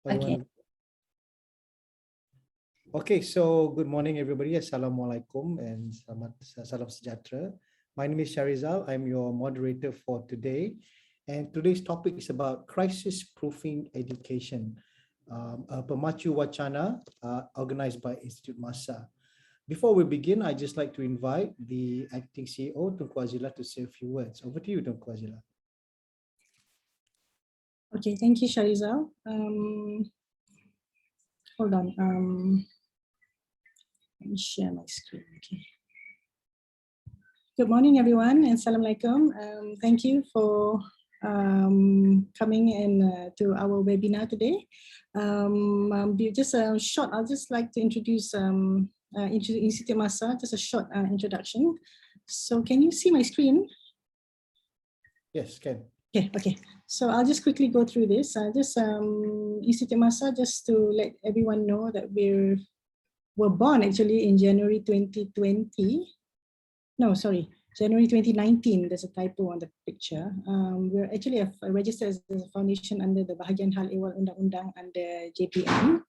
Okay. Okay, so good morning, everybody. Assalamualaikum and salam sejahtera. My name is Sharizal. I'm your moderator for today. And today's topic is about crisis-proofing education, a PEMACU Wacana organized by Institute Masa. Before we begin, I'd just like to invite the acting CEO, Tunku Azila, to say a few words. Over to you, Tunku Azila. Okay, thank you, Sharizal. Hold on. Let me share my screen. Okay. Good morning, everyone, and Assalamualaikum. Thank you for coming in to our webinar today. Just a short, I'll just like to introduce Institute Masa, just a short introduction. So can you see my screen? Yes, can. Okay. So I'll just quickly go through this. Institute Masa, just to let everyone know that we were born actually in January 2020. No, sorry, January 2019. There's a typo on the picture. We're actually registered as a foundation under the Bahagian Hal Ehwal Undang-Undang under JPM.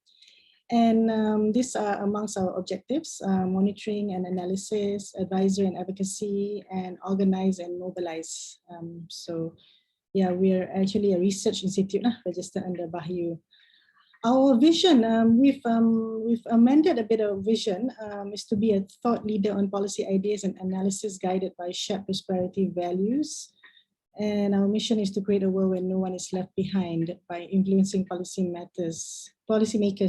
And these are amongst our objectives: monitoring and analysis, advisory and advocacy, and organize and mobilize. Yeah, we're actually a research institute registered under BAHYU. Our vision, we've amended a bit of vision, is to be a thought leader on policy ideas and analysis guided by shared prosperity values. And our mission is to create a world where no one is left behind by influencing policymakers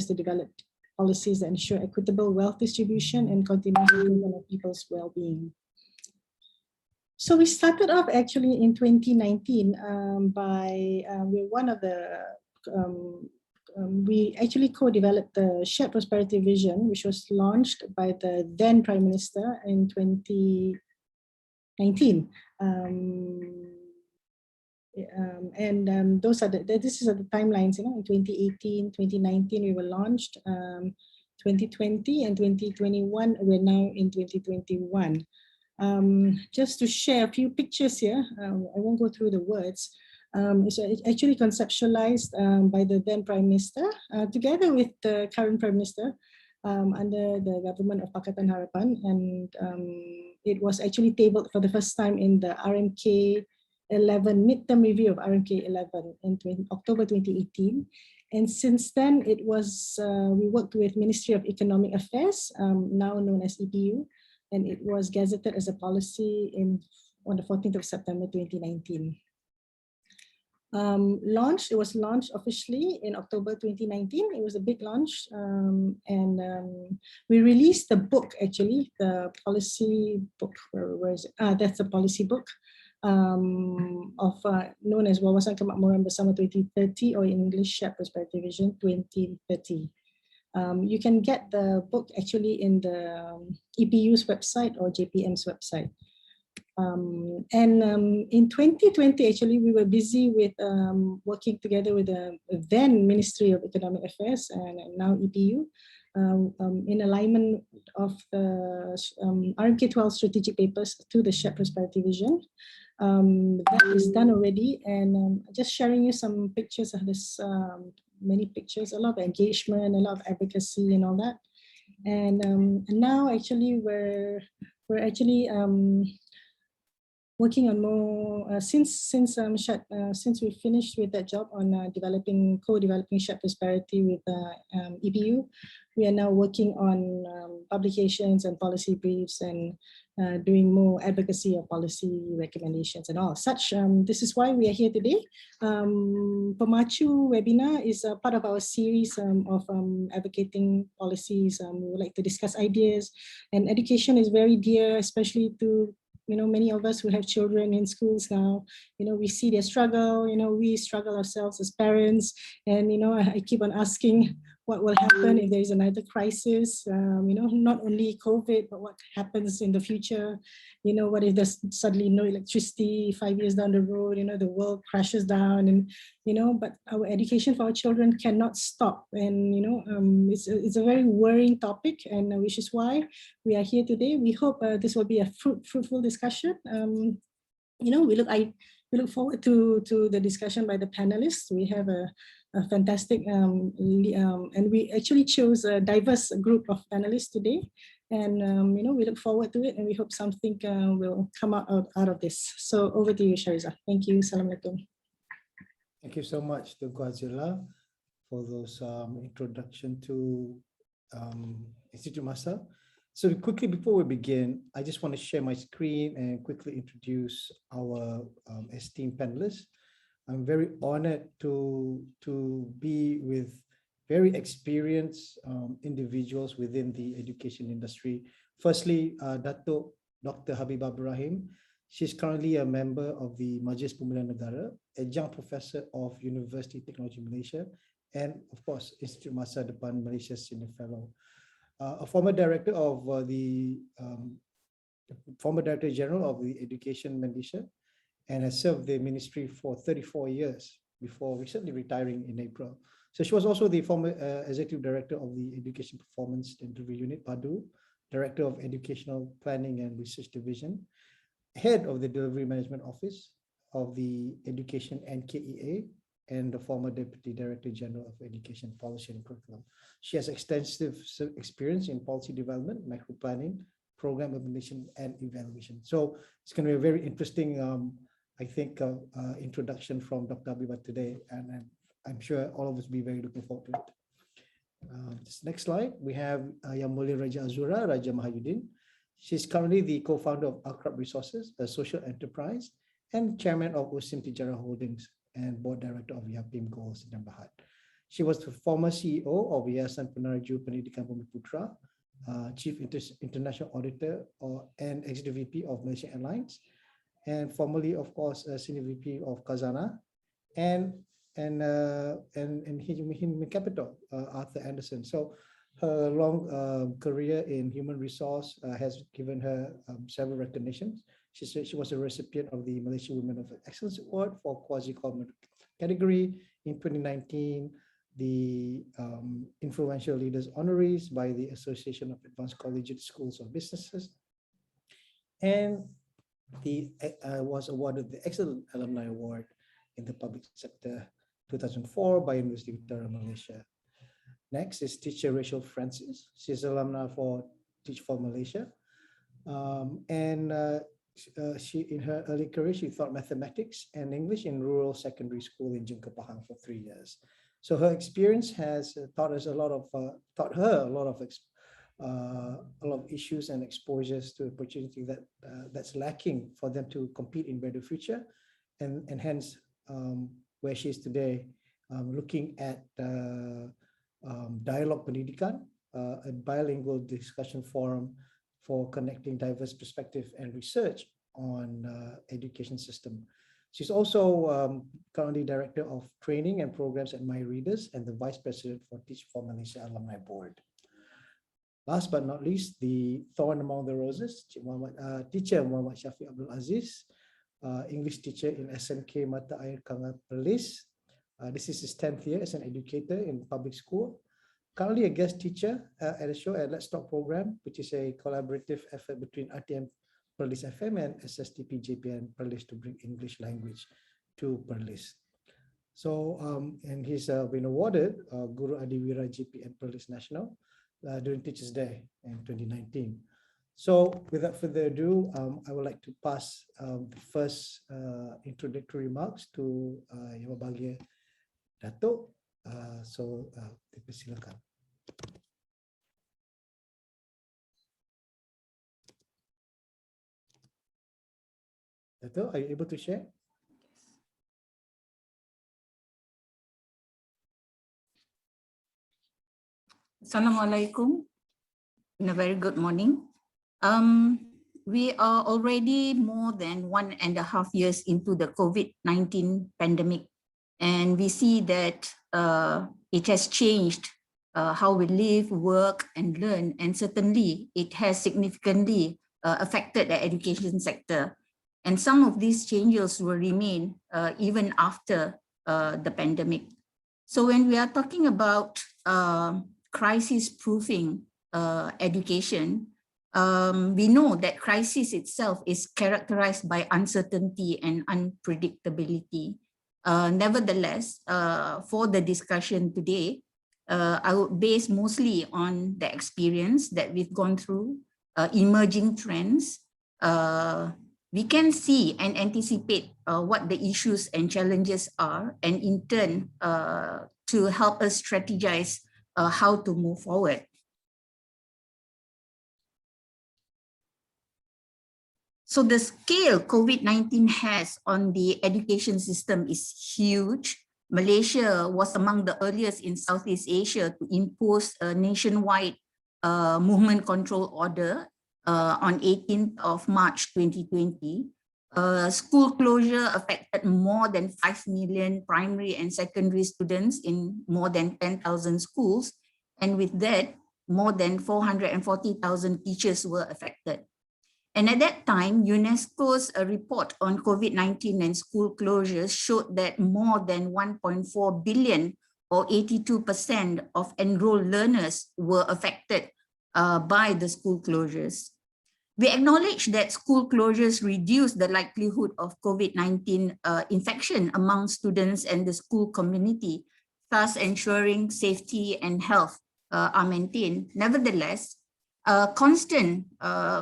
to develop policies that ensure equitable wealth distribution and continuous improvement of people's well-being. So we started off actually in 2019 we're one of the, we actually co-developed the Shared Prosperity Vision, which was launched by the then Prime Minister in 2019. This is the timelines, in 2018, 2019, we were launched, 2020 and 2021, we're now in 2021. Just to share a few pictures here, I won't go through the words. It's actually conceptualized by the then Prime Minister, together with the current Prime Minister, under the government of Pakatan Harapan, and it was actually tabled for the first time in the RMK 11 midterm review of RMK 11 in October 2018. And since then, it was we worked with Ministry of Economic Affairs, now known as EPU, and it was gazetted as a policy on the 14th of September 2019. It was launched officially in October 2019. It was a big launch, and we released the book, actually, the policy book. Where is it? That's the policy book known as Wawasan Kemakmuran Bersama 2030, or in English, Shared Prosperity Vision 2030. You can get the book actually in the EPU's website or JPM's website. In 2020, actually, we were busy with working together with the then Ministry of Economic Affairs and now EPU in alignment of the RMK 12 strategic papers to the Shared Prosperity Vision. That is done already, and just sharing you some pictures of this. Many pictures, a lot of engagement, a lot of advocacy, and all that. And now, actually, we're actually working on more since we finished with that job on co-developing shared prosperity with EPU. We are now working on publications and policy briefs and doing more advocacy of policy recommendations and all such. This is why we are here today. PEMACU webinar is a part of our series of advocating policies. We would like to discuss ideas, and education is very dear, especially to many of us who have children in schools now. We see their struggle. We struggle ourselves as parents, and I keep on asking what will happen if there is another crisis, not only COVID, but what happens in the future. What if there's suddenly no electricity 5 years down the road, the world crashes down, and, but our education for our children cannot stop. And, it's a very worrying topic, and which is why we are here today. We hope this will be a fruitful discussion. We look forward to the discussion by the panelists. We have a fantastic, and we actually chose a diverse group of panelists today. And we look forward to it, and we hope something will come out of this. So over to you, Shariza. Thank you. Assalamualaikum. Thank you so much to Godzilla for those introduction to Institute Masa. So quickly before we begin, I just want to share my screen and quickly introduce our esteemed panelists. I'm very honored to be with very experienced individuals within the education industry. Firstly, Dato' Dr. Habibah Ibrahim. She's currently a member of the Majlis Pemilihan Negara, adjunct professor of University Technology Malaysia, and of course, Institute Masa Depan Malaysia Senior Fellow. A former director of former Director General of the Education Malaysia, and has served the ministry for 34 years before recently retiring in April. So she was also the former Executive Director of the Education Performance Delivery Unit, PADU, Director of Educational Planning and Research Division, Head of the Delivery Management Office of the Education NKEA, and the former Deputy Director General of Education Policy and Curriculum. She has extensive experience in policy development, macro planning, program implementation, and evaluation. So it's going to be a very interesting I think, introduction from Dr. Habibah today, and I'm sure all of us will be very looking forward to it. This next slide, we have Yang Mulia Raja Azura, Raja Mahayuddin. She's currently the co-founder of Akrab Resources, a social enterprise, and chairman of Usim Tijara Holdings, and board director of Yapim Goals in Berhad. She was the former CEO of Yayasan Penaraju Pendidikan Bumi Putra, chief international auditor and executive VP of Malaysia Airlines, and formerly, of course, senior VP of Khazanah, and Human Capital, Arthur Anderson. So her long career in human resource has given her several recognitions. She said she was a recipient of the Malaysia Women of Excellence Award for quasi-corporate category in 2019, the Influential Leaders Honorees by the Association of Advanced Collegiate Schools of Businesses, and was awarded the Excellent Alumni Award in the Public Sector 2004 by University of Utara Malaysia. Next is teacher Rachel Francis. She's alumna for Teach for Malaysia. She, in her early career, she taught mathematics and English in rural secondary school in Jengka Pahang for 3 years. So her experience has taught her a lot of issues and exposures to opportunity that's lacking for them to compete in better future, and hence where she is today, looking at Dialogue Pendidikan, a bilingual discussion forum for connecting diverse perspective and research on education system. She's also currently Director of Training and Programs at My Readers and the Vice President for Teach for Malaysia Alumni Board. Last but not least, the thorn among the roses, teacher Muhammad Shafiq Abdul Aziz, English teacher in SMK Mata Air Kangat Perlis. This is his 10th year as an educator in public school. Currently a guest teacher at a show at Let's Talk program, which is a collaborative effort between RTM Perlis FM and SSTP JPN Perlis to bring English language to Perlis. So, and he's been awarded Guru Adiwira JPN Perlis National during Teachers' Day in 2019. So without further ado, I would like to pass the first introductory remarks to Yang Berbahagia Dato'. So dipersilakan. Dato', are you able to share? Assalamualaikum. A very good morning. We are already more than 1.5 years into the COVID-19 pandemic, and we see that it has changed how we live, work, and learn, and certainly it has significantly affected the education sector. And some of these changes will remain even after the pandemic. So when we are talking about crisis-proofing education, we know that crisis itself is characterized by uncertainty and unpredictability. Nevertheless, for the discussion today, I would base mostly on the experience that we've gone through, emerging trends. We can see and anticipate what the issues and challenges are, and in turn, to help us strategize how to move forward. So the scale COVID-19 has on the education system is huge. Malaysia was among the earliest in Southeast Asia to impose a nationwide movement control order on 18th of March 2020. School closure affected more than 5 million primary and secondary students in more than 10,000 schools. And with that, more than 440,000 teachers were affected. And at that time, UNESCO's report on COVID-19 and school closures showed that more than 1.4 billion or 82% of enrolled learners were affected by the school closures. We acknowledge that school closures reduce the likelihood of COVID-19 infection among students and the school community, thus ensuring safety and health are maintained. Nevertheless, constant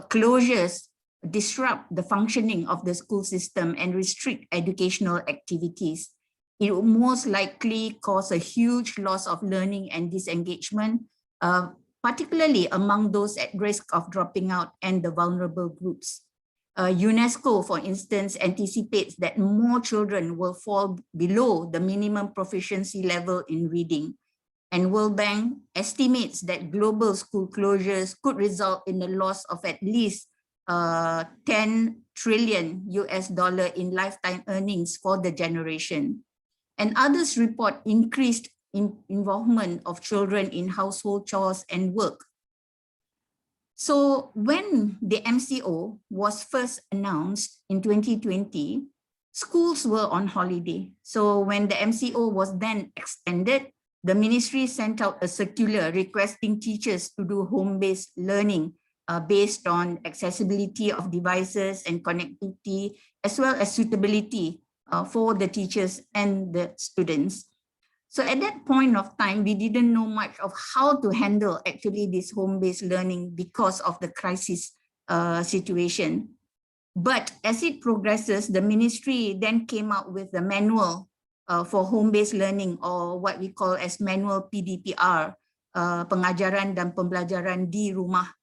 closures disrupt the functioning of the school system and restrict educational activities. It will most likely cause a huge loss of learning and disengagement, particularly among those at risk of dropping out and the vulnerable groups. UNESCO, for instance, anticipates that more children will fall below the minimum proficiency level in reading. And World Bank estimates that global school closures could result in the loss of at least 10 trillion US dollar in lifetime earnings for the generation. And others report increased involvement of children in household chores and work. So when the MCO was first announced in 2020, schools were on holiday. So when the MCO was then extended, the ministry sent out a circular requesting teachers to do home-based learning based on accessibility of devices and connectivity, as well as suitability for the teachers and the students. So at that point of time, we didn't know much of how to handle actually this home-based learning because of the crisis situation. But as it progresses, the ministry then came out with the manual for home-based learning, or what we call as manual PDPR, pengajaran dan pembelajaran di rumah,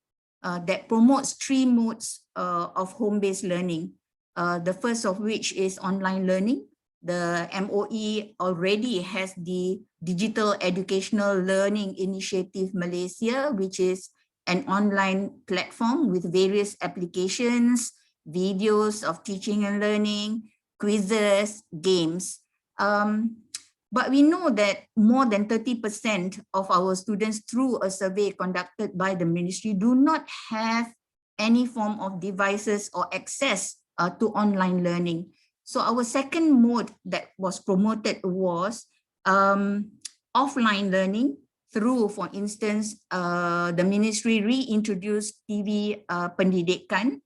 that promotes 3 modes of home-based learning. The first of which is online learning. The MOE already has the Digital Educational Learning Initiative Malaysia, which is an online platform with various applications, videos of teaching and learning, quizzes, games. But we know that more than 30% of our students, through a survey conducted by the ministry, do not have any form of devices or access to online learning. So our second mode that was promoted was offline learning through, for instance, the ministry reintroduced TV Pendidikan,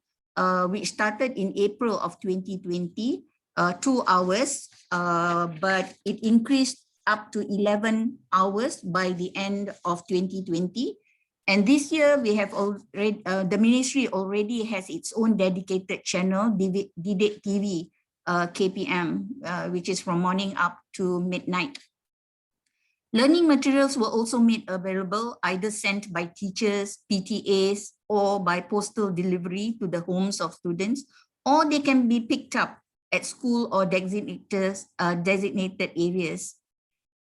which started in April of 2020, 2 hours, but it increased up to 11 hours by the end of 2020. And this year we have already, the ministry already has its own dedicated channel, Didik TV, KPM, which is from morning up to midnight. Learning materials were also made available, either sent by teachers, PTAs, or by postal delivery to the homes of students, or they can be picked up at school or designated areas.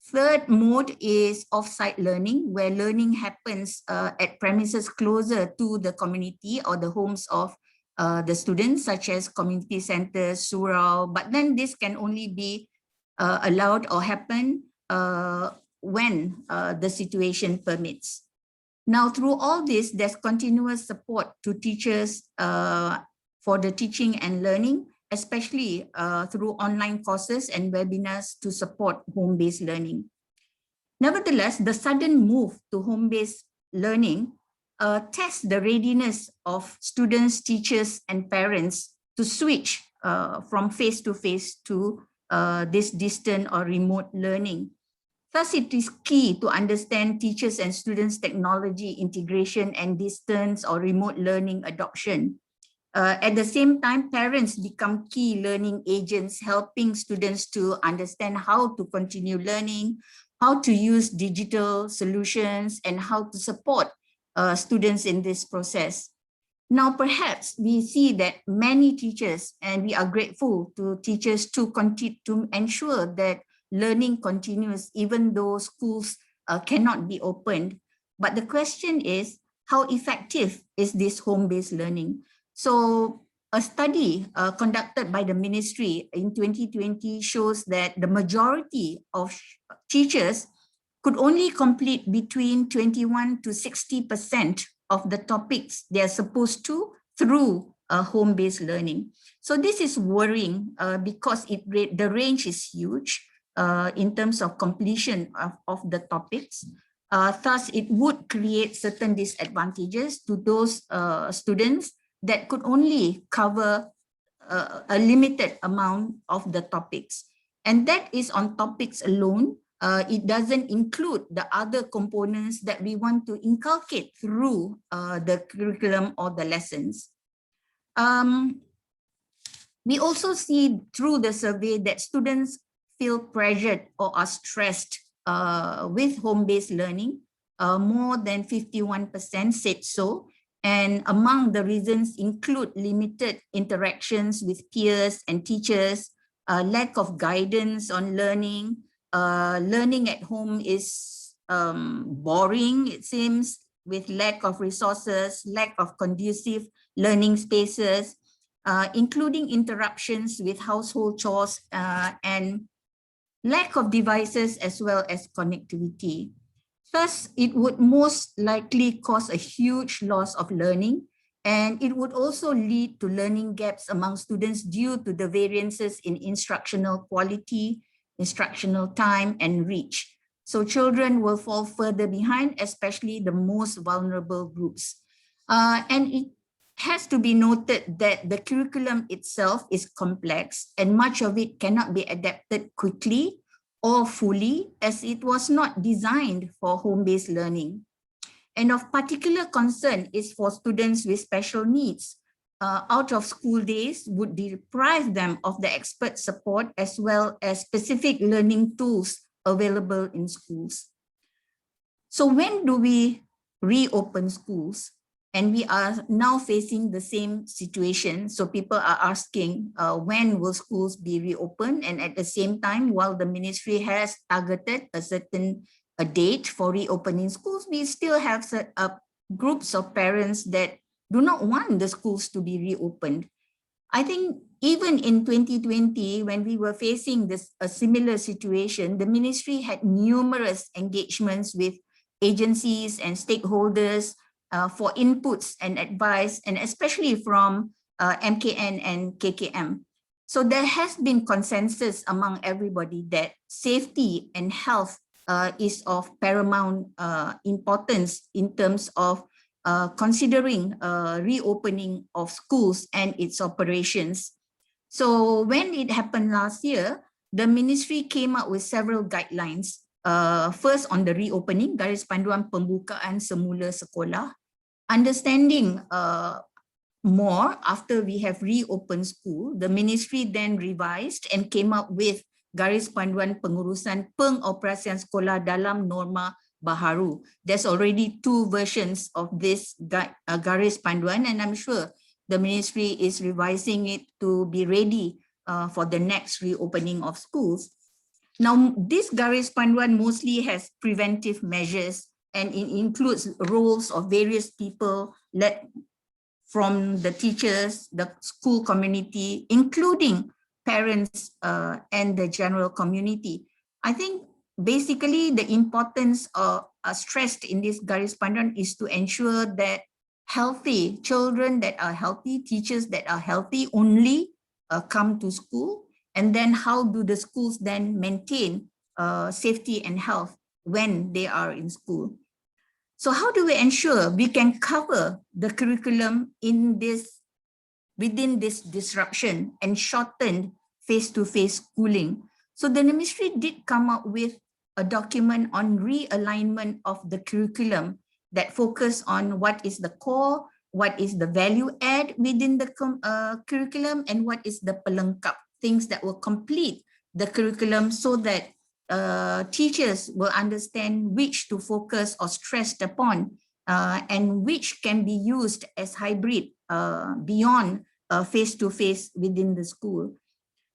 Third mode is off-site learning, where learning happens at premises closer to the community or the homes of the students, such as community centers, surau, but then this can only be allowed or happen when the situation permits. Now, through all this, there's continuous support to teachers for the teaching and learning, especially through online courses and webinars to support home-based learning. Nevertheless, the sudden move to home-based learning tests the readiness of students, teachers, and parents to switch from face-to-face to this distant or remote learning. Thus, it is key to understand teachers and students' technology integration and distance or remote learning adoption. At the same time, parents become key learning agents, helping students to understand how to continue learning, how to use digital solutions, and how to support students in this process. Now, perhaps we see that many teachers, and we are grateful to teachers to continue to ensure that learning continues even though schools cannot be opened. But the question is, how effective is this home-based learning? So a study conducted by the ministry in 2020 shows that the majority of teachers could only complete between 21 to 60% of the topics they are supposed to through home-based learning. So this is worrying because the range is huge in terms of completion of the topics. Thus, it would create certain disadvantages to those students that could only cover a limited amount of the topics. And that is on topics alone. It doesn't include the other components that we want to inculcate through the curriculum or the lessons. We also see through the survey that students feel pressured or are stressed with home-based learning. More than 51% said so. And among the reasons include limited interactions with peers and teachers, lack of guidance on learning. Learning at home is boring, it seems, with lack of resources, lack of conducive learning spaces, including interruptions with household chores and lack of devices as well as connectivity. Thus, it would most likely cause a huge loss of learning, and it would also lead to learning gaps among students due to the variances in instructional quality, instructional time, and reach. So children will fall further behind, especially the most vulnerable groups. And it has to be noted that the curriculum itself is complex and much of it cannot be adapted quickly or fully as it was not designed for home-based learning. And of particular concern is for students with special needs. Out of school days would deprive them of the expert support as well as specific learning tools available in schools. So when do we reopen schools? And we are now facing the same situation. So people are asking when will schools be reopened? And at the same time, while the ministry has targeted a certain date for reopening schools, we still have groups of parents that do not want the schools to be reopened. I think even in 2020, when we were facing a similar situation, the ministry had numerous engagements with agencies and stakeholders for inputs and advice, and especially from MKN and KKM. So there has been consensus among everybody that safety and health is of paramount importance in terms of considering reopening of schools and its operations. So when it happened last year, the ministry came up with several guidelines. First on the reopening, garis panduan pembukaan semula sekolah. Understanding more after we have reopened school, the ministry then revised and came up with garis panduan pengurusan pengoperasian sekolah dalam norma baharu. There's already 2 versions of this garis panduan, and I'm sure the ministry is revising it to be ready for the next reopening of schools. Now, this garis panduan mostly has preventive measures, and it includes roles of various people from the teachers, the school community, including parents and the general community. I think basically the importance stressed in this garis panduan is to ensure that healthy children that are healthy, teachers that are healthy only come to school. And then how do the schools then maintain safety and health when they are in school? So how do we ensure we can cover the curriculum within this disruption and shortened face-to-face schooling. So the ministry did come up with a document on realignment of the curriculum that focus on what is the core, what is the value add within the curriculum, and what is the pelengkap, things that will complete the curriculum so that teachers will understand which to focus or stressed upon and which can be used as hybrid beyond face-to-face within the school.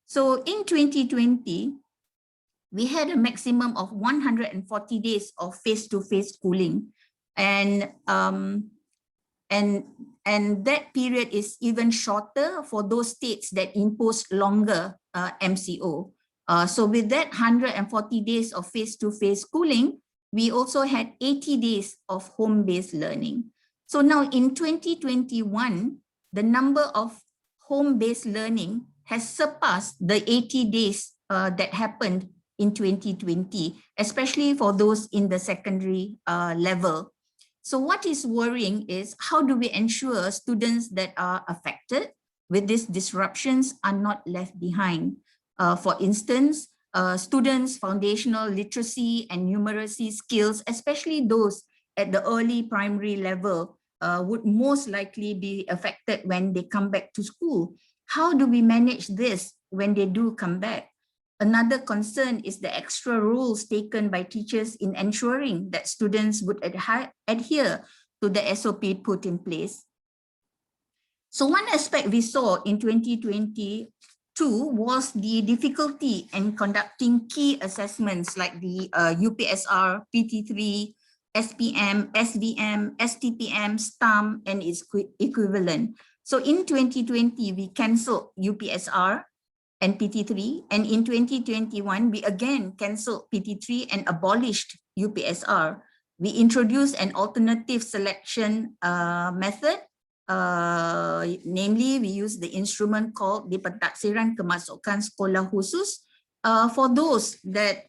So in 2020, we had a maximum of 140 days of face-to-face schooling, and that period is even shorter for those states that impose longer MCO. So with that 140 days of face-to-face schooling, we also had 80 days of home-based learning. So now in 2021, the number of home-based learning has surpassed the 80 days that happened in 2020, especially for those in the secondary level. So what is worrying is how do we ensure students that are affected with these disruptions are not left behind? For instance, students' foundational literacy and numeracy skills, especially those at the early primary level, would most likely be affected when they come back to school. How do we manage this when they do come back? Another concern is the extra rules taken by teachers in ensuring that students would adhere to the SOP put in place. So one aspect we saw in 2022 was the difficulty in conducting key assessments like the UPSR, PT3, SPM, SVM, STPM, STAM, and its equivalent. So in 2020, we canceled UPSR and PT3, and in 2021, we again canceled PT3 and abolished UPSR. We introduced an alternative selection method, namely we use the instrument called the Pentaksiran Kemasukan Sekolah Khusus for those that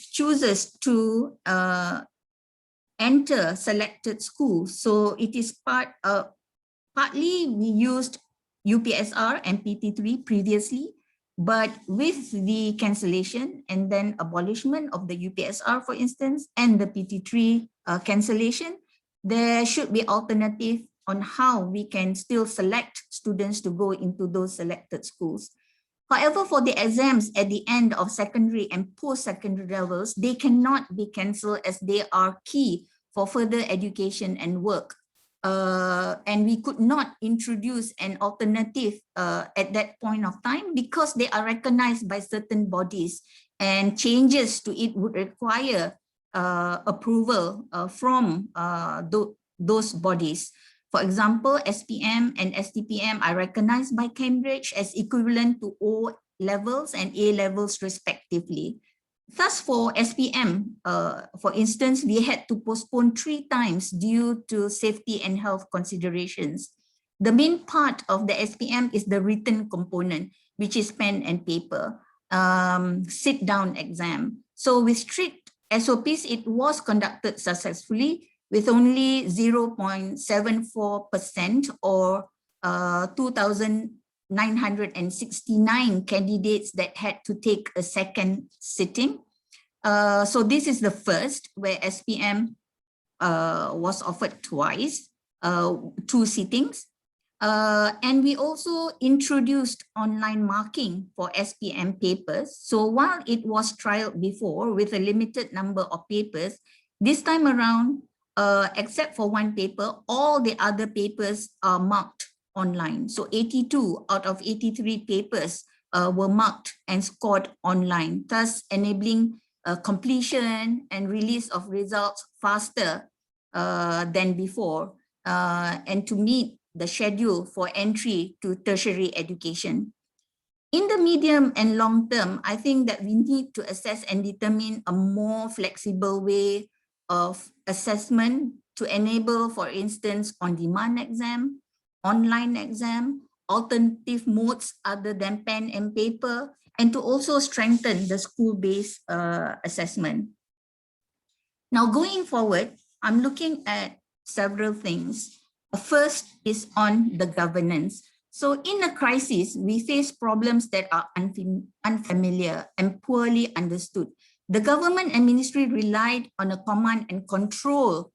chooses to enter selected schools. So it is partly we used UPSR and PT3 previously, but with the cancellation and then abolishment of the UPSR, for instance, and the PT3 cancellation, there should be alternative on how we can still select students to go into those selected schools. However, for the exams at the end of secondary and post-secondary levels, they cannot be cancelled as they are key for further education and work. And we could not introduce an alternative at that point of time because they are recognized by certain bodies, and changes to it would require approval from those bodies. For example, SPM and STPM are recognized by Cambridge as equivalent to O levels and A levels respectively. Thus, for SPM, for instance, we had to postpone 3 times due to safety and health considerations. The main part of the SPM is the written component, which is pen and paper, sit-down exam. So with strict SOPs, it was conducted successfully with only 0.74% or 2,969 candidates that had to take a second sitting. So this is the first where SPM was offered twice, 2 sittings. And we also introduced online marking for SPM papers. So while it was trialed before with a limited number of papers, this time around, except for 1 paper, all the other papers are marked online. So 82 out of 83 papers were marked and scored online, thus enabling completion and release of results faster than before, and to meet the schedule for entry to tertiary education. In the medium and long term, I think that we need to assess and determine a more flexible way of assessment to enable, for instance, on-demand exam, online exam, alternative modes other than pen and paper, and to also strengthen the school-based assessment. Now, going forward, I'm looking at several things. First is on the governance. So in a crisis, we face problems that are unfamiliar and poorly understood. The government and ministry relied on a command and control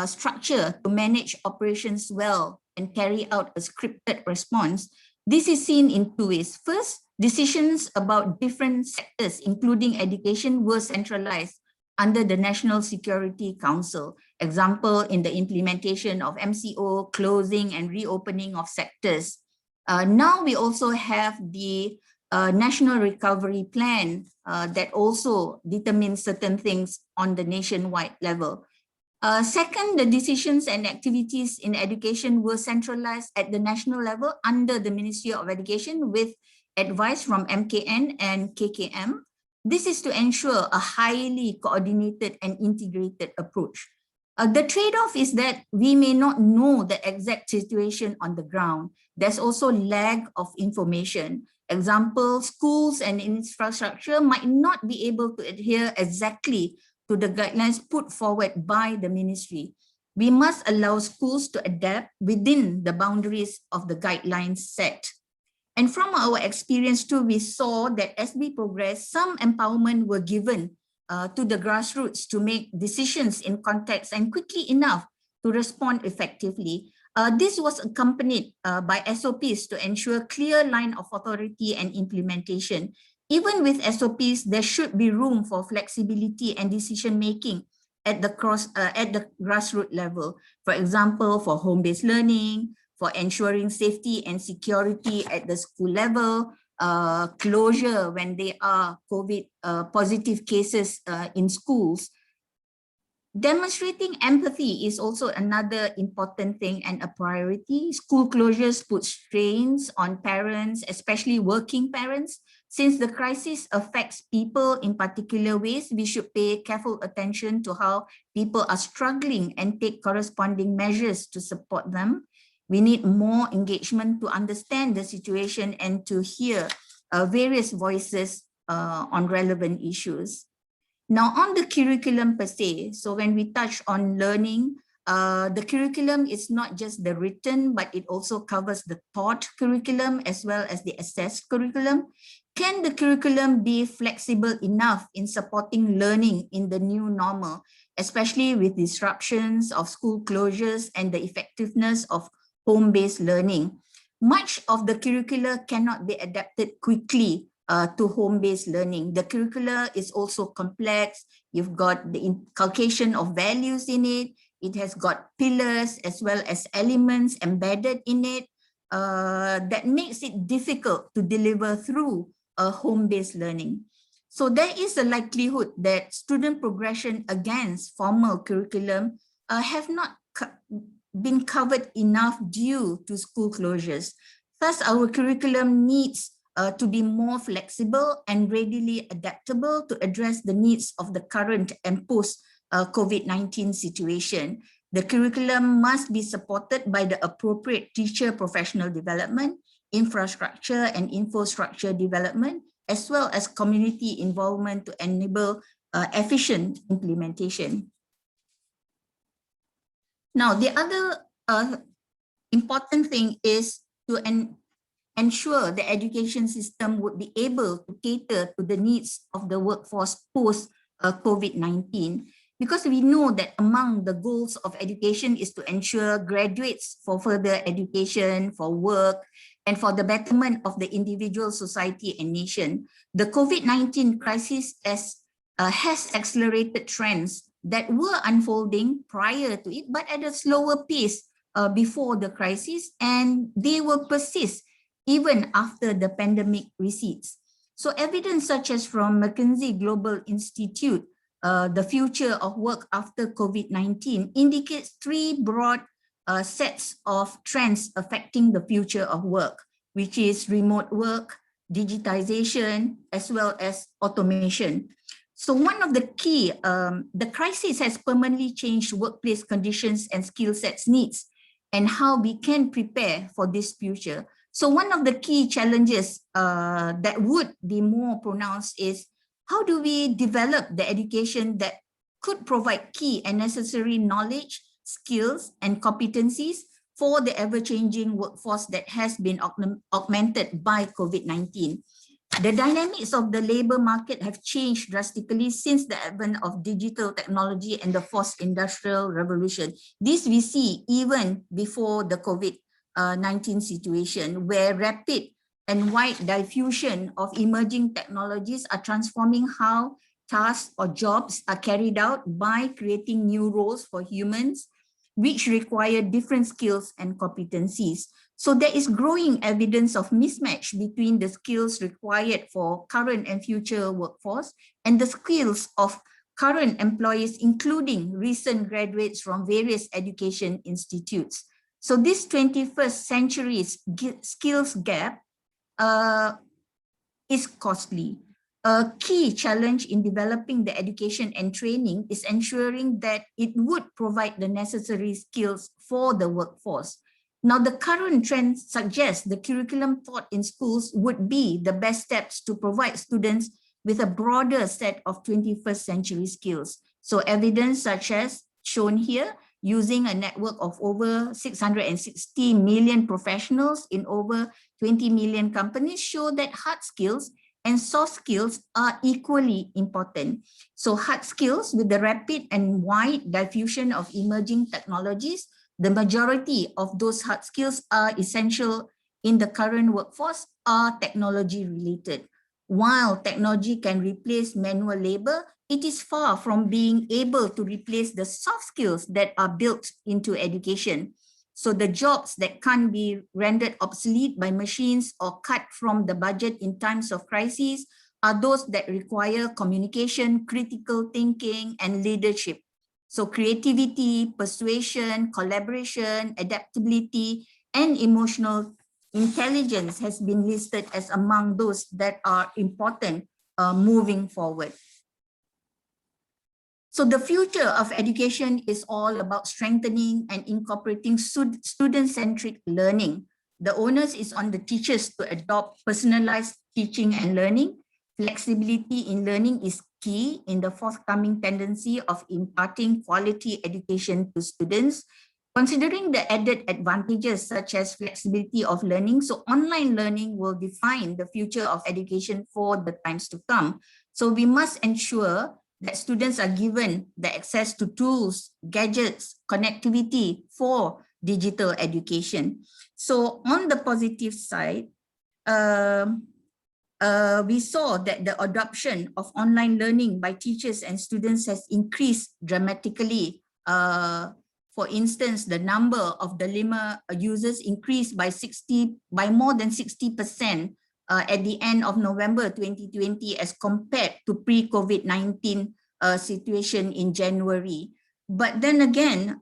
structure to manage operations well and carry out a scripted response. This is seen in two ways. First, decisions about different sectors, including education, were centralized under the National Security Council. Example, in the implementation of MCO, closing and reopening of sectors. Now we also have the National Recovery Plan that also determines certain things on the nationwide level. Second, the decisions and activities in education were centralized at the national level under the Ministry of Education with advice from MKN and KKM. This is to ensure a highly coordinated and integrated approach. The trade-off is that we may not know the exact situation on the ground. There's also lag of information. Example, schools and infrastructure might not be able to adhere exactly to the guidelines put forward by the ministry. We must allow schools to adapt within the boundaries of the guidelines set. And from our experience too, we saw that as we progress, some empowerment were given to the grassroots to make decisions in context and quickly enough to respond effectively. This was accompanied by SOPs to ensure clear line of authority and implementation. Even with SOPs, there should be room for flexibility and decision-making at the grassroots level. For example, for home-based learning, for ensuring safety and security at the school level, closure when there are COVID positive cases in schools. Demonstrating empathy is also another important thing and a priority. School closures put strains on parents, especially working parents. Since the crisis affects people in particular ways, we should pay careful attention to how people are struggling and take corresponding measures to support them. We need more engagement to understand the situation and to hear various voices on relevant issues. Now on the curriculum per se, so when we touch on learning, the curriculum is not just the written, but it also covers the taught curriculum as well as the assessed curriculum. Can the curriculum be flexible enough in supporting learning in the new normal, especially with disruptions of school closures and the effectiveness of home-based learning? Much of the curricula cannot be adapted quickly to home-based learning. The curricula is also complex. You've got the inculcation of values in it. It has got pillars as well as elements embedded in it that makes it difficult to deliver through a home-based learning. So there is a likelihood that student progression against formal curriculum have not been covered enough due to school closures. Thus, our curriculum needs to be more flexible and readily adaptable to address the needs of the current and post-COVID-19 situation. The curriculum must be supported by the appropriate teacher professional development, infrastructure and infrastructure development, as well as community involvement to enable efficient implementation. Now, the other important thing is to ensure the education system would be able to cater to the needs of the workforce post-COVID-19, because we know that among the goals of education is to ensure graduates for further education, for work, and for the betterment of the individual, society, and nation. The COVID-19 crisis has accelerated trends that were unfolding prior to it, but at a slower pace before the crisis, and they will persist even after the pandemic recedes. So evidence such as from McKinsey Global Institute, the future of work after COVID-19 indicates three broad sets of trends affecting the future of work, which is remote work, digitization, as well as automation. So one of the key, the crisis has permanently changed workplace conditions and skill sets needs and how we can prepare for this future. So one of the key challenges that would be more pronounced is how do we develop the education that could provide key and necessary knowledge, skills, and competencies for the ever-changing workforce that has been augmented by COVID-19. The dynamics of the labor market have changed drastically since the advent of digital technology and the fourth industrial revolution. This we see even before the COVID-19 situation, where rapid and wide diffusion of emerging technologies are transforming how tasks or jobs are carried out by creating new roles for humans, which require different skills and competencies. So there is growing evidence of mismatch between the skills required for current and future workforce and the skills of current employees, including recent graduates from various education institutes. So this 21st century skills gap is costly. A key challenge in developing the education and training is ensuring that it would provide the necessary skills for the workforce. Now, the current trend suggests the curriculum taught in schools would be the best steps to provide students with a broader set of 21st century skills. So evidence such as shown here, using a network of over 660 million professionals in over 20 million companies show that hard skills and soft skills are equally important. So hard skills, with the rapid and wide diffusion of emerging technologies, the majority of those hard skills are essential in the current workforce are technology related. While technology can replace manual labor, it is far from being able to replace the soft skills that are built into education. So the jobs that can't be rendered obsolete by machines or cut from the budget in times of crisis are those that require communication, critical thinking, and leadership. So creativity, persuasion, collaboration, adaptability, and emotional intelligence has been listed as among those that are important moving forward. So the future of education is all about strengthening and incorporating student-centric learning. The onus is on the teachers to adopt personalized teaching and learning. Flexibility in learning is key in the forthcoming tendency of imparting quality education to students. Considering the added advantages such as flexibility of learning, so online learning will define the future of education for the times to come. So we must ensure that students are given the access to tools, gadgets, connectivity for digital education. So on the positive side, we saw that the adoption of online learning by teachers and students has increased dramatically. For instance, the number of the Lima users increased by more than 60% at the end of November 2020 as compared to pre-COVID-19 situation in January. But then again,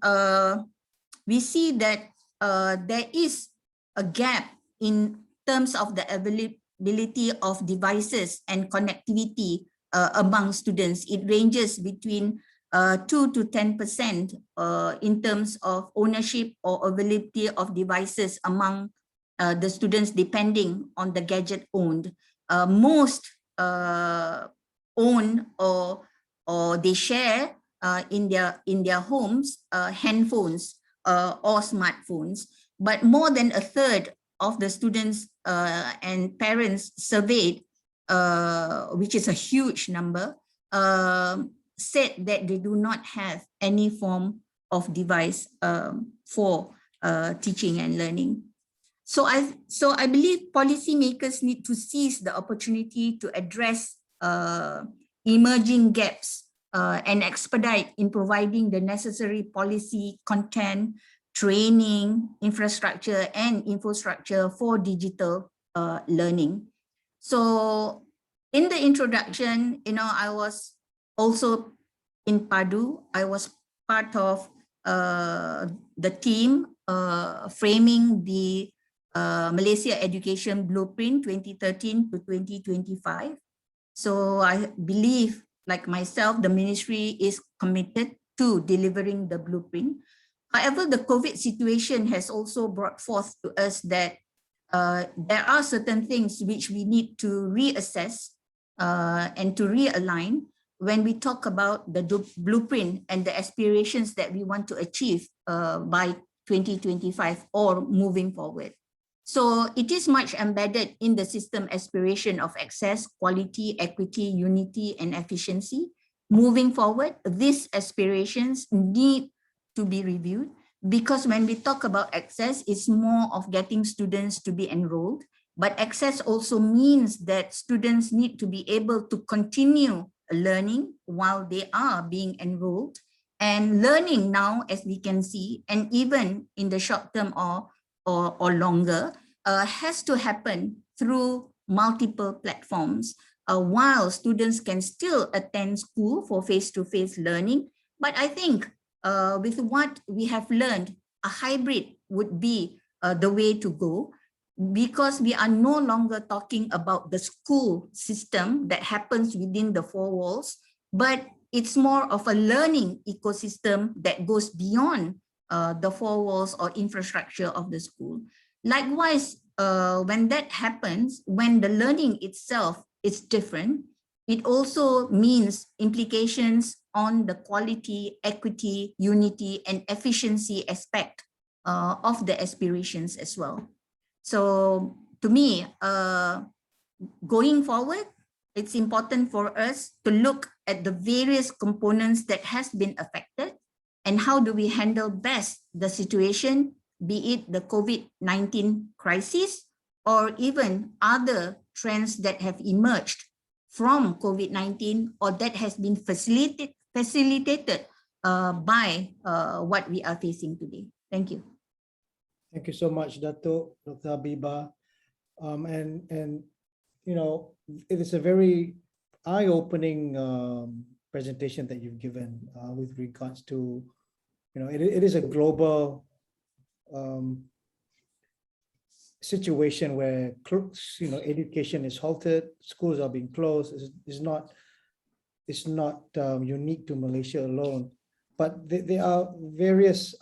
we see that there is a gap in terms of the availability of devices and connectivity among students. It ranges between 2 to 10% in terms of ownership or availability of devices among the students depending on the gadget owned. Most own or they share in their homes handphones or smartphones, but more than a third of the students and parents surveyed, which is a huge number, said that they do not have any form of device for teaching and learning. So I believe policymakers need to seize the opportunity to address emerging gaps and expedite in providing the necessary policy content, training, infrastructure, and infrastructure for digital learning. So in the introduction, I was also in PADU. I was part of the team framing the Malaysia Education Blueprint 2013 to 2025. So I believe, like myself, the ministry is committed to delivering the blueprint. However, the COVID situation has also brought forth to us that there are certain things which we need to reassess and to realign when we talk about the blueprint and the aspirations that we want to achieve by 2025 or moving forward. So it is much embedded in the system aspiration of access, quality, equity, unity, and efficiency. Moving forward, these aspirations need to be reviewed, because when we talk about access, it's more of getting students to be enrolled, but access also means that students need to be able to continue learning while they are being enrolled. And learning now, as we can see, and even in the short term or longer, has to happen through multiple platforms, while students can still attend school for face-to-face learning. But I think with what we have learned, a hybrid would be the way to go, because we are no longer talking about the school system that happens within the four walls, but it's more of a learning ecosystem that goes beyond the four walls or infrastructure of the school. Likewise, when that happens, when the learning itself is different, it also means implications on the quality, equity, unity, and efficiency aspect of the aspirations as well. So to me, going forward, it's important for us to look at the various components that has been affected and how do we handle best the situation, be it the COVID-19 crisis or even other trends that have emerged from COVID-19 or that has been facilitated by what we are facing today. Thank you. Thank you so much, Dato, Dr. Habibah. And you know, it is a very eye-opening presentation that you've given with regards to, you know, it is a global situation where, you know, education is halted, schools are being closed. It's not unique to Malaysia alone, but there are various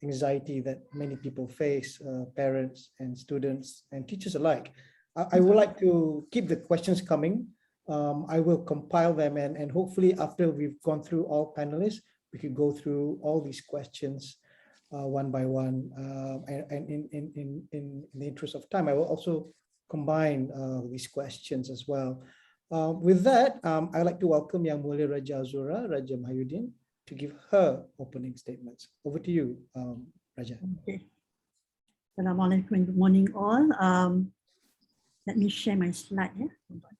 anxiety that many people face, parents and students and teachers alike. I would like to keep the questions coming. I will compile them, and hopefully after we've gone through all panelists, we could go through all these questions one by one. And in the interest of time, I will also combine these questions as well. With that, I'd like to welcome Yang Mulia Raja Azura, Raja Mahyudin, to give her opening statements. Over to you, Raja. Okay. Assalamualaikum and good morning all. Let me share my slide here. Hold on.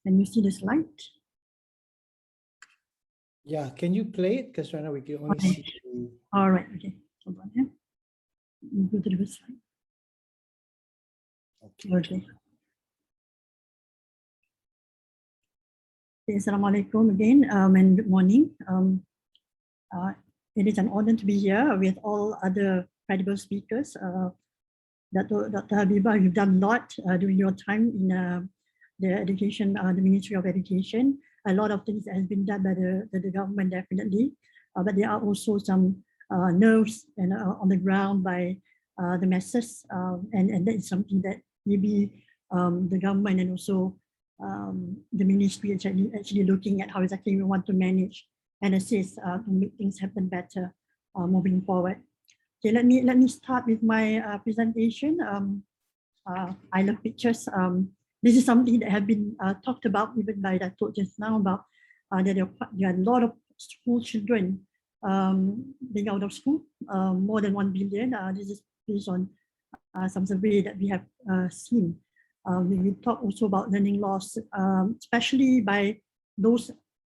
Can you see the slide? Yeah, can you play it? Because right now we can only Okay. see. All right, okay. Hold on here. Let me go to the slide. Okay. Okay, Assalamualaikum again and good morning. It is an honor to be here with all other credible speakers. Dr. Habibah, you've done a lot during your time in the education, the Ministry of Education. A lot of things has been done by the government, definitely, but there are also some nerves and on the ground by the masses, and that is something that maybe the government and also the ministry is actually looking at how exactly we want to manage and assist to make things happen better moving forward. Okay, let me start with my presentation. I love pictures. This is something that have been talked about even by Dato just now about that there are a lot of school children being out of school, more than 1 billion. This is based on some survey that we have seen. We talk also about learning loss, especially by those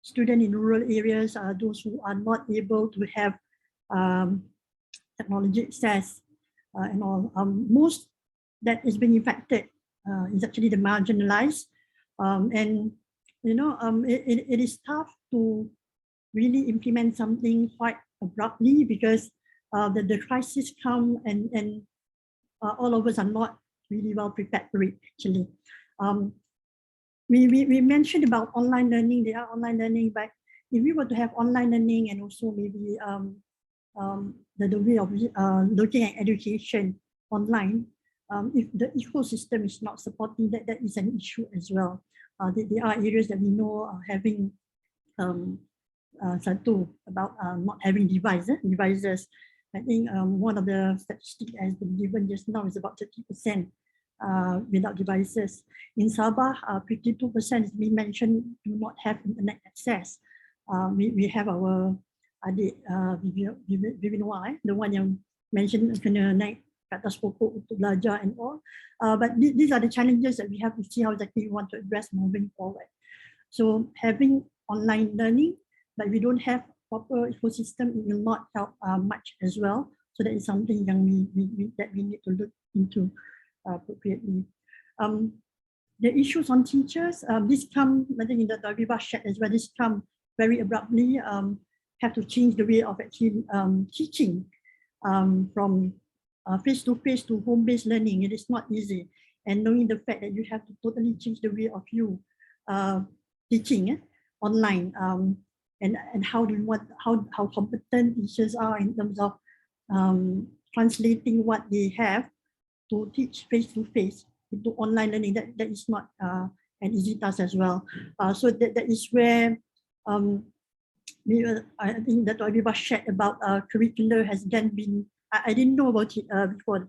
students in rural areas, those who are not able to have technology access and all. Most that is being affected is actually the marginalized, and you know it is tough to really implement something quite abruptly because the crisis come and all of us are not really well prepared for it, actually. We mentioned about online learning, there are online learning, but if we were to have online learning and also maybe the way of looking at education online, if the ecosystem is not supporting that, that is an issue as well. There are areas that we know are having satu about not having devices. I think one of the statistics that has been given just now is about 30% without devices. In Sabah, 52% is being mentioned do not have internet access. We have our adik Vivinwa, the one yang mentioned kena naik ke atas pokok untuk belajar and all. But these are the challenges that we have to see how exactly we want to address moving forward. So having online learning, but we don't have proper ecosystem, it will not help much as well. So that is something that we need to look into appropriately. The issues on teachers, this come, I think in the Viva shared as well, this come very abruptly, have to change the way of actually teaching from face-to-face to home-based learning. It is not easy. And knowing the fact that you have to totally change the way of you teaching online, and how do you want, how competent teachers are in terms of translating what they have to teach face-to-face into online learning. That is not an easy task as well. So that is where I think that Abiba shared about curricular has then been, I didn't know about it before,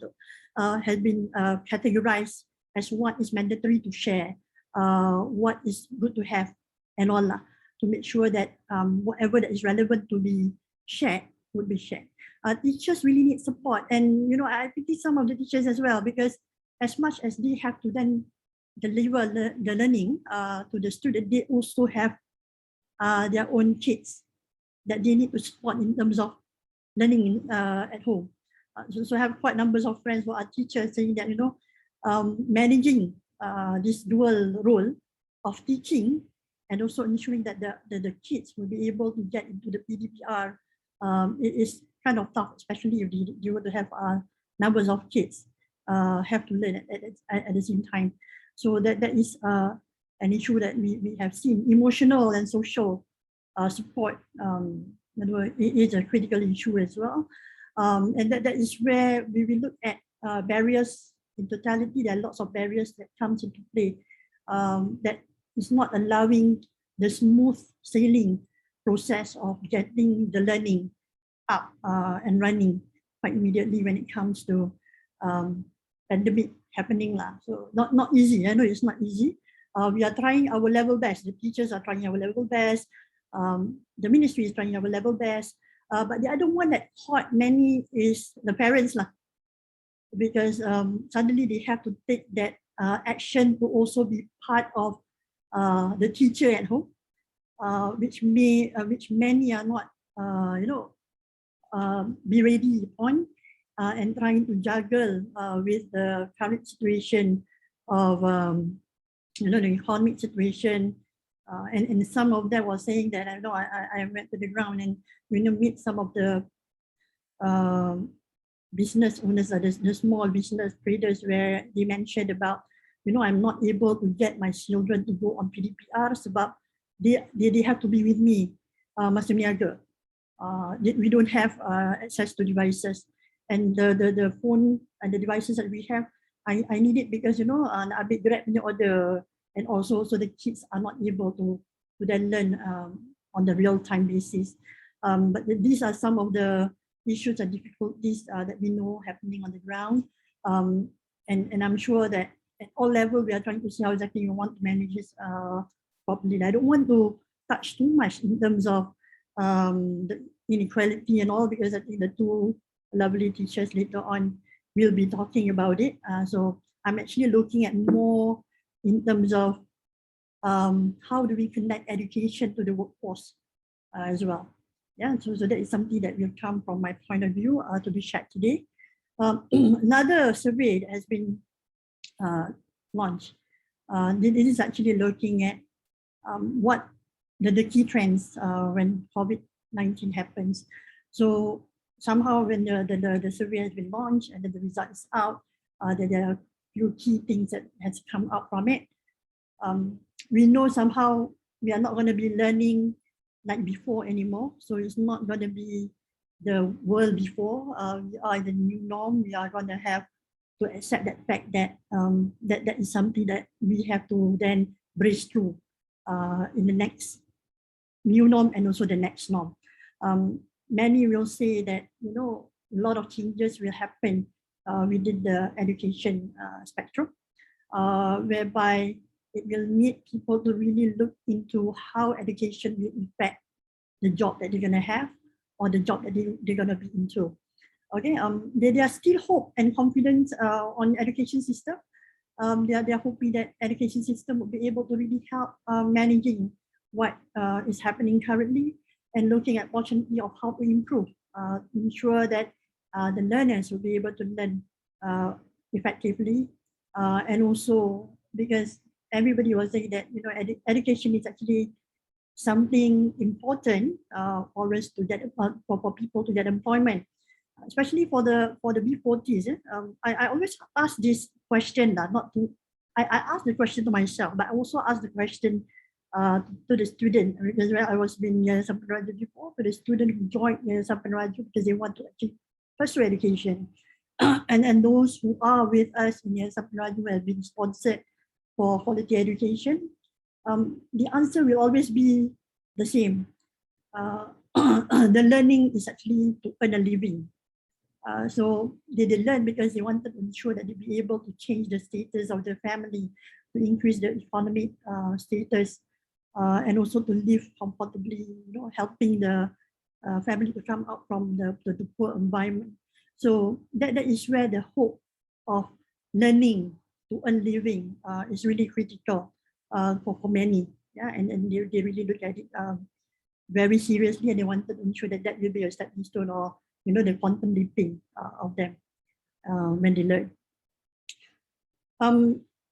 has been categorized as what is mandatory to share, what is good to have, and all that, to make sure that whatever that is relevant to be shared would be shared. Teachers really need support, and I pity some of the teachers as well, because as much as they have to then deliver the learning to the student, they also have their own kids that they need to support in terms of learning at home. So I have quite numbers of friends who are teachers saying that managing this dual role of teaching and also ensuring that the kids will be able to get into the PDPR, it is kind of tough, especially if you were to have numbers of kids have to learn at the same time. So that is an issue that we have seen. Emotional and social support is a critical issue as well. And that is where we will look at barriers in totality. There are lots of barriers that comes into play that is not allowing the smooth sailing process of getting the learning up and running quite immediately when it comes to pandemic happening. So not easy. I know it's not easy. We are trying our level best. The teachers are trying our level best. The ministry is trying our level best. But the other one that caught many is the parents, because suddenly they have to take that action to also be part of the teacher at home, which many are not, be ready on, and trying to juggle with the current situation of the economic situation, and some of them were saying that I went to the ground and meet some of the business owners, the small business traders, where they mentioned about I'm not able to get my children to go on PDPR sebab they have to be with me masa niaga. We don't have access to devices, and the phone and the devices that we have, I need it because nak ambil Grab punya order, and also so the kids are not able to then learn on the real-time basis. But these are some of the issues and difficulties that we know happening on the ground, and I'm sure that at all levels we are trying to see how exactly we want to manage this properly. I don't want to touch too much in terms of the inequality and all, because I think the two lovely teachers later on will be talking about it. So I'm actually looking at more in terms of how do we connect education to the workforce as well. Yeah, so that is something that will come from my point of view to be shared today. Another survey that has been launched. This is actually looking at what the key trends when COVID-19 happens. So somehow when the survey has been launched and then the result is out, there are a few key things that has come out from it. We know somehow we are not going to be learning like before anymore. So it's not going to be the world before. We are in the new norm. We are going to have to accept that fact that that is something that we have to then bridge through in the next new norm and also the next norm. Many will say that, you know, a lot of changes will happen within the education spectrum, whereby it will need people to really look into how education will impact the job that they're going to have or the job that they're going to be into. Okay, there are still hope and confidence on education system. They are hoping that education system will be able to really help managing what is happening currently and looking at opportunity of how to improve, ensure that the learners will be able to learn effectively, and also because everybody was saying that, you know, education is actually something important for us to get for people to get employment, especially for the B40s. I always ask this question, I ask the question to myself, but I also ask the question to the student, because I was in Yayasan Penraja before, to the student who joined Yayasan Penraja because they want to actually pursue education, and those who are with us in Yayasan Penraja who have been sponsored for quality education. The answer will always be the same. The learning is actually to earn a living. So they learn because they wanted to ensure that they be able to change the status of their family, to increase their economic status, and also to live comfortably, you know, helping the family to come out from the poor environment. So that is where the hope of learning to earn living is really critical for many. Yeah, and they really look at it very seriously, and they wanted to ensure that that will be a stepping stone, or, you know, the quantum leaping of them when they learn.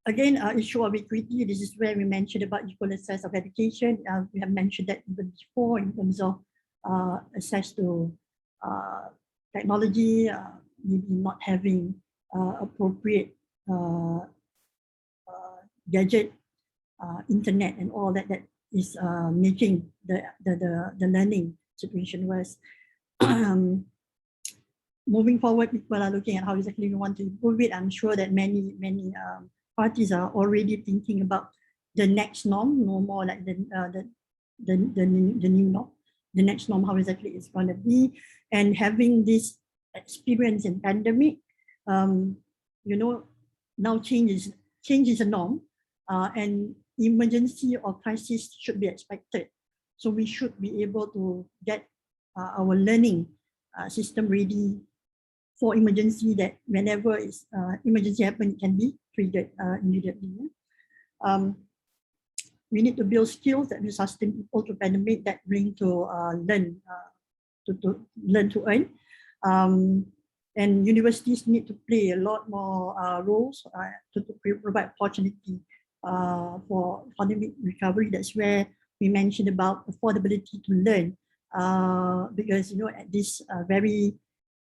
Again, issue of equity, this is where we mentioned about equal access of education. We have mentioned that even before in terms of access to technology, maybe not having appropriate gadget, internet, and all that is making the learning situation worse. Moving forward, people are looking at how exactly we want to improve it. I'm sure that many parties are already thinking about the next norm, no more like the new norm. The next norm, how exactly it's going to be, and having this experience in pandemic, you know, now change is a norm, and emergency or crisis should be expected. So we should be able to get our learning system ready for emergency, that whenever is emergency happen, it can be triggered immediately. We need to build skills that will sustain people to pandemic, that bring to learn to earn. And universities need to play a lot more roles to provide opportunity for economic recovery. That's where we mentioned about affordability to learn, because, you know, at this very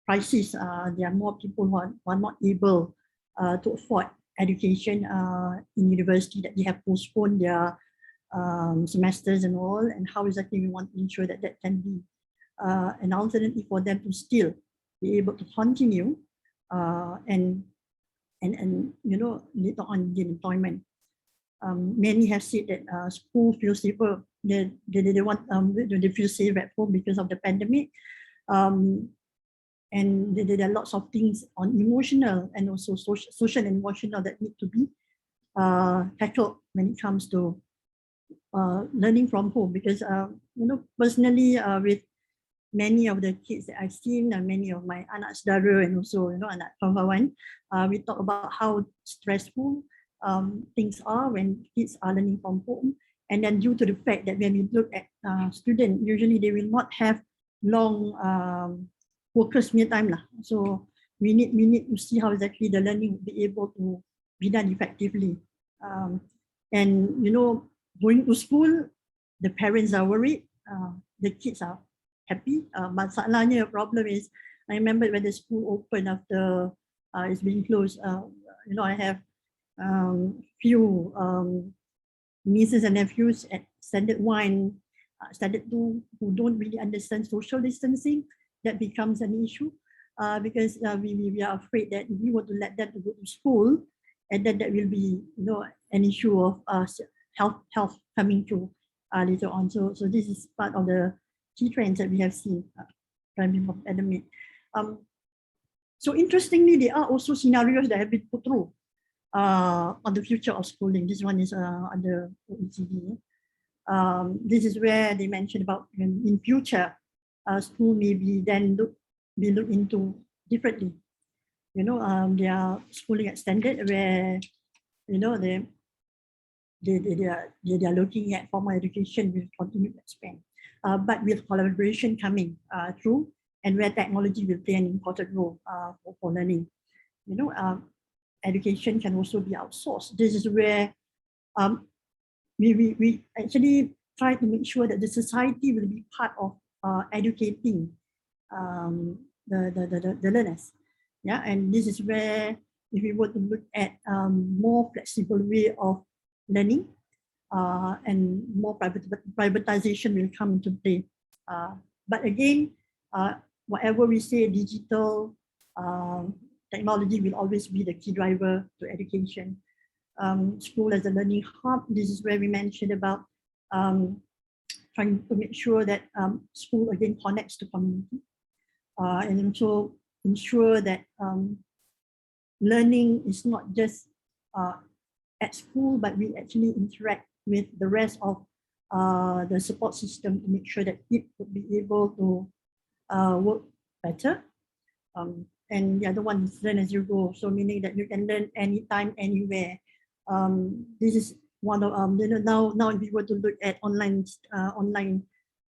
crisis, there are more people who are not able to afford education in university, that they have postponed their semesters and all, and how exactly we want to ensure that that can be an alternative for them to still be able to continue and you know, later on the employment. Many have said that school feels safer. They want they feel safe at home because of the pandemic. And there are lots of things on emotional and also social and emotional that need to be tackled when it comes to learning from home. Because you know, personally, with many of the kids that I've seen, and many of my anak saudara and also, you know, anak kawan-kawan, we talk about how stressful things are when kids are learning from home. And then due to the fact that when we look at students, usually they will not have long focus time lah. So we need to see how exactly the learning will be able to be done effectively. And, you know, going to school, the parents are worried, the kids are happy. Masalahnya, problem is I remember when the school opened after it's being closed. I have few nieces and nephews at Standard 1, Standard 2 who don't really understand social distancing. That becomes an issue because we are afraid that if we were to let them to go to school, and then that will be an issue of health coming through later on. So this is part of the key trends that we have seen primary pandemic. So interestingly, there are also scenarios that have been put through on the future of schooling. This one is under OECD. This is where they mentioned about in future, school may be then be looked into differently. They are schooling at standard where they are looking at formal education will continue to expand, but with collaboration coming through, and where technology will play an important role for learning. Education can also be outsourced. This is where we actually try to make sure that the society will be part of educating the learners. Yeah, and this is where if we were to look at more flexible way of learning and more privatization will come into play. But again, whatever we say, digital technology will always be the key driver to education. School as a learning hub, this is where we mentioned about trying to make sure that school again connects to community and also ensure that learning is not just at school, but we actually interact with the rest of the support system to make sure that it would be able to work better. And the other one is learn as you go. So meaning that you can learn anytime, anywhere. This is one of now if we were to look at online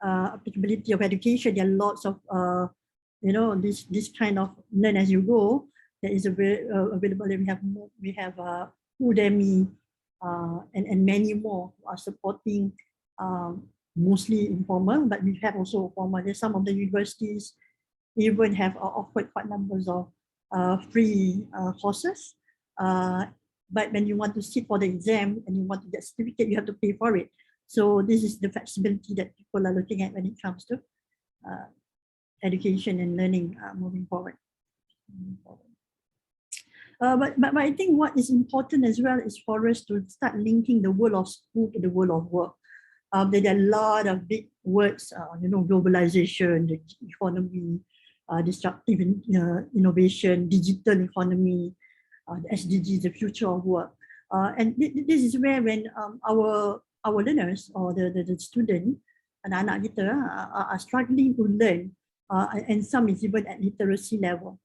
applicability of education, there are lots of this kind of learn as you go that is available. We have Udemy and many more who are supporting mostly informal, but we have also formal. There's some of the universities even have offered quite numbers of free courses. But when you want to sit for the exam and you want to get certificate, you have to pay for it. So this is the flexibility that people are looking at when it comes to education and learning moving forward. But I think what is important as well is for us to start linking the world of school to the world of work. There are a lot of big words, globalization, the economy, disruptive innovation, digital economy, the SDGs, the future of work. And this is where when our learners or the student, anak-anak kita are struggling to learn, and some is even at literacy level.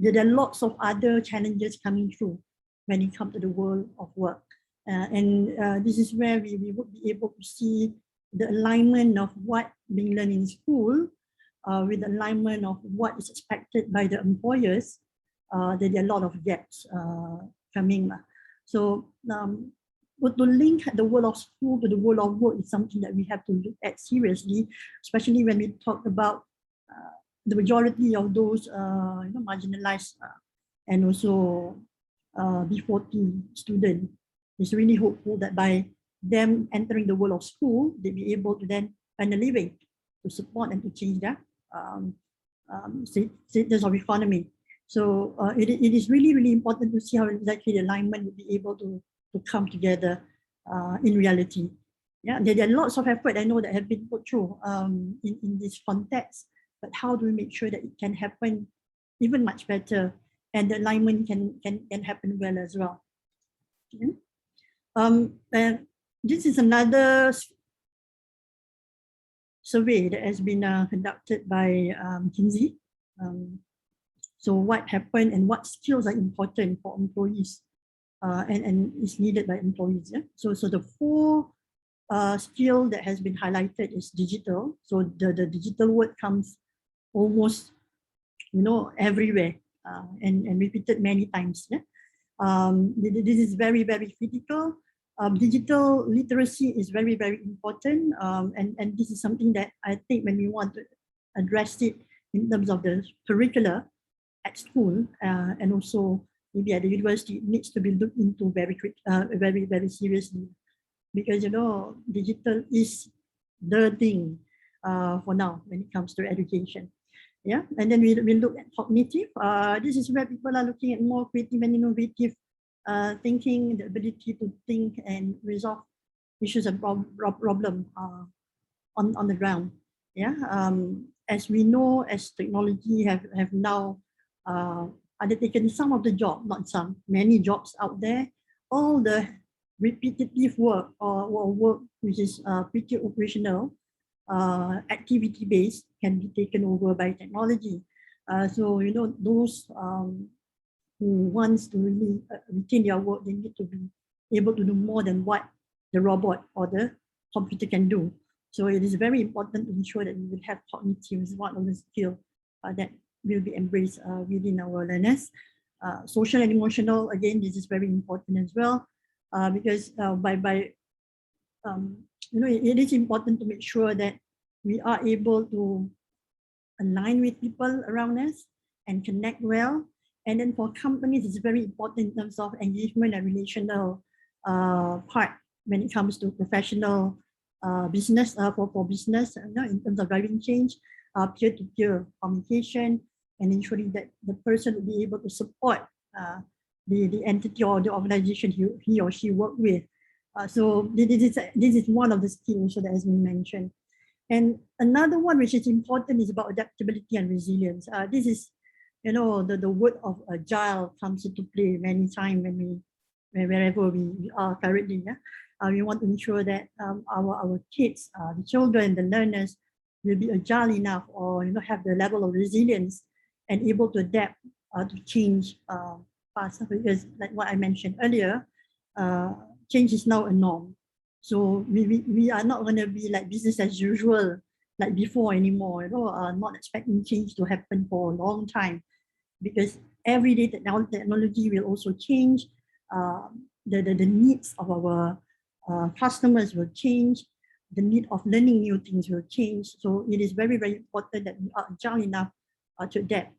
There are lots of other challenges coming through when it comes to the world of work. And this is where we would be able to see the alignment of what being learned in school with the alignment of what is expected by the employers. There are a lot of gaps coming. So but to link the world of school to the world of work is something that we have to look at seriously, especially when we talk about the majority of those marginalized and also B40 students. It's really hopeful that by them entering the world of school, they'll be able to then earn a living to support and to change their status of economy. So it is really, really important to see how exactly the alignment will be able to come together in reality. Yeah, there are lots of effort I know that have been put through in this context, but how do we make sure that it can happen even much better and the alignment can happen well as well? Okay. This is another survey that has been conducted by McKinsey. So what happened and what skills are important for employees and is needed by employees. Yeah? So the 4 skill that has been highlighted is digital. So the digital word comes almost everywhere and repeated many times. Yeah? This is very, very critical. Digital literacy is very, very important. And this is something that I think when we want to address it in terms of the curricula at school and also maybe at the university. It needs to be looked into very seriously, because digital is the thing for now when it comes to education. Yeah, and then we look at cognitive. This is where people are looking at more creative and innovative thinking, the ability to think and resolve issues and problem on the ground. Yeah, as we know, as technology have now undertaken some of the job, not some, many jobs out there, all the repetitive work or work which is pretty operational, activity-based, can be taken over by technology. So, those who wants to really retain their work, they need to be able to do more than what the robot or the computer can do. So it is very important to ensure that we will have cognitive as one of the skills that will be embraced within our learners. Social and emotional, again, this is very important as well, because it is important to make sure that we are able to align with people around us and connect well. And then for companies, it's very important in terms of engagement and relational part when it comes to professional business, for business, in terms of driving change, peer-to-peer communication, and ensuring that the person will be able to support the entity or the organization he or she work with. So this is one of the skills that has been mentioned. And another one which is important is about adaptability and resilience. This is, the word of agile comes into play many times wherever we are currently. Yeah? We want to ensure that our kids, the children, the learners will be agile enough or have the level of resilience and able to adapt to change fast. Because like what I mentioned earlier, change is now a norm. So we are not going to be like business as usual like before anymore. Not expecting change to happen for a long time, because every day technology will also change. The needs of our customers will change. The need of learning new things will change. So it is very, very important that we are agile enough to adapt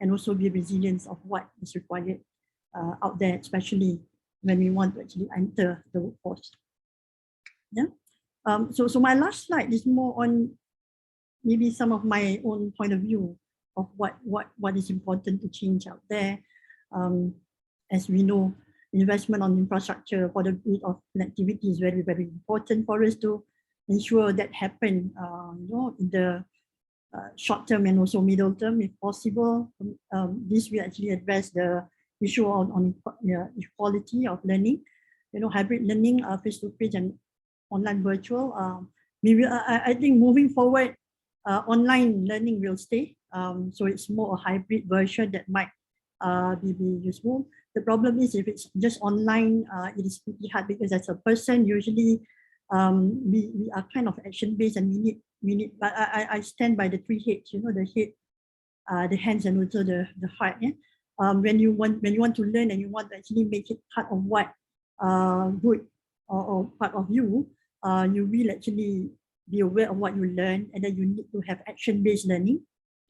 and also be resilient of what is required out there, especially when we want to actually enter the workforce. Yeah. So my last slide is more on maybe some of my own point of view of what is important to change out there. As we know, investment on infrastructure for the good of connectivity is very, very important for us to ensure that happen, in the short term and also middle term, if possible. This will actually address the issue on equality of learning, hybrid learning, face-to-face and online virtual. I think moving forward, online learning will stay. So it's more a hybrid version that might be useful. The problem is if it's just online, it is pretty hard, because as a person, usually we are kind of action-based, and we need. But I stand by the 3 H's. The head, the hands, and also the heart. Yeah? When you want to learn and you want to actually make it part of what good or part of you, you will actually be aware of what you learn, and then you need to have action-based learning.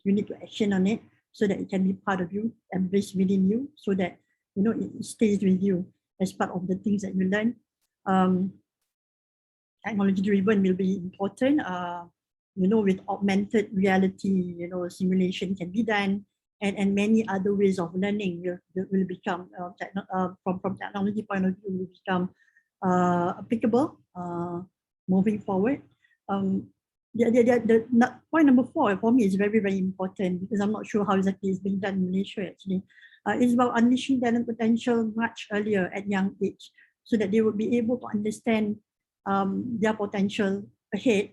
You need to action on it so that it can be part of you, embraced within you, so that it stays with you as part of the things that you learn. Technology-driven will be important. With augmented reality, simulation can be done, and many other ways of learning will become from technology point of view will become applicable moving forward. The point number 4 for me is very, very important, because I'm not sure how exactly it's being done in Malaysia actually. It's about unleashing talent potential much earlier at young age, so that they will be able to understand their potential ahead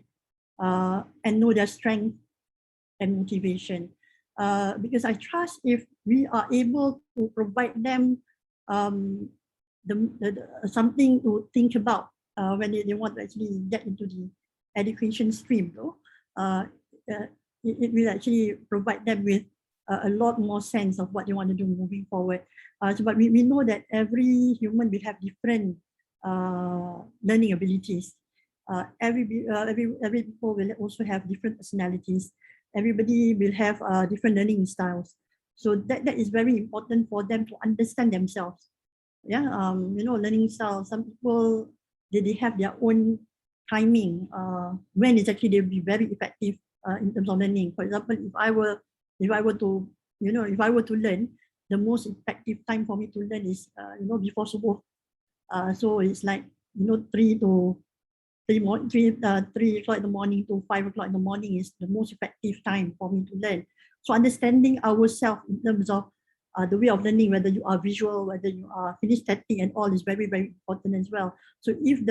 and know their strength and motivation. Because I trust if we are able to provide them something to think about when they want to actually get into the education stream, it will actually provide them with a lot more sense of what they want to do moving forward. But we know that every human will have different learning abilities. Every people will also have different personalities, everybody will have different learning styles. So that is very important for them to understand themselves. Yeah, learning styles. Some people they have their own timing when it's actually they'll be very effective in terms of learning. For example, if I were to learn, the most effective time for me to learn is before subuh. So it's like 3 o'clock in the morning to 5 o'clock in the morning is the most effective time for me to learn. So understanding ourselves in terms of the way of learning, whether you are visual, whether you are kinesthetic and all, is very, very important as well. So if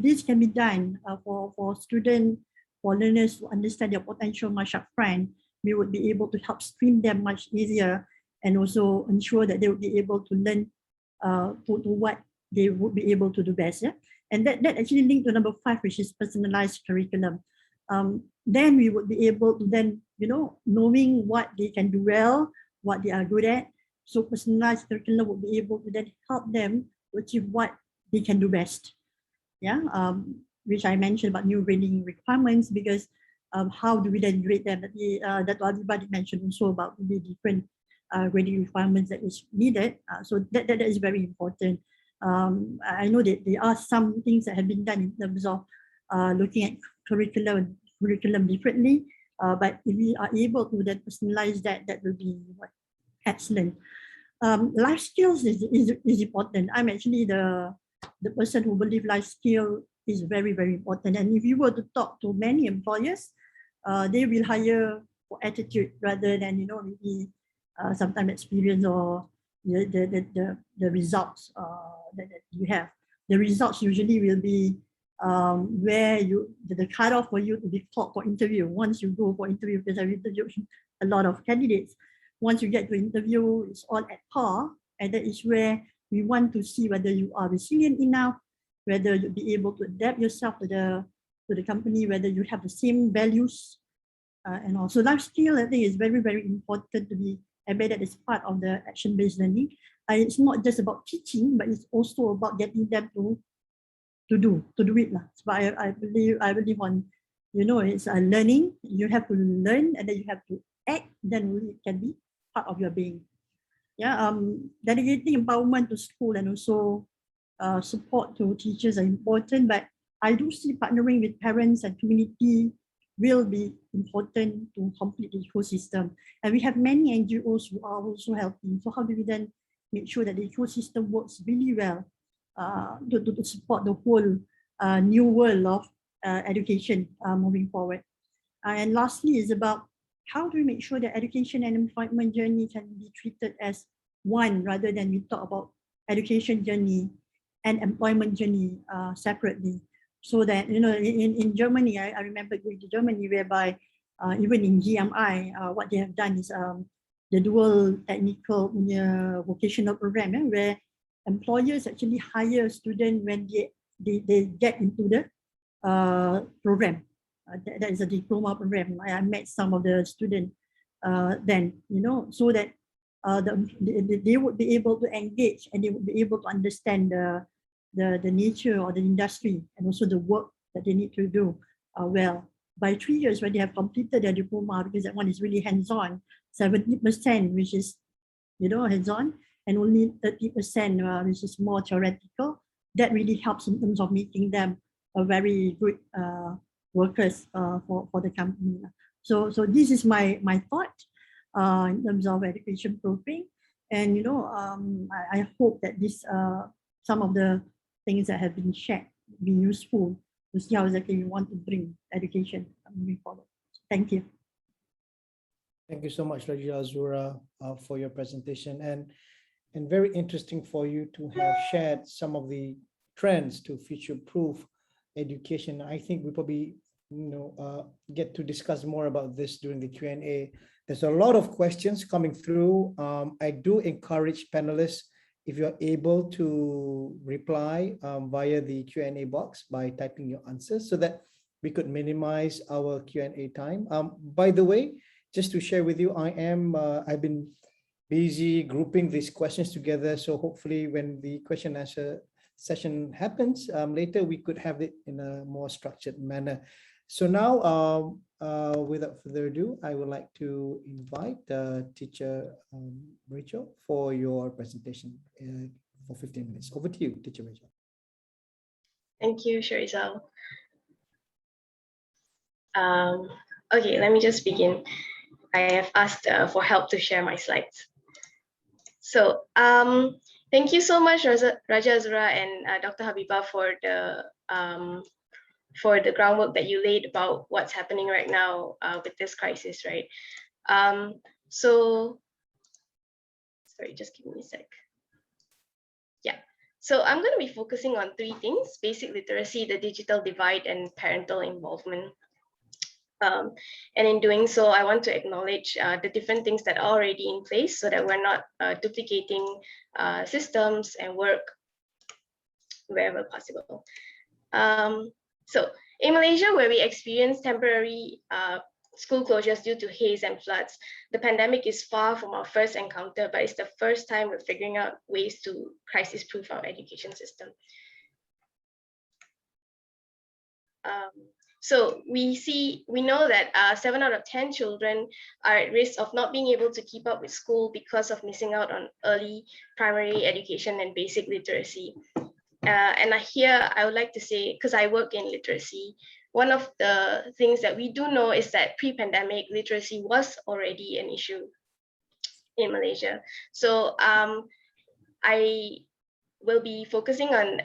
this can be done for students, for learners to understand their potential much upfront, we would be able to help stream them much easier and also ensure that they would be able to learn to what they would be able to do best. Yeah? And that actually linked to number 5, which is personalized curriculum. Then we would be able to then, knowing what they can do well, what they are good at. So personalized curriculum would be able to then help them to achieve what they can do best. Yeah, which I mentioned about new grading requirements, because how do we then grade them? That everybody mentioned also about the different grading requirements that is needed. So that is very important. I know that there are some things that have been done in terms of looking at curriculum differently, but if we are able to then personalize that will be excellent. Life skills is important. I'm actually the person who believe life skill is very, very important. And if you were to talk to many employers, they will hire for attitude rather than maybe sometimes experience or the results that you have. The results usually will be where the cutoff for you to be called for interview. Once you go for interview, because I've interviewed a lot of candidates, once you get to interview, it's all at par, and that is where we want to see whether you are resilient enough, whether you'll be able to adapt yourself to the company, whether you have the same values, and also life skill. I think is very, very important to be embedded as part of the action-based learning. It's not just about teaching, but it's also about getting them to do it. So I believe on, it's a learning. You have to learn and then you have to act. Then it can be part of your being. Yeah, dedicating empowerment to school and also support to teachers are important, but I do see partnering with parents and community will be important to complete the ecosystem. And we have many NGOs who are also helping. So how do we then make sure that the ecosystem works really well to support the whole new world of education moving forward? And lastly is about how do we make sure that education and employment journey can be treated as one rather than we talk about education journey and employment journey separately. So that, in Germany, I remember going to Germany whereby even in GMI, what they have done is the dual technical vocational program, where employers actually hire students when they get into the program. That is a diploma program. I met some of the students then, so that they would be able to engage and they would be able to understand the nature or the industry and also the work that they need to do well. By 3 years, when they have completed their diploma, because that one is really hands-on, 70%, which is, hands-on, and only 30%, which is more theoretical, that really helps in terms of making them a very good workers for the company. So this is my thought in terms of education proofing. And, I hope that this some of the things that have been shared be useful to see how exactly we want to bring education moving forward. Thank you. Thank you so much, Rajia Azura, for your presentation, and very interesting for you to have shared some of the trends to future-proof education. I think we probably get to discuss more about this during the Q&A. There's a lot of questions coming through. I do encourage panelists, if you're able to reply via the Q&A box by typing your answers so that we could minimize our Q&A time. By the way, just to share with you, I've been busy grouping these questions together. So hopefully when the question answer session happens later, we could have it in a more structured manner. So now Without further ado, I would like to invite teacher Rachel for your presentation for 15 minutes. Over to you, teacher Rachel. Thank you, Sharizal. Okay, let me just begin. I have asked for help to share my slides. So thank you so much, Raja Azura and Dr. Habibah, for the groundwork that you laid about what's happening right now with this crisis, right? So, sorry, just give me a sec. Yeah. So I'm going to be focusing on three things: basic literacy, the digital divide, and parental involvement. And in doing so, I want to acknowledge the different things that are already in place so that we're not duplicating systems and work wherever possible. So in Malaysia, where we experience temporary school closures due to haze and floods, the pandemic is far from our first encounter, but it's the first time we're figuring out ways to crisis-proof our education system. So we know that 7 out of 10 children are at risk of not being able to keep up with school because of missing out on early primary education and basic literacy. And here I would like to say, because I work in literacy, one of the things that we do know is that pre-pandemic literacy was already an issue in Malaysia. So I will be focusing on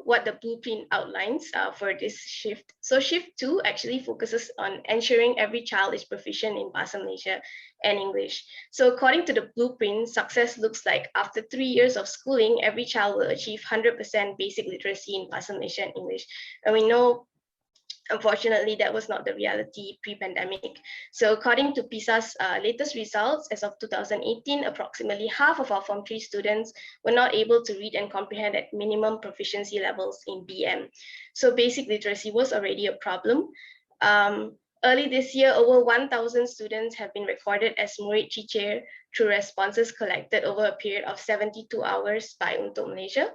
what the blueprint outlines for this shift. So shift 2 actually focuses on ensuring every child is proficient in Bahasa Malaysia and English. So according to the blueprint, success looks like after 3 years of schooling, every child will achieve 100% basic literacy in Bahasa Malaysia and English. And we know, unfortunately, that was not the reality pre-pandemic. So according to PISA's latest results, as of 2018, approximately half of our Form 3 students were not able to read and comprehend at minimum proficiency levels in BM. So basic literacy was already a problem. Early this year, over 1,000 students have been recorded as murid teacher through responses collected over a period of 72 hours by Untuk Malaysia.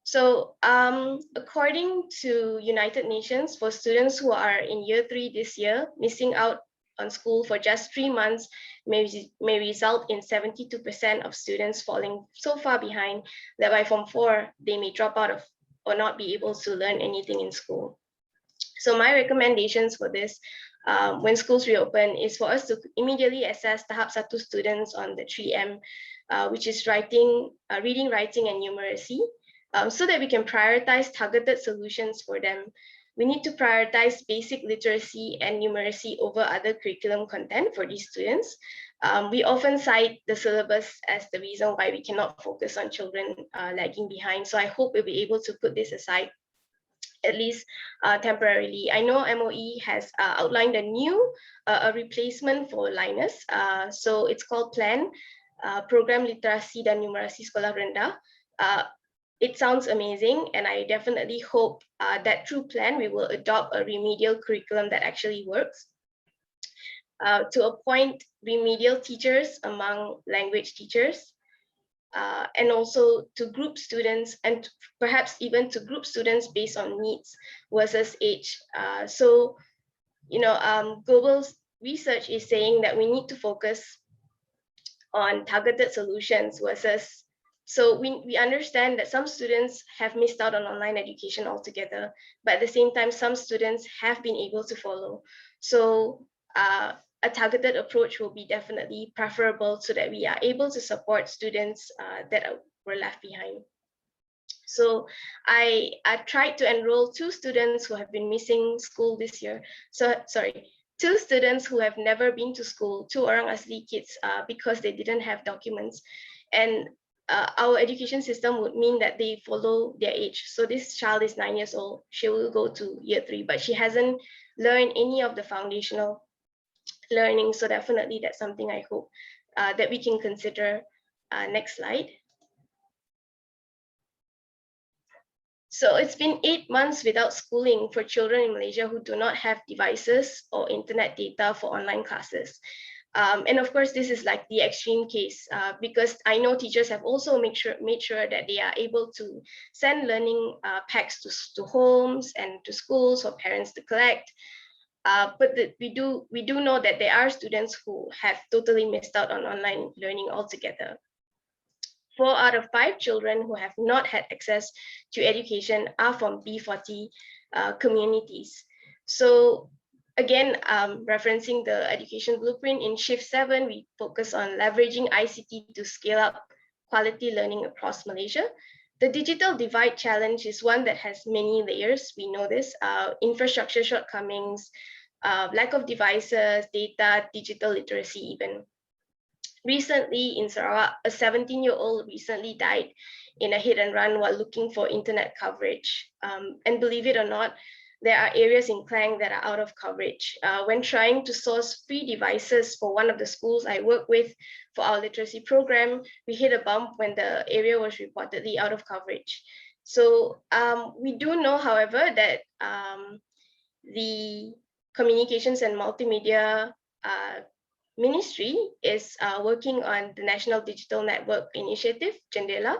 So according to United Nations, for students who are in year 3 this year, missing out on school for just 3 months may result in 72% of students falling so far behind that by Form 4, they may drop out of or not be able to learn anything in school. So my recommendations for this, when schools reopen, is for us to immediately assess Tahap 1 students on the 3M, which is reading, writing, and numeracy. So that we can prioritize targeted solutions for them. We need to prioritize basic literacy and numeracy over other curriculum content for these students. We often cite the syllabus as the reason why we cannot focus on children lagging behind. So I hope we'll be able to put this aside, at least temporarily. I know MOE has outlined a new replacement for Linus. So it's called PLAN, Program Literasi dan Numerasi Sekolah Rendah. It sounds amazing, and I definitely hope that through PLAN, we will adopt a remedial curriculum that actually works. To appoint remedial teachers among language teachers, and also to group students, and perhaps even to group students based on needs versus age. So, global research is saying that we need to focus on targeted solutions versus. So we understand that some students have missed out on online education altogether, but at the same time, some students have been able to follow. So a targeted approach will be definitely preferable so that we are able to support students that were left behind. So I tried to enroll 2 students who have been missing school this year. So, sorry, 2 students who have never been to school, 2 orang asli kids, because they didn't have documents. And our education system would mean that they follow their age. So this child is 9 years old. She will go to year 3, but she hasn't learned any of the foundational learning. So definitely that's something I hope that we can consider. Next slide. So it's been 8 months without schooling for children in Malaysia who do not have devices or internet data for online classes. And of course, this is like the extreme case because I know teachers have also made sure that they are able to send learning packs to homes and to schools for parents to collect. we do know that there are students who have totally missed out on online learning altogether. 4 out of 5 children who have not had access to education are from B40 communities. So again, referencing the education blueprint in Shift 7, we focus on leveraging ICT to scale up quality learning across Malaysia. The digital divide challenge is one that has many layers. We know this, infrastructure shortcomings, lack of devices, data, digital literacy even. Recently in Sarawak, a 17-year-old recently died in a hit and run while looking for internet coverage. And believe it or not, there are areas in Klang that are out of coverage. When trying to source free devices for one of the schools I work with for our literacy program, we hit a bump when the area was reportedly out of coverage. So we do know, however, that the Communications and Multimedia Ministry is working on the National Digital Network Initiative, Jendela.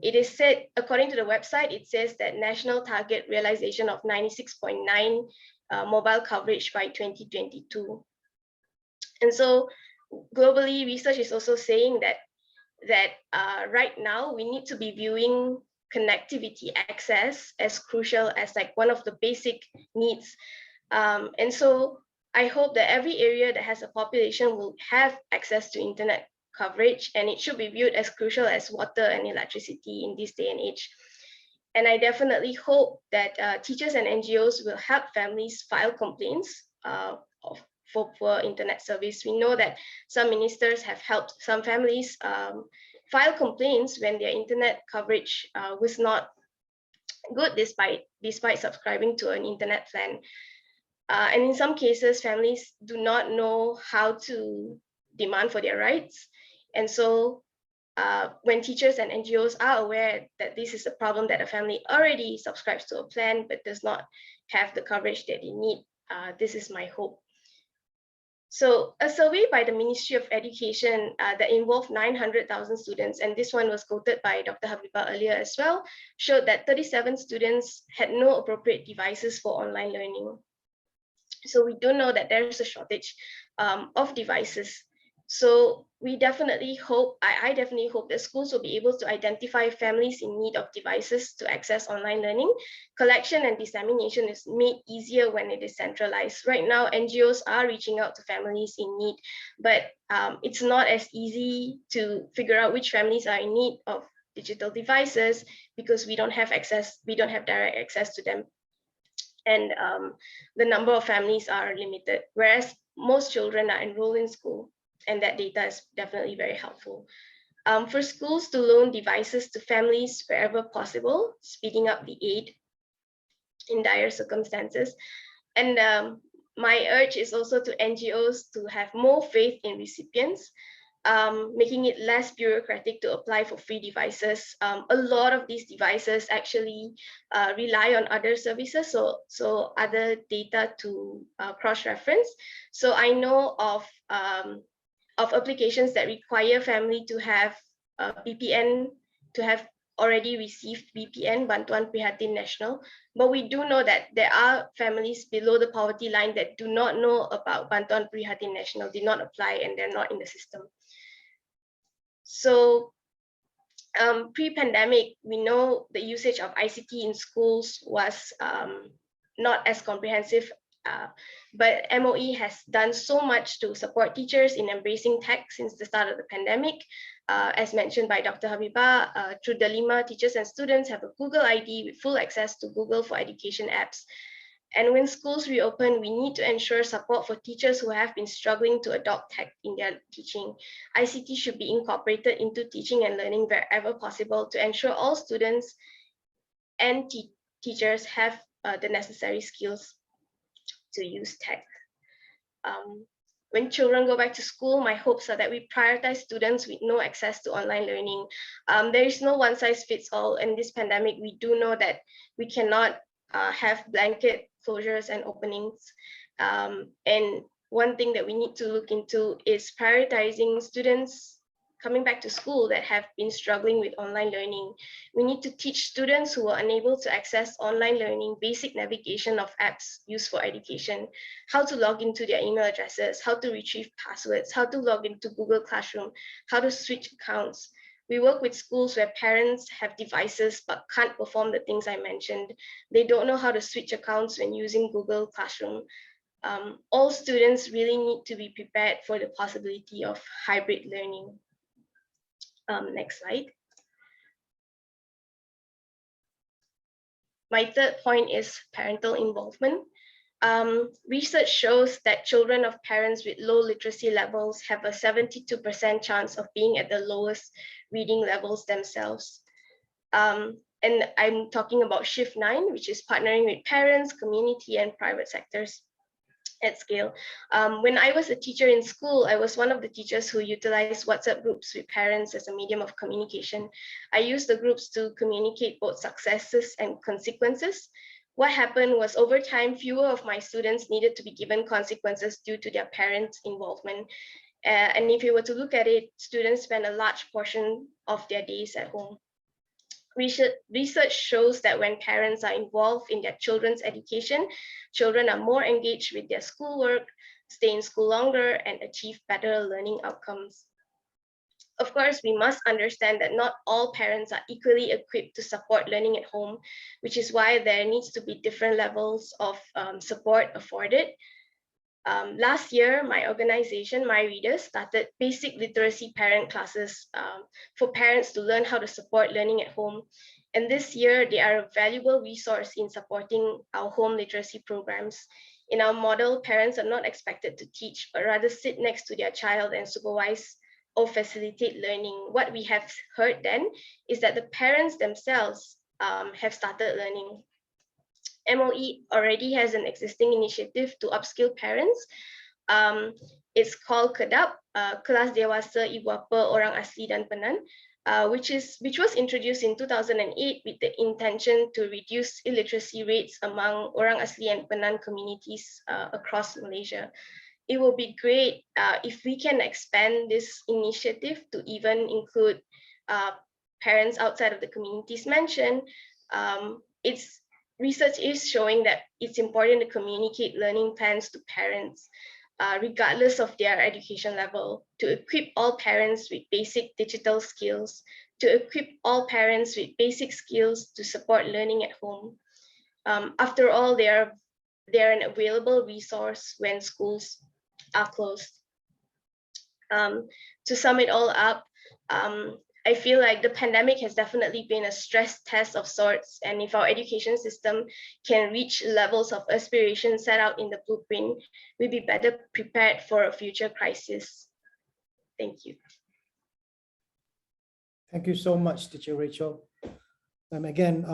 It is said, according to the website, it says that national target realization of 96.9 mobile coverage by 2022. And so globally, research is also saying that right now we need to be viewing connectivity access as crucial as like one of the basic needs. And so I hope that every area that has a population will have access to internet coverage, and it should be viewed as crucial as water and electricity in this day and age. And I definitely hope that teachers and NGOs will help families file complaints for poor internet service. We know that some ministers have helped some families file complaints when their internet coverage was not good despite subscribing to an internet plan. And in some cases, families do not know how to demand for their rights. And so when teachers and NGOs are aware that this is a problem, that a family already subscribes to a plan but does not have the coverage that they need, this is my hope. So a survey by the Ministry of Education that involved 900,000 students, and this one was quoted by Dr. Habibah earlier as well, showed that 37 students had no appropriate devices for online learning. So we do know that there is a shortage of devices. So we definitely hope, I definitely hope that schools will be able to identify families in need of devices to access online learning. Collection and dissemination is made easier when it is centralized. Right now, NGOs are reaching out to families in need, but it's not as easy to figure out which families are in need of digital devices because we don't have access, we don't have direct access to them. And the number of families are limited, whereas most children are enrolled in school, and that data is definitely very helpful. For schools to loan devices to families wherever possible, speeding up the aid in dire circumstances. And my urge is also to NGOs to have more faith in recipients, making it less bureaucratic to apply for free devices. A lot of these devices actually rely on other services, so other data to cross-reference. So I know of applications that require family to have BPN, to have already received BPN, Bantuan Prihatin Nasional, but we do know that there are families below the poverty line that do not know about Bantuan Prihatin Nasional, did not apply, and they're not in the system. So pre-pandemic, we know the usage of ICT in schools was not as comprehensive, but MOE has done so much to support teachers in embracing tech since the start of the pandemic. As mentioned by Dr. Habibah, through Delima, teachers and students have a Google ID with full access to Google for Education apps. And when schools reopen, we need to ensure support for teachers who have been struggling to adopt tech in their teaching. ICT should be incorporated into teaching and learning wherever possible to ensure all students and teachers have the necessary skills to use tech. When children go back to school, my hopes are that we prioritize students with no access to online learning. There is no one size fits all. In this pandemic, we do know that we cannot have blanket closures and openings. And one thing that we need to look into is prioritizing students coming back to school that have been struggling with online learning. We need to teach students who are unable to access online learning basic navigation of apps used for education, how to log into their email addresses, how to retrieve passwords, how to log into Google Classroom, how to switch accounts. We work with schools where parents have devices but can't perform the things I mentioned. They don't know how to switch accounts when using Google Classroom. All students really need to be prepared for the possibility of hybrid learning. Next slide. My third point is parental involvement. Research shows that children of parents with low literacy levels have a 72% chance of being at the lowest reading levels themselves. And I'm talking about Shift 9, which is partnering with parents, community, and private sectors at scale. When I was a teacher in school, I was one of the teachers who utilized WhatsApp groups with parents as a medium of communication. I used the groups to communicate both successes and consequences. What happened was, over time, fewer of my students needed to be given consequences due to their parents' involvement. And if you were to look at it, students spend a large portion of their days at home. Research shows that when parents are involved in their children's education, children are more engaged with their schoolwork, stay in school longer, and achieve better learning outcomes. Of course, we must understand that not all parents are equally equipped to support learning at home, which is why there needs to be different levels of support afforded. Last year, my organization, My Readers, started basic literacy parent classes for parents to learn how to support learning at home. And this year, they are a valuable resource in supporting our home literacy programs. In our model, parents are not expected to teach, but rather sit next to their child and supervise or facilitate learning. What we have heard then is that the parents themselves have started learning. MOE already has an existing initiative to upskill parents. It's called KEDAP, Kelas Dewasa Ibu Bapa Orang Asli dan Penan, which was introduced in 2008 with the intention to reduce illiteracy rates among Orang Asli and Penan communities across Malaysia. It will be great if we can expand this initiative to even include parents outside of the communities mentioned. Research is showing that it's important to communicate learning plans to parents, regardless of their education level, to equip all parents with basic digital skills, to equip all parents with basic skills to support learning at home. After all, they're an available resource when schools are closed. To sum it all up, I feel like the pandemic has definitely been a stress test of sorts, and if our education system can reach levels of aspiration set out in the blueprint, we'll be better prepared for a future crisis. Thank you. Thank you so much, Teacher Rachel. Again,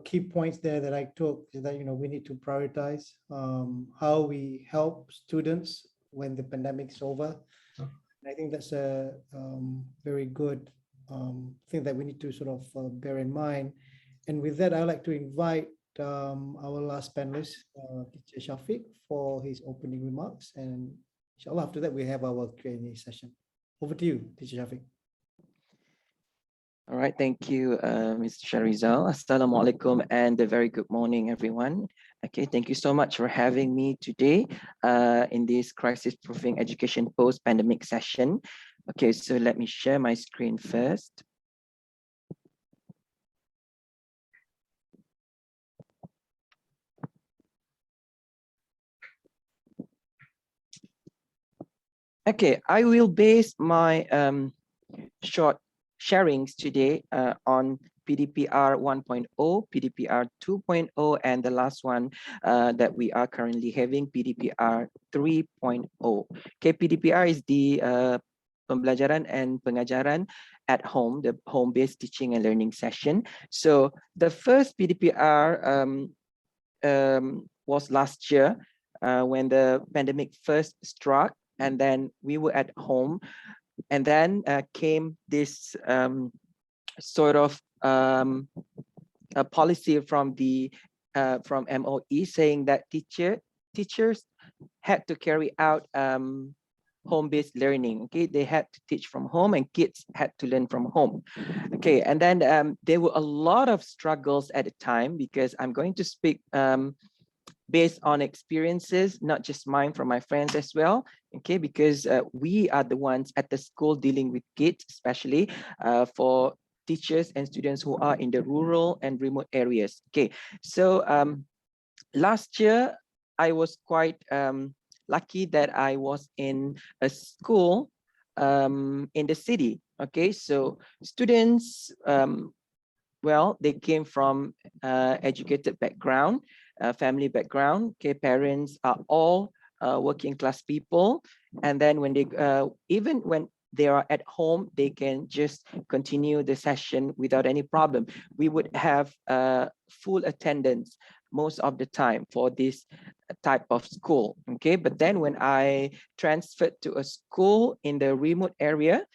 key points there that I took is that, we need to prioritize how we help students when the pandemic's over. I think that's a very good thing that we need to sort of bear in mind. And with that, I'd like to invite our last panelist, Teacher Shafiq, for his opening remarks. And inshallah, after that, we have our Q&A session. Over to you, Teacher Shafiq. All right, thank you, Mr. Sharizal. Assalamualaikum and a very good morning, everyone. Okay, thank you so much for having me today in this crisis-proofing education post-pandemic session. Okay, so let me share my screen first. Okay, I will base my short sharings today on PDPR 1.0, PDPR 2.0, and the last one that we are currently having, PDPR 3.0. Okay, PDPR is the Pembelajaran and Pengajaran at home, the home-based teaching and learning session. So the first PDPR was last year when the pandemic first struck, and then we were at home. And then came this sort of a policy from the from MOE saying that teachers had to carry out home-based learning. Okay, they had to teach from home and kids had to learn from home. Okay, and then there were a lot of struggles at the time, because I'm going to speak based on experiences, not just mine, from my friends as well. Okay, because we are the ones at the school dealing with kids, especially for teachers and students who are in the rural and remote areas. Okay, so last year I was quite lucky that I was in a school in the city. Okay, so students, well, they came from educated background, family background. Okay, parents are all working class people, and then when they even when they are at home, they can just continue the session without any problem. We would have full attendance most of the time for this type of school. Okay, but then when I transferred to a school in the remote area,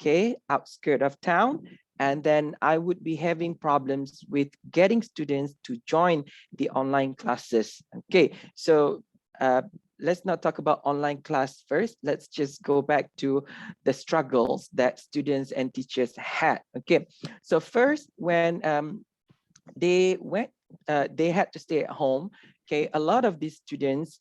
okay, outskirt of town, and then I would be having problems with getting students to join the online classes. Okay, so let's not talk about online class first. Let's just go back to the struggles that students and teachers had. Okay, so first, when they went, they had to stay at home. Okay, a lot of these students,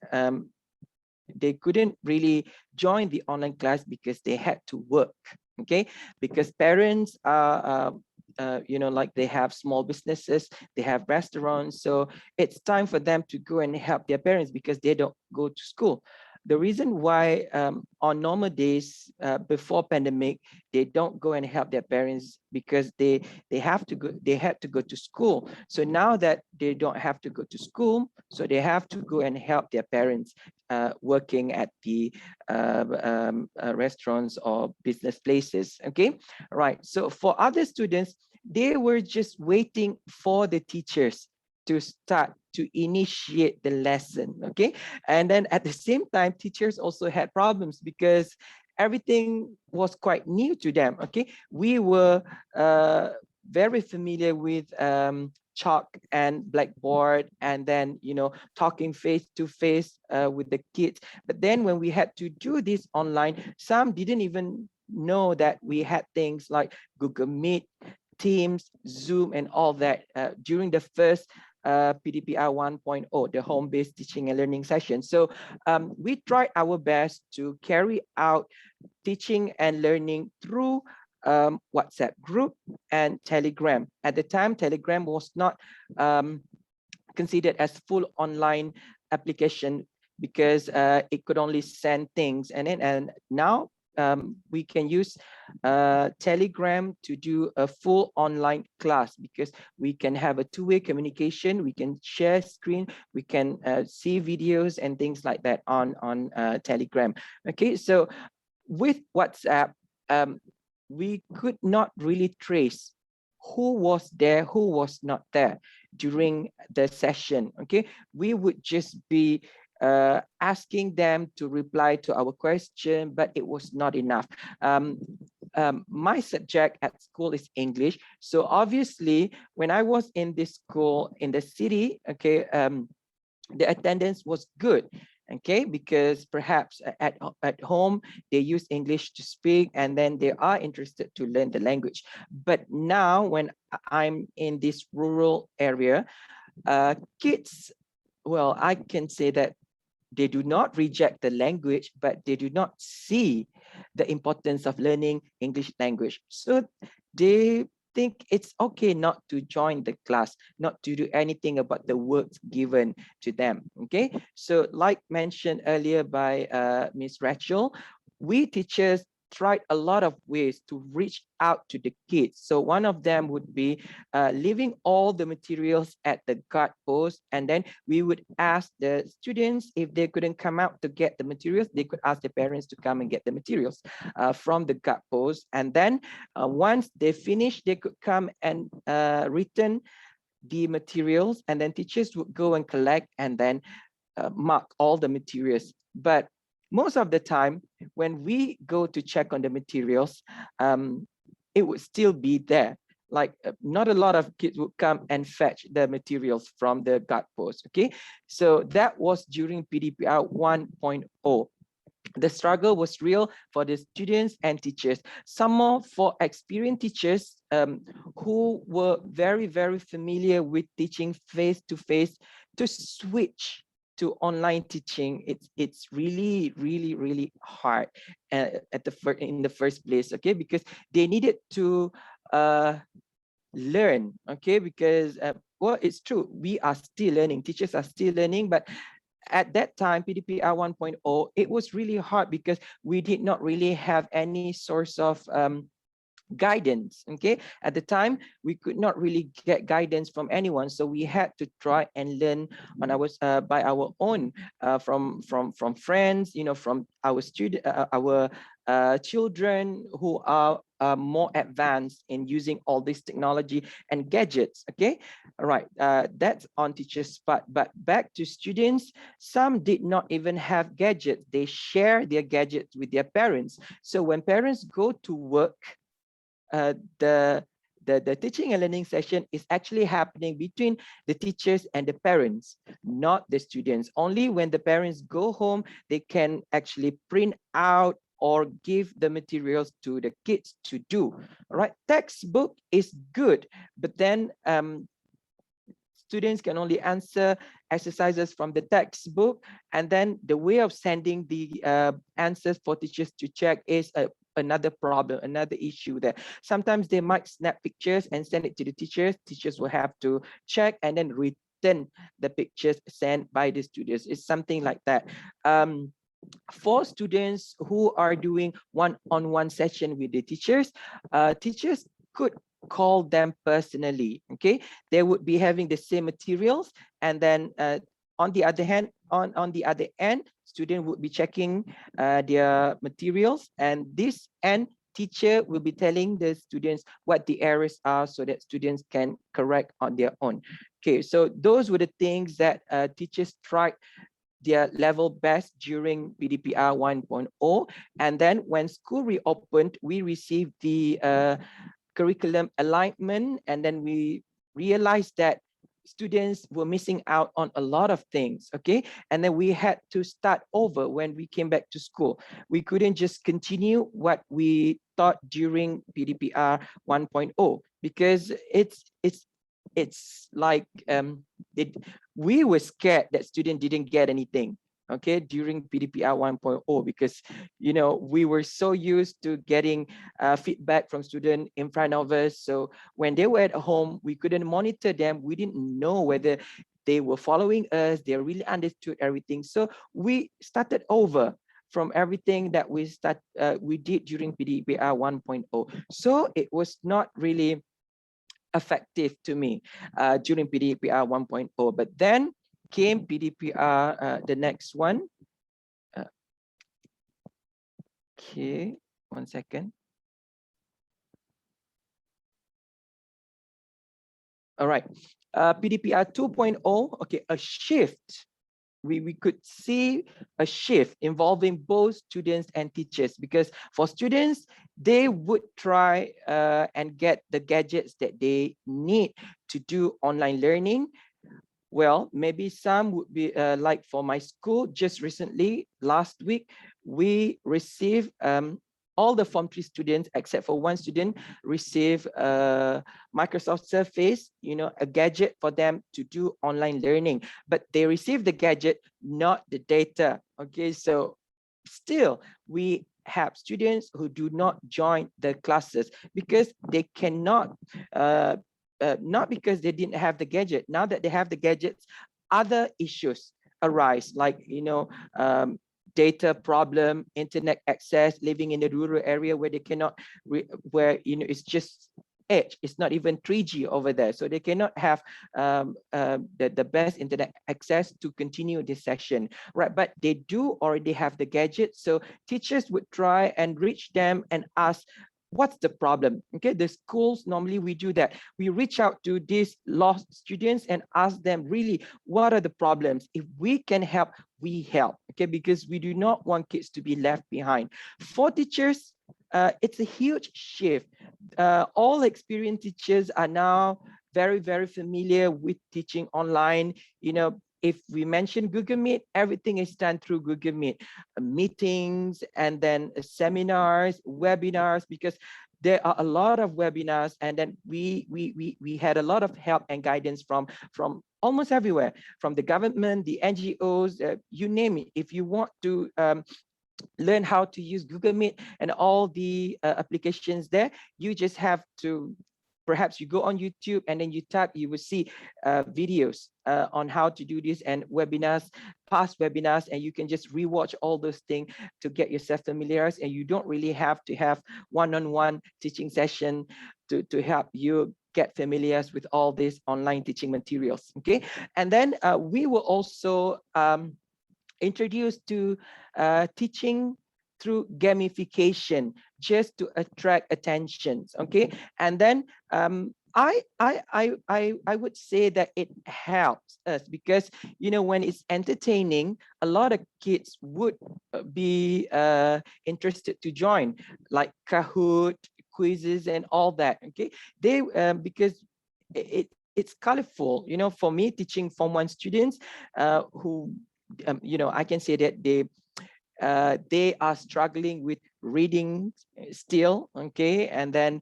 they couldn't really join the online class because they had to work. Okay, because parents are like they have small businesses, they have restaurants, so it's time for them to go and help their parents because they don't go to school. The reason why on normal days before pandemic, they don't go and help their parents because they had to go to school. So now that they don't have to go to school, so they have to go and help their parents working at the restaurants or business places. Okay, right. So for other students, they were just waiting for the teachers to start to initiate the lesson. Okay, and then at the same time, teachers also had problems because everything was quite new to them. Okay, we were very familiar with chalk and blackboard, and then talking face to face with the kids. But then when we had to do this online, some didn't even know that we had things like Google Meet, Teams, Zoom, and all that during the first PDPR 1.0, the home-based teaching and learning session. So we tried our best to carry out teaching and learning through WhatsApp group and Telegram. At the time, Telegram was not considered as full online application because it could only send things. And now we can use Telegram to do a full online class because we can have a two-way communication, we can share screen, we can see videos and things like that on Telegram. Okay, so with WhatsApp, we could not really trace who was there, who was not there during the session. Okay, we would just be asking them to reply to our question, but it was not enough. My subject at school is English, so obviously when I was in this school in the city, okay, the attendance was good. Okay, because perhaps at home they use English to speak and then they are interested to learn the language. But now when I'm in this rural area, kids, well, I can say that they do not reject the language, but they do not see the importance of learning English language. So they think it's okay not to join the class, not to do anything about the works given to them. Okay, so like mentioned earlier by Ms. Rachel, we teachers tried a lot of ways to reach out to the kids. So one of them would be leaving all the materials at the guard post, and then we would ask the students if they couldn't come out to get the materials, they could ask their parents to come and get the materials from the guard post. And then once they finish, they could come and return the materials, and then teachers would go and collect and then mark all the materials. But most of the time, when we go to check on the materials, it would still be there. Like not a lot of kids would come and fetch the materials from the guard post. Okay, so that was during PDPR 1.0. the struggle was real for the students and teachers. Some more for experienced teachers who were very, very familiar with teaching face-to-face to switch to online teaching. It's really, really, really hard in the first place, okay? Because they needed to learn, okay? Because well, it's true, we are still learning, teachers are still learning, but at that time, PDPR 1.0, it was really hard because we did not really have any source of guidance. Okay, at the time we could not really get guidance from anyone, so we had to try and learn on our by our own, from friends, you know, from our children who are more advanced in using all this technology and gadgets. Okay, all right, that's on teachers' part. But back to students, some did not even have gadgets. They share their gadgets with their parents. So when parents go to work, the teaching and learning session is actually happening between the teachers and the parents, not the students. Only when the parents go home, they can actually print out or give the materials to the kids to do. All right, textbook is good, but then students can only answer exercises from the textbook, and then the way of sending the answers for teachers to check is another problem, another issue there. Sometimes they might snap pictures and send it to the teachers. Teachers will have to check and then return the pictures sent by the students. It's something like that. For students who are doing one-on-one session with the teachers, teachers could call them personally. Okay, they would be having the same materials, and then on the other hand, on the other end, student would be checking their materials, and this end teacher will be telling the students what the errors are so that students can correct on their own. Okay, so those were the things that teachers tried their level best during PDPR 1.0. And then when school reopened, we received the curriculum alignment, and then we realized that students were missing out on a lot of things. Okay, and then we had to start over when we came back to school. We couldn't just continue what we taught during PDPR 1.0 because it's like we were scared that students didn't get anything, okay, during PDPR 1.0, because, you know, we were so used to getting feedback from students in front of us. So when they were at home, we couldn't monitor them. We didn't know whether they were following us, they really understood everything. So we started over from everything that we did during PDPR 1.0. So it was not really effective to me during PDPR 1.0. But then came PDPR, the next one. Okay, 1 second. All right, PDPR 2.0, okay, a shift. We could see a shift involving both students and teachers, because for students, they would try and get the gadgets that they need to do online learning. Well, maybe some would be like for my school, just recently, last week, we received all the Form 3 students, except for one student, receive Microsoft Surface, you know, a gadget for them to do online learning. But they receive the gadget, not the data. Okay, so still we have students who do not join the classes because they cannot, not because they didn't have the gadget. Now that they have the gadgets, other issues arise, like, you know, data problem, internet access, living in a rural area where they cannot, where, you know, it's just edge, it's not even 3G over there, so they cannot have the best internet access to continue this session, right? But they do already have the gadget, so teachers would try and reach them and ask, what's the problem? Okay, the schools, normally we do that. We reach out to these lost students and ask them, really, what are the problems? If we can help, we help, okay? Because we do not want kids to be left behind. For teachers, it's a huge shift. All experienced teachers are now very, very familiar with teaching online. You know, if we mention Google Meet, everything is done through Google Meet, meetings, and then seminars, webinars, because there are a lot of webinars, and then we had a lot of help and guidance from almost everywhere, from the government, the NGOs, you name it. If you want to learn how to use Google Meet and all the applications there, you just have to, perhaps you go on YouTube and then you type, you will see videos on how to do this, and webinars, past webinars, and you can just rewatch all those things to get yourself familiarized, and you don't really have to have one-on-one teaching session to help you get familiar with all these online teaching materials. Okay, and then we will also introduced to teaching through gamification, just to attract attention. Okay, and then I would say that it helps us because, you know, when it's entertaining, a lot of kids would be interested to join, like Kahoot, quizzes, and all that. Okay, they because it's colorful. You know, for me, teaching Form 1 students who you know, I can say that they are struggling with reading still, okay, and then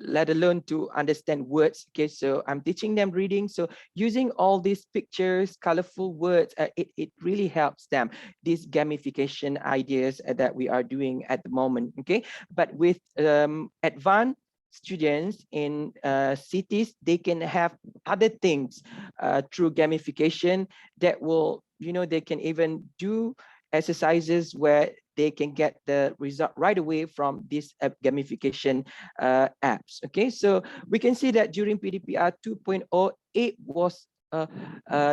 let alone to understand words. Okay, so I'm teaching them reading. So using all these pictures, colorful words, it really helps them. These gamification ideas that we are doing at the moment. Okay, but with advanced students in cities, they can have other things through gamification that will, you know, they can even do exercises where they can get the result right away from these gamification apps. Okay, so we can see that during PDPR 2.0, it was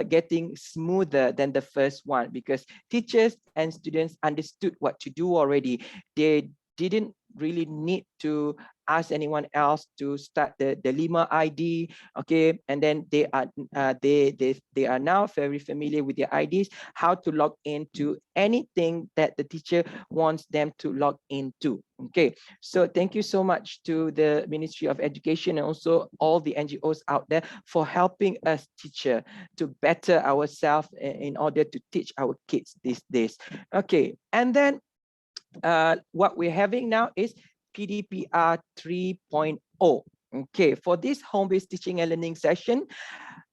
getting smoother than the first one because teachers and students understood what to do already. They didn't really need to ask anyone else to start the Lima ID, okay, and then they are now very familiar with their IDs, how to log into anything that the teacher wants them to log into. Okay, so thank you so much to the Ministry of Education and also all the NGOs out there for helping us teacher to better ourselves in order to teach our kids these days. Okay, and then what we're having now is PDPR 3.0. Okay, for this home-based teaching and learning session,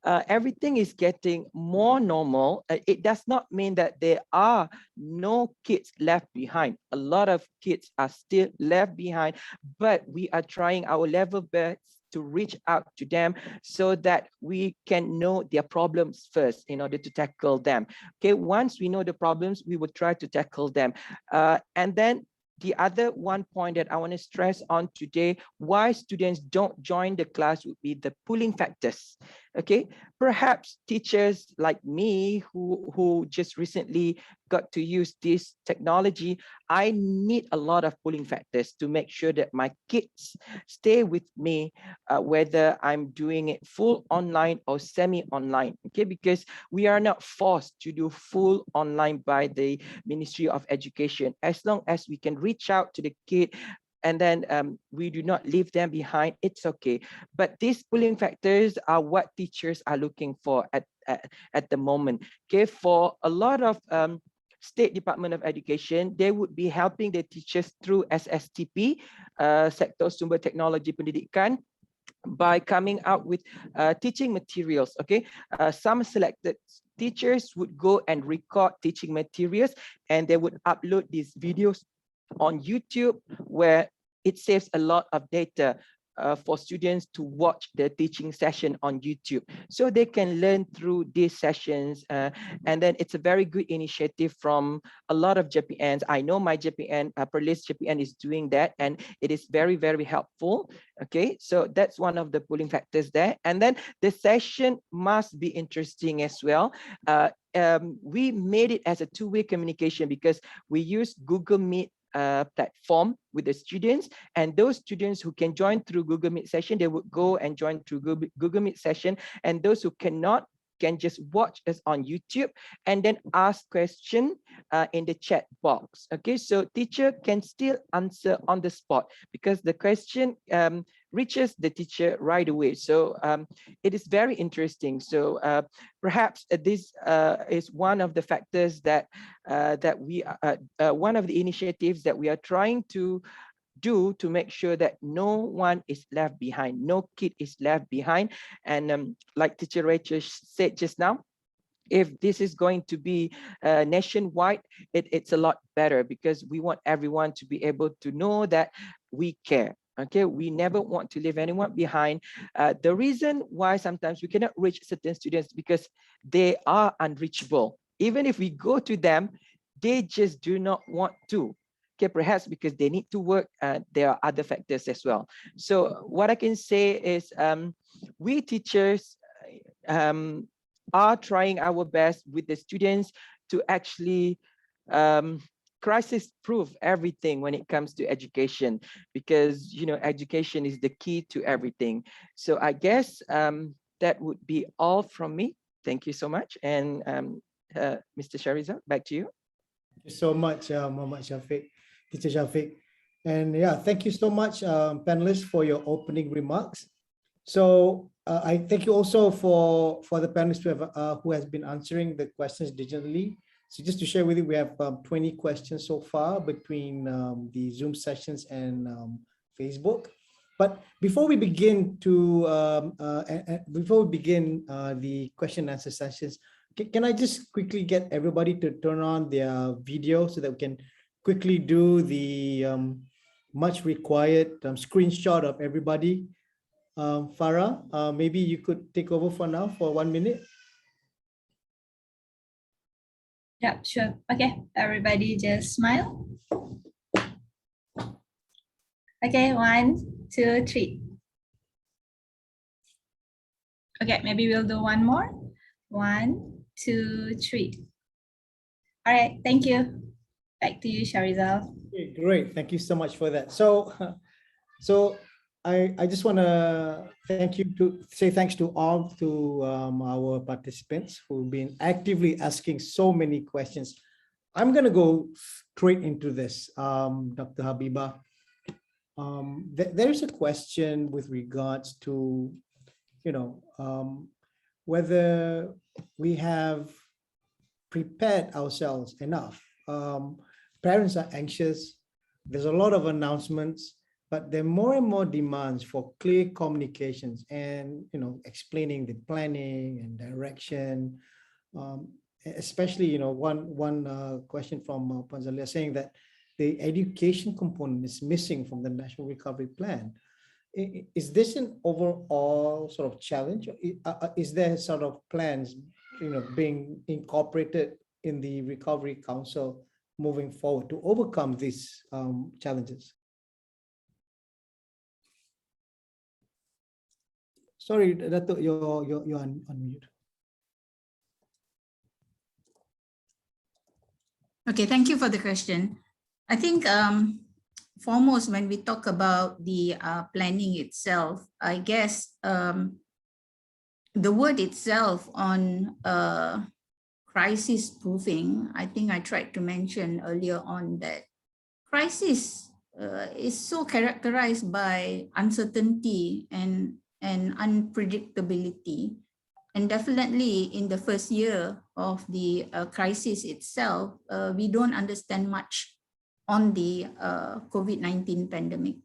everything is getting more normal. It does not mean that there are no kids left behind. A lot of kids are still left behind, but we are trying our level best to reach out to them so that we can know their problems first in order to tackle them. Okay, once we know the problems, we will try to tackle them. And then the other one point that I want to stress on today, why students don't join the class would be the pulling factors. Okay, perhaps teachers like me who just recently got to use this technology, I need a lot of pulling factors to make sure that my kids stay with me, whether I'm doing it full online or semi-online. Okay, because we are not forced to do full online by the Ministry of Education. As long as we can reach out to the kid and then we do not leave them behind, it's okay. But these pulling factors are what teachers are looking for at the moment. Okay, for a lot of State Department of Education, they would be helping the teachers through SSTP, Sektor Sumber Teknologi Pendidikan, by coming out with teaching materials. Okay, some selected teachers would go and record teaching materials and they would upload these videos on YouTube, where it saves a lot of data for students to watch the teaching session on YouTube, so they can learn through these sessions. And then it's a very good initiative from a lot of JPNs. I know my JPN, Perlis JPN is doing that, and it is very, very helpful. Okay, so that's one of the pulling factors there. And then the session must be interesting as well. We made it as a two-way communication because we use Google Meet platform with the students, and those students who can join through Google Meet session, they would go and join through Google Meet session, and those who cannot can just watch us on YouTube and then ask question in the chat box. Okay, so teacher can still answer on the spot because the question reaches the teacher right away. So it is very interesting. So perhaps this is one of the factors that one of the initiatives that we are trying to do to make sure that no one is left behind, no kid is left behind. And like Teacher Rachel said just now, if this is going to be nationwide, it's a lot better, because we want everyone to be able to know that we care. Okay, we never want to leave anyone behind. The reason why sometimes we cannot reach certain students because they are unreachable. Even if we go to them, they just do not want to. Okay, perhaps because they need to work. There are other factors as well. So what I can say is we teachers are trying our best with the students to actually crisis-proof everything when it comes to education, because education is the key to everything. So I guess that would be all from me. Thank you so much. And Mr. Shariza, back to you. Thank you so much, Muhammad Shafiq, Teacher Shafiq. And yeah, thank you so much, panelists, for your opening remarks. So I thank you also for the panelists who has been answering the questions digitally. So just to share with you, we have 20 questions so far between the Zoom sessions and Facebook. But before we begin the question and answer sessions, can I just quickly get everybody to turn on their video so that we can quickly do the much required screenshot of everybody. Farah, maybe you could take over for now for 1 minute. Yeah, sure. Okay, everybody just smile. Okay, 1, 2, 3. Okay, maybe we'll do one more. 1, 2, 3. All right, thank you. Back to you, Sharizal. Okay, great, thank you so much for that. So I just want to say thanks to all our participants who've been actively asking so many questions. I'm going to go straight into this, Dr. Habibah. There's a question with regards to, whether we have prepared ourselves enough. Parents are anxious. There's a lot of announcements, but there are more and more demands for clear communications and, explaining the planning and direction. Especially, one question from Panzalia saying that the education component is missing from the National Recovery Plan. Is this an overall sort of challenge? Is there sort of plans, being incorporated in the Recovery Council moving forward to overcome these challenges? Sorry, Dato', you're on mute. Okay, thank you for the question. I think foremost, when we talk about the planning itself, I guess the word itself on crisis proofing, I think I tried to mention earlier on that crisis is so characterized by uncertainty and unpredictability. And definitely in the first year of the crisis itself, we don't understand much on the COVID-19 pandemic.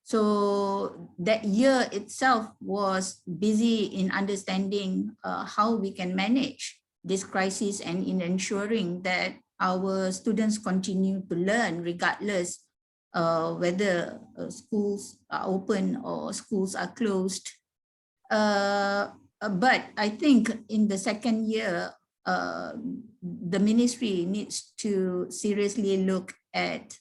So that year itself was busy in understanding how we can manage this crisis and in ensuring that our students continue to learn regardless whether schools are open or schools are closed. But I think in the second year, the ministry needs to seriously look at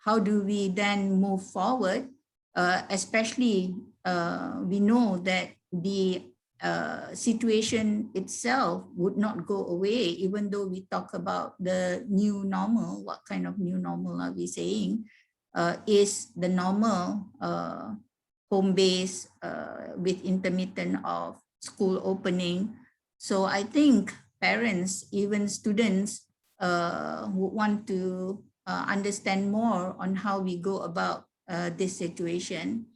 how do we then move forward, especially we know that the situation itself would not go away, even though we talk about the new normal. What kind of new normal are we saying? Is the normal home base with intermittent of school opening? So I think parents, even students, would want to understand more on how we go about this situation.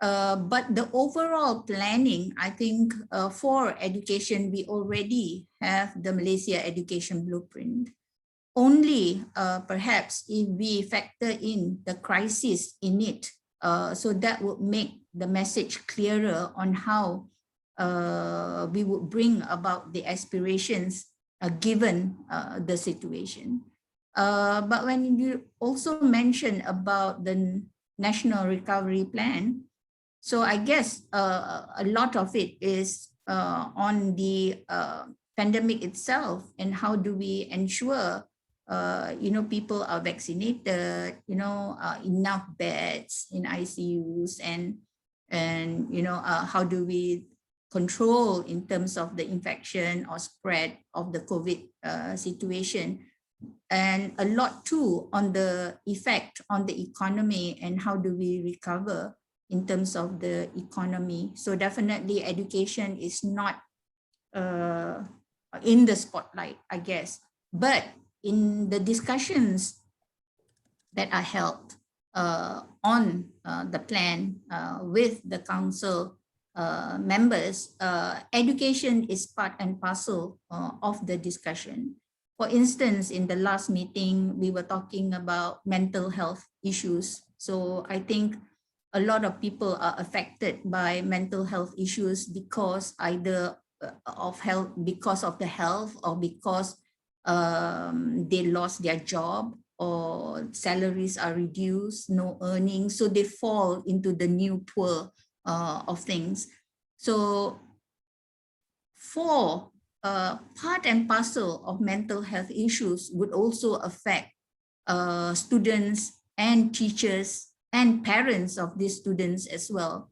But the overall planning, I think for education, we already have the Malaysia Education Blueprint. Only perhaps if we factor in the crisis in it, so that would make the message clearer on how we would bring about the aspirations given the situation. But when you also mentioned about the National Recovery Plan, so I guess a lot of it is on the pandemic itself, and how do we ensure people are vaccinated, enough beds in ICUs, and how do we control in terms of the infection or spread of the COVID situation, and a lot too on the effect on the economy and how do we recover in terms of the economy. So definitely education is not in the spotlight, I guess. But in the discussions that are held on the plan with the council members, education is part and parcel of the discussion. For instance, in the last meeting, we were talking about mental health issues. So I think a lot of people are affected by mental health issues because either because of the health, or because they lost their job, or salaries are reduced, no earnings, so they fall into the new poor of things. So for part and parcel of mental health issues would also affect students and teachers and parents of these students as well.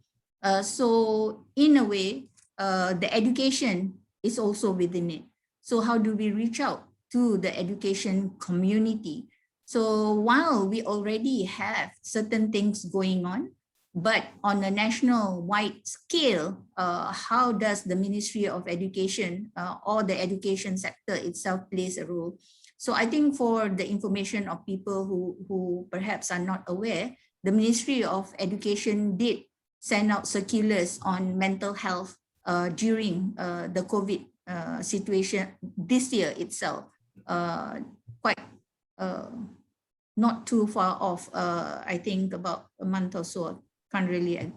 So in a way, the education is also within it. So how do we reach out to the education community? So while we already have certain things going on, but on a national wide scale, how does the Ministry of Education or the education sector itself plays a role? So I think for the information of people who perhaps are not aware, the Ministry of Education did send out circulars on mental health during the COVID situation this year itself, quite not too far off, I think about a month or so. Can't really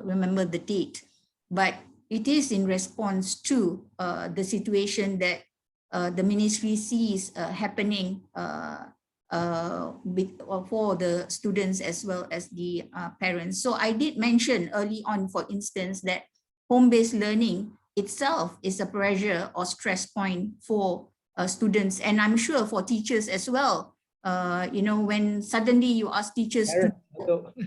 remember the date, but it is in response to the situation that the ministry sees happening for the students as well as the parents. So I did mention early on, for instance, that home-based learning itself is a pressure or stress point for students, and I'm sure for teachers as well. When suddenly you ask teachers to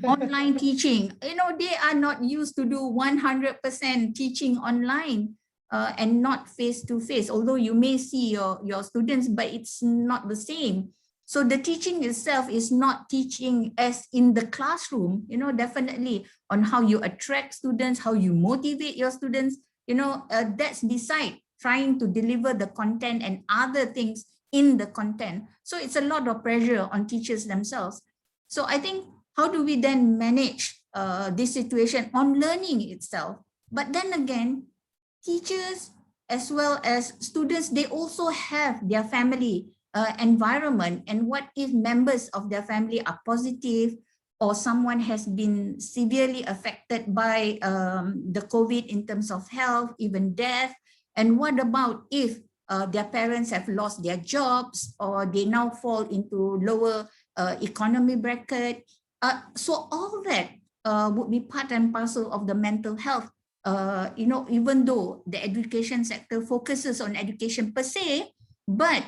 online teaching, they are not used to do 100% teaching online and not face-to-face, although you may see your students, but it's not the same. So the teaching itself is not teaching as in the classroom, definitely on how you attract students, how you motivate your students, that's beside trying to deliver the content and other things in the content. So it's a lot of pressure on teachers themselves. So I think, how do we then manage this situation on learning itself? But then again, teachers as well as students, they also have their family environment. And what if members of their family are positive, or someone has been severely affected by the COVID in terms of health, even death? And what about if their parents have lost their jobs, or they now fall into lower economy bracket? So all that would be part and parcel of the mental health. Even though the education sector focuses on education per se, but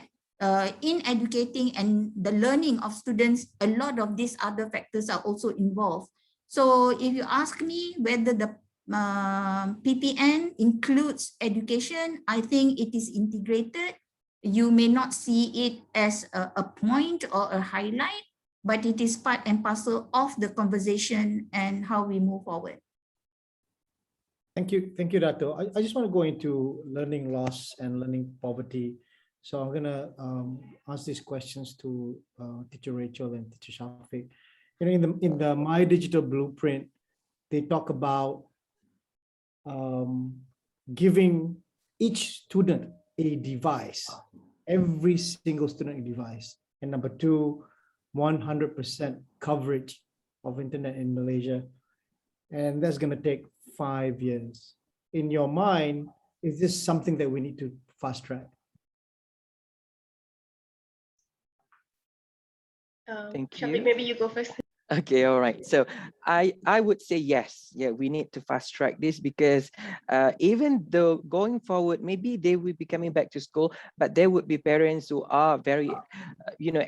in educating and the learning of students, a lot of these other factors are also involved. So if you ask me whether the PPN includes education, I think it is integrated. You may not see it as a point or a highlight, but it is part and parcel of the conversation and how we move forward. Thank you, Dato. I just want to go into learning loss and learning poverty. So I'm gonna ask these questions to Teacher Rachel and Teacher Shafiq. In the My Digital Blueprint, they talk about giving each student a device, every single student a device. And number two, 100% coverage of internet in Malaysia. And that's going to take 5 years. In your mind, is this something that we need to fast track? Thank Shafiq, you. maybe you go first. Okay, all right. So I would say yes. Yeah, we need to fast track this because even though going forward, maybe they will be coming back to school, but there would be parents who are very,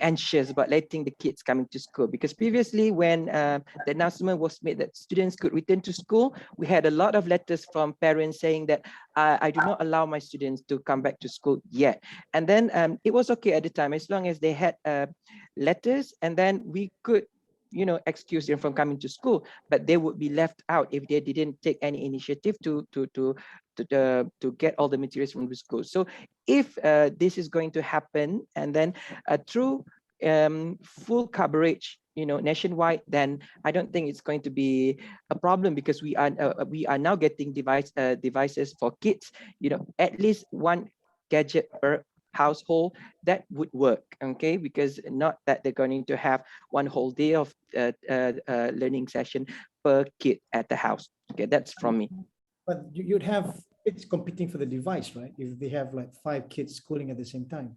anxious about letting the kids coming to school. Because previously, when the announcement was made that students could return to school, we had a lot of letters from parents saying that I do not allow my students to come back to school yet. And then it was okay at the time as long as they had letters, and then we could excuse them from coming to school, but they would be left out if they didn't take any initiative to get all the materials from the school. So if this is going to happen, and then through full coverage, nationwide, then I don't think it's going to be a problem, because we are now getting devices for kids. At least one gadget per household, that would work, okay? Because not that they're going to have one whole day of learning session per kid at the house. Okay, that's from me. But you'd have kids competing for the device, right? If they have like 5 kids schooling at the same time.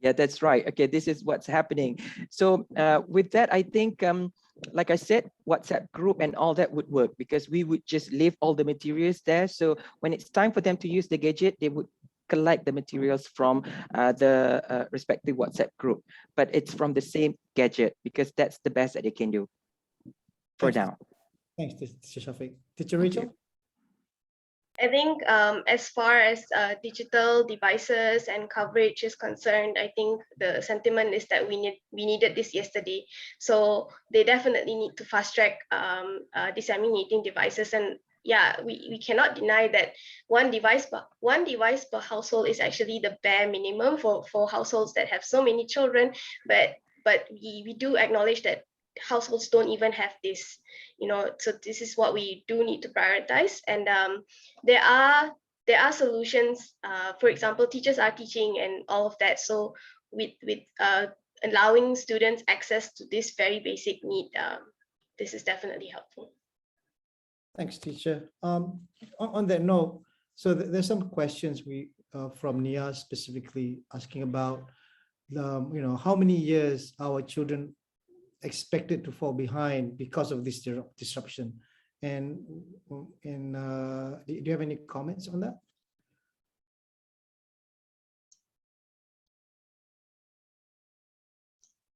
Yeah, that's right. Okay, this is what's happening. So with that, I think, like I said, WhatsApp group and all that would work, because we would just leave all the materials there. So when it's time for them to use the gadget, they would collect the materials from the respective WhatsApp group, but it's from the same gadget, because that's the best that they can do for now. Thanks, Teacher Shafiq. Teacher Rachel? I think as far as digital devices and coverage is concerned, I think the sentiment is that we needed this yesterday. So they definitely need to fast track disseminating devices. And yeah, we cannot deny that one device per household is actually the bare minimum for households that have so many children. But we do acknowledge that households don't even have this, so this is what we do need to prioritize. And there are solutions. For example, teachers are teaching and all of that. So with allowing students access to this very basic need, this is definitely helpful. Thanks, teacher. On that note, so there's some questions from Nia specifically asking about how many years our children expected to fall behind because of this disruption. And do you have any comments on that?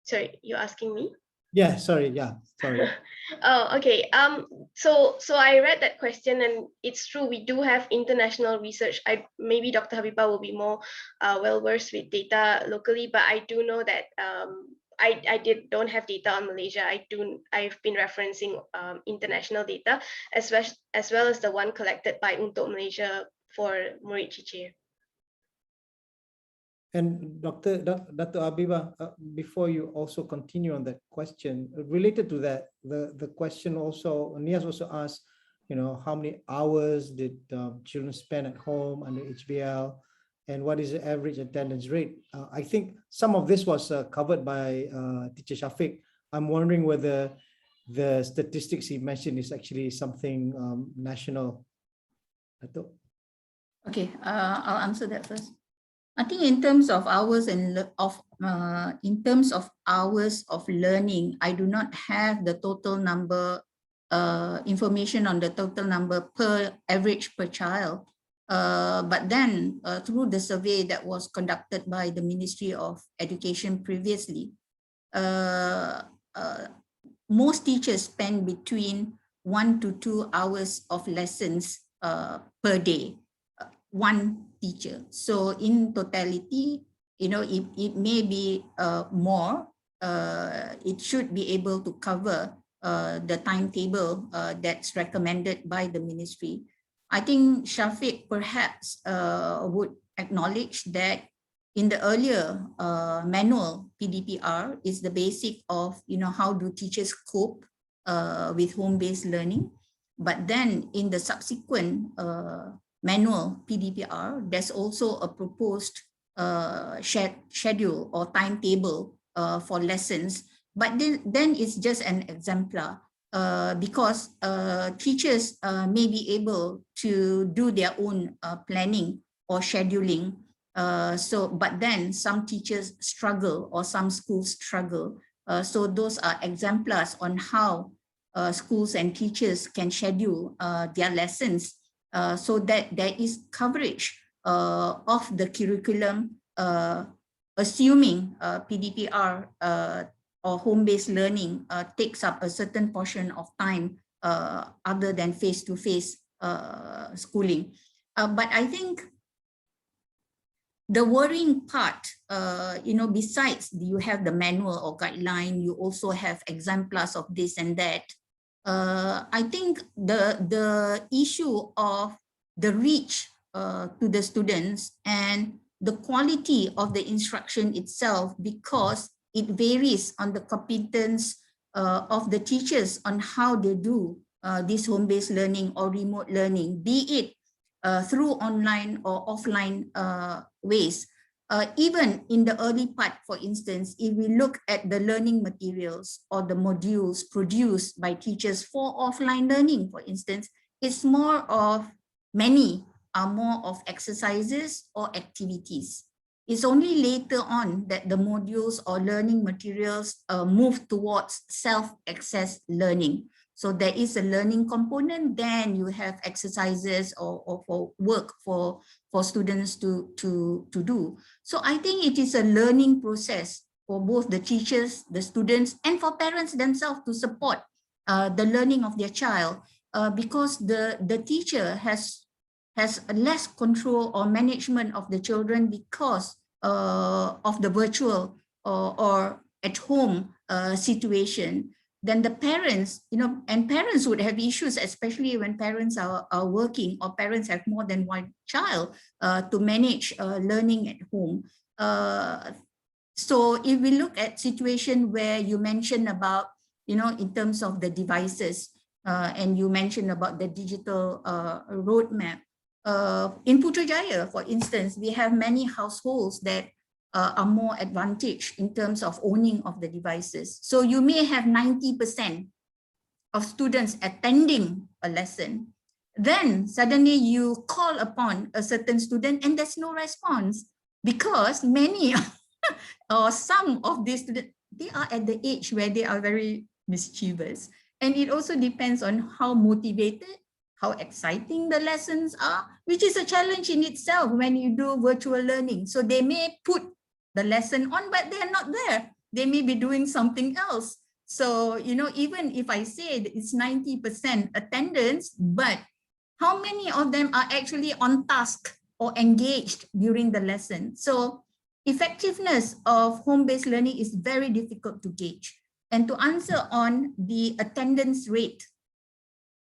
Sorry, you're asking me? Yeah, sorry. Yeah, sorry. Oh, okay. So I read that question, and it's true. We do have international research. Maybe Dr. Habibah will be more well versed with data locally, but I do know that I don't have data on Malaysia. I've been referencing international data as well as the one collected by Untuk Malaysia for Murid Cicir. And Dr. Habibah, before you also continue on that question, related to that, the question also, Nias also asked, how many hours did children spend at home under HBL, and what is the average attendance rate? I think some of this was covered by Teacher Shafiq. I'm wondering whether the statistics he mentioned is actually something national. Okay, I'll answer that first. I think in terms of hours hours of learning, I do not have the total number information on the total number average per child. But then through the survey that was conducted by the Ministry of Education previously, most teachers spend between 1 to 2 hours of lessons per day. One teacher. So in totality, it may be more. It should be able to cover the timetable that's recommended by the ministry. I think Shafiq perhaps would acknowledge that in the earlier manual PDPR is the basic of how do teachers cope with home-based learning. But then in the subsequent manual PDPR, there's also a proposed schedule or timetable for lessons. But then it's just an exemplar because teachers may be able to do their own planning or scheduling. But then some teachers struggle or some schools struggle. So those are exemplars on how schools and teachers can schedule their lessons so that there is coverage of the curriculum, assuming PDPR or home-based learning takes up a certain portion of time other than face-to-face schooling. But I think the worrying part, besides you have the manual or guideline, you also have exemplars of this and that. I think the issue of the reach to the students and the quality of the instruction itself, because it varies on the competence of the teachers on how they do this home-based learning or remote learning, be it through online or offline ways. Even in the early part, for instance, if we look at the learning materials or the modules produced by teachers for offline learning, for instance, it's more of many are more of exercises or activities. It's only later on that the modules or learning materials move towards self-access learning. So there is a learning component, then you have exercises or for work for students to do. So I think it is a learning process for both the teachers, the students, and for parents themselves to support the learning of their child because the teacher has less control or management of the children because of the virtual or at home situation. Then the parents, and parents would have issues, especially when parents are working or parents have more than one child to manage learning at home. So if we look at situation where you mentioned about, in terms of the devices, and you mentioned about the digital roadmap, in Putrajaya, for instance, we have many households that are more advantaged in terms of owning of the devices. So you may have 90% of students attending a lesson. Then suddenly you call upon a certain student and there's no response because many or some of these students, they are at the age where they are very mischievous. And it also depends on how motivated, how exciting the lessons are, which is a challenge in itself when you do virtual learning. So they may put the lesson on, but they're not there. They may be doing something else. So, even if I say that it's 90% attendance, but how many of them are actually on task or engaged during the lesson? So effectiveness of home-based learning is very difficult to gauge. And to answer on the attendance rate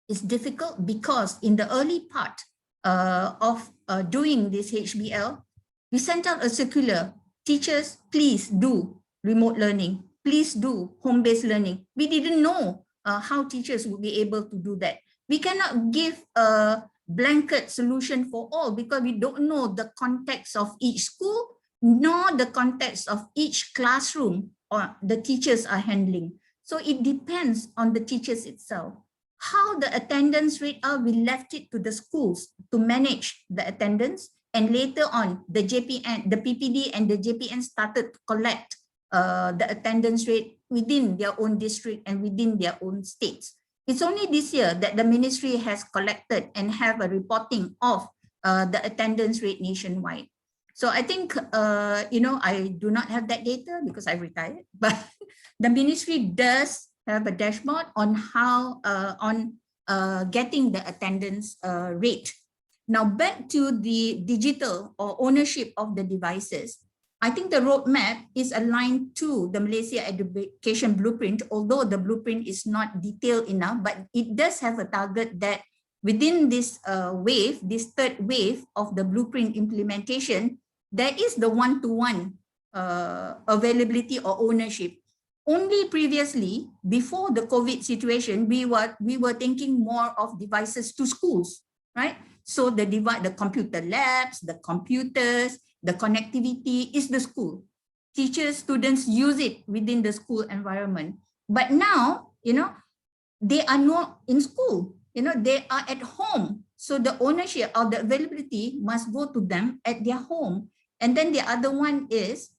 is difficult because in the early part of doing this HBL, we sent out a circular. Teachers, please do remote learning. Please do home-based learning. We didn't know how teachers would be able to do that. We cannot give a blanket solution for all because we don't know the context of each school, nor the context of each classroom or the teachers are handling. So it depends on the teachers itself. How the attendance rate are, we left it to the schools to manage the attendance. And later on, the JPN, the PPD and the JPN started to collect the attendance rate within their own district and within their own states. It's only this year that the ministry has collected and have a reporting of the attendance rate nationwide. So I think, I do not have that data because I retired, but the ministry does have a dashboard on how, getting the attendance rate. Now back to the digital or ownership of the devices. I think the roadmap is aligned to the Malaysia Education Blueprint, although the blueprint is not detailed enough, but it does have a target that within this wave, this third wave of the blueprint implementation, there is the one-to-one availability or ownership. Only previously, before the COVID situation, we were thinking more of devices to schools, right? So the computer labs, the computers, the connectivity is the school. Teachers, students use it within the school environment. But now, they are not in school, they are at home. So the ownership of the availability must go to them at their home. And then the other one is,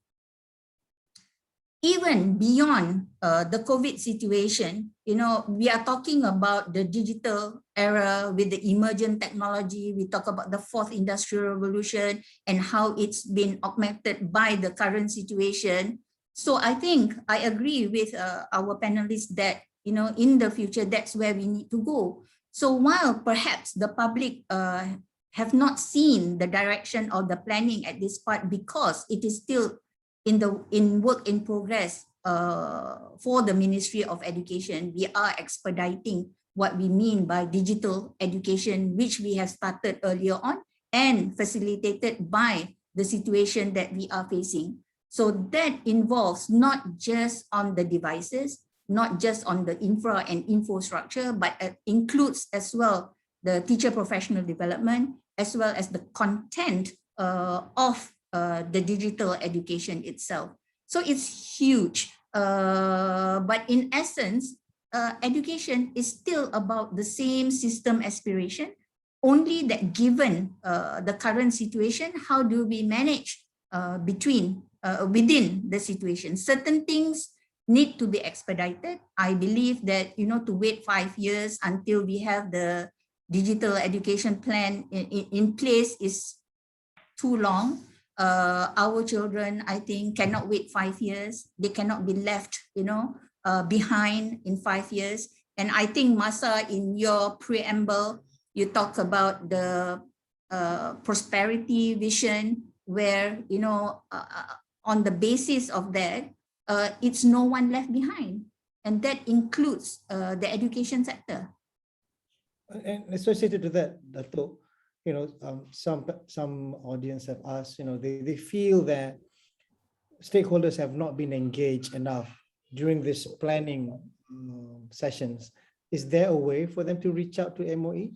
even beyond the COVID situation, we are talking about the digital era with the emergent technology. We talk about the fourth industrial revolution and how it's been augmented by the current situation. So I think I agree with our panelists that, in the future, that's where we need to go. So while perhaps the public have not seen the direction or the planning at this part because it is still in work in progress for the Ministry of Education, we are expediting what we mean by digital education, which we have started earlier on and facilitated by the situation that we are facing. So that involves not just on the devices, not just on the infra and infrastructure, but it includes as well the teacher professional development, as well as the content of the digital education itself. So it's huge. But in essence, education is still about the same system aspiration, only that given the current situation, how do we manage within the situation? Certain things need to be expedited. I believe that, to wait 5 years until we have the digital education plan in place is too long. Our children, I think, cannot wait 5 years. They cannot be left, behind in 5 years. And I think, Masa, in your preamble, you talk about the prosperity vision, where, on the basis of that, it's no one left behind. And that includes the education sector. And associated to that, Dato', some audience have asked, they feel that stakeholders have not been engaged enough during this planning sessions. Is there a way for them to reach out to MOE?